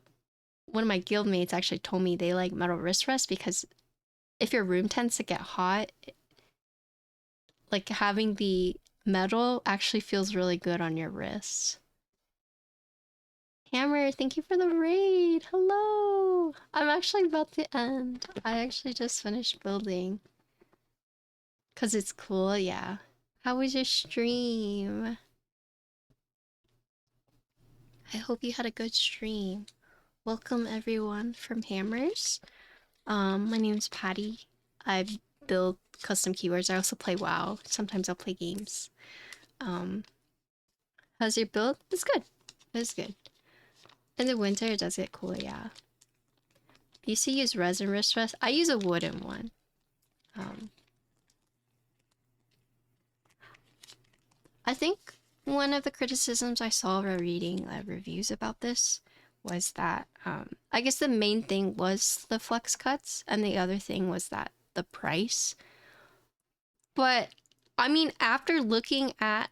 of my guildmates actually told me they like metal wrist rests because if your room tends to get hot, like having the metal actually feels really good on your wrists. Hammer, thank you for the raid. Hello. I'm actually about to end. I actually just finished building. Cause it's cool, yeah. How was your stream? I hope you had a good stream. Welcome everyone from Hammers. My name's Patty. I build custom keywords. I also play WoW. Sometimes I'll play games. How's your build? It's good. It's good. In the winter, it does get cooler, yeah. You used to use resin wrist rest. I use a wooden one. I think one of the criticisms I saw while reading reviews about this was that I guess the main thing was the flex cuts, and the other thing was that the price. But I mean, after looking at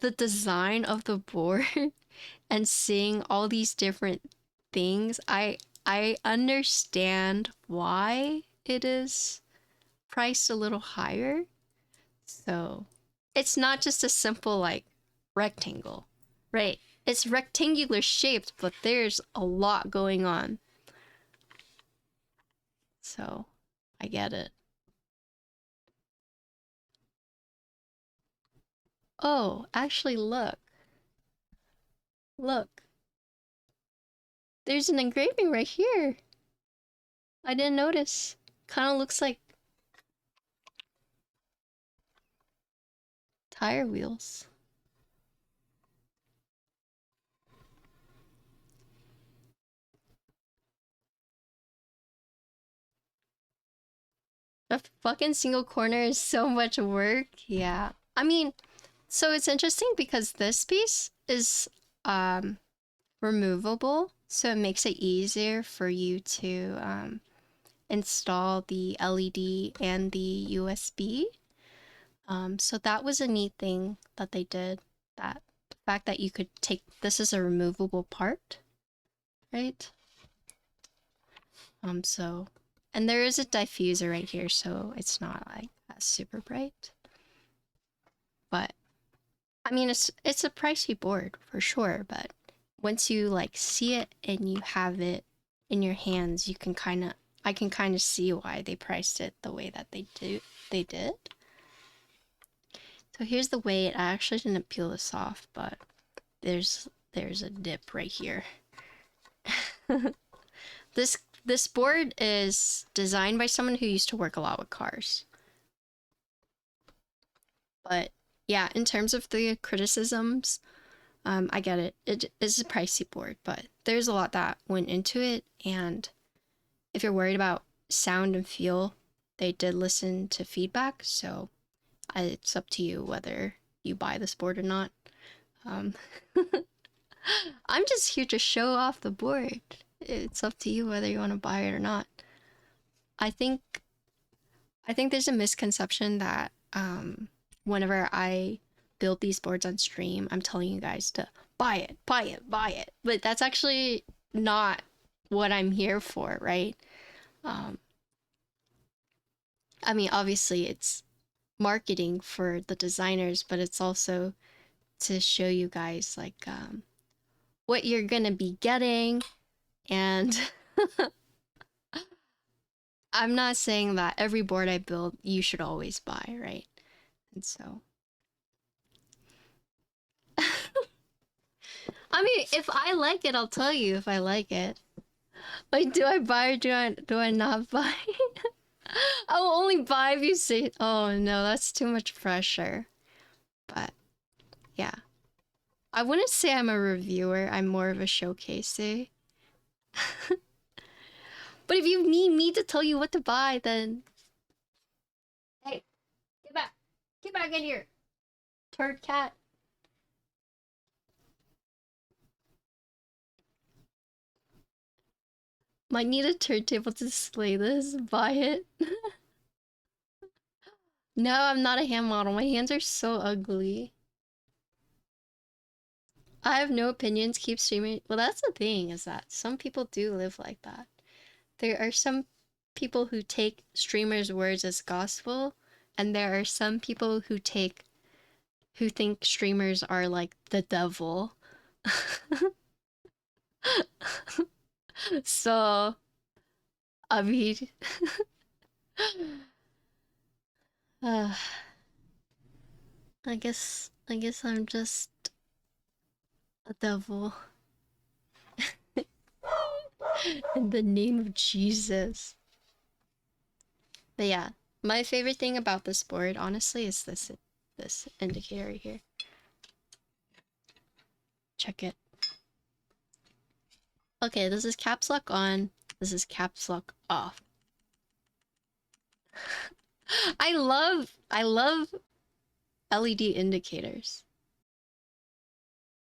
the design of the board and seeing all these different things, I understand why it is priced a little higher. So it's not just a simple like rectangle, right? It's rectangular shaped, but there's a lot going on. So I get it. Oh, actually look. Look. There's an engraving right here. I didn't notice. Kind of looks like tire wheels. A fucking single corner is so much work. Yeah. I mean, so it's interesting because this piece is removable, so it makes it easier for you to install the LED and the USB. So that was a neat thing that they did. That the fact that you could take this as a removable part, right? So, and there is a diffuser right here, so it's not like super bright. But I mean, it's a pricey board for sure. But once you like see it and you have it in your hands, you can I can kind of see why they priced it the way that they did. So here's the weight. I actually didn't peel this off, but there's a dip right here. This board is designed by someone who used to work a lot with cars. But yeah, in terms of the criticisms, I get it. It is a pricey board, but there's a lot that went into it, and if you're worried about sound and feel, they did listen to feedback, so it's up to you whether you buy this board or not. I'm just here to show off the board. It's up to you whether you want to buy it or not. I think there's a misconception that whenever I build these boards on stream, I'm telling you guys to buy it, buy it, buy it. But that's actually not what I'm here for, right? I mean, obviously it's marketing for the designers, but it's also to show you guys like what you're gonna be getting. And I'm not saying that every board I build you should always buy, right? And so I mean, if I like it, I'll tell you if I like it. Like, do I buy or do I not buy? I will only buy if you say, oh no, that's too much pressure. But yeah, I wouldn't say I'm a reviewer. I'm more of a showcaser. But if you need me to tell you what to buy, then hey, get back in here, turd cat. Might need a turntable to display this. Buy it. No, I'm not a hand model. My hands are so ugly. I have no opinions. Keep streaming. Well, that's the thing, is that some people do live like that. There are some people who take streamers' words as gospel, and there are some people who think streamers are like the devil. So, I mean, uh, I guess I'm just a devil. In the name of Jesus. But yeah, my favorite thing about this board, honestly, is this indicator right here. Check it. Okay, this is caps lock on. This is caps lock off. I love LED indicators.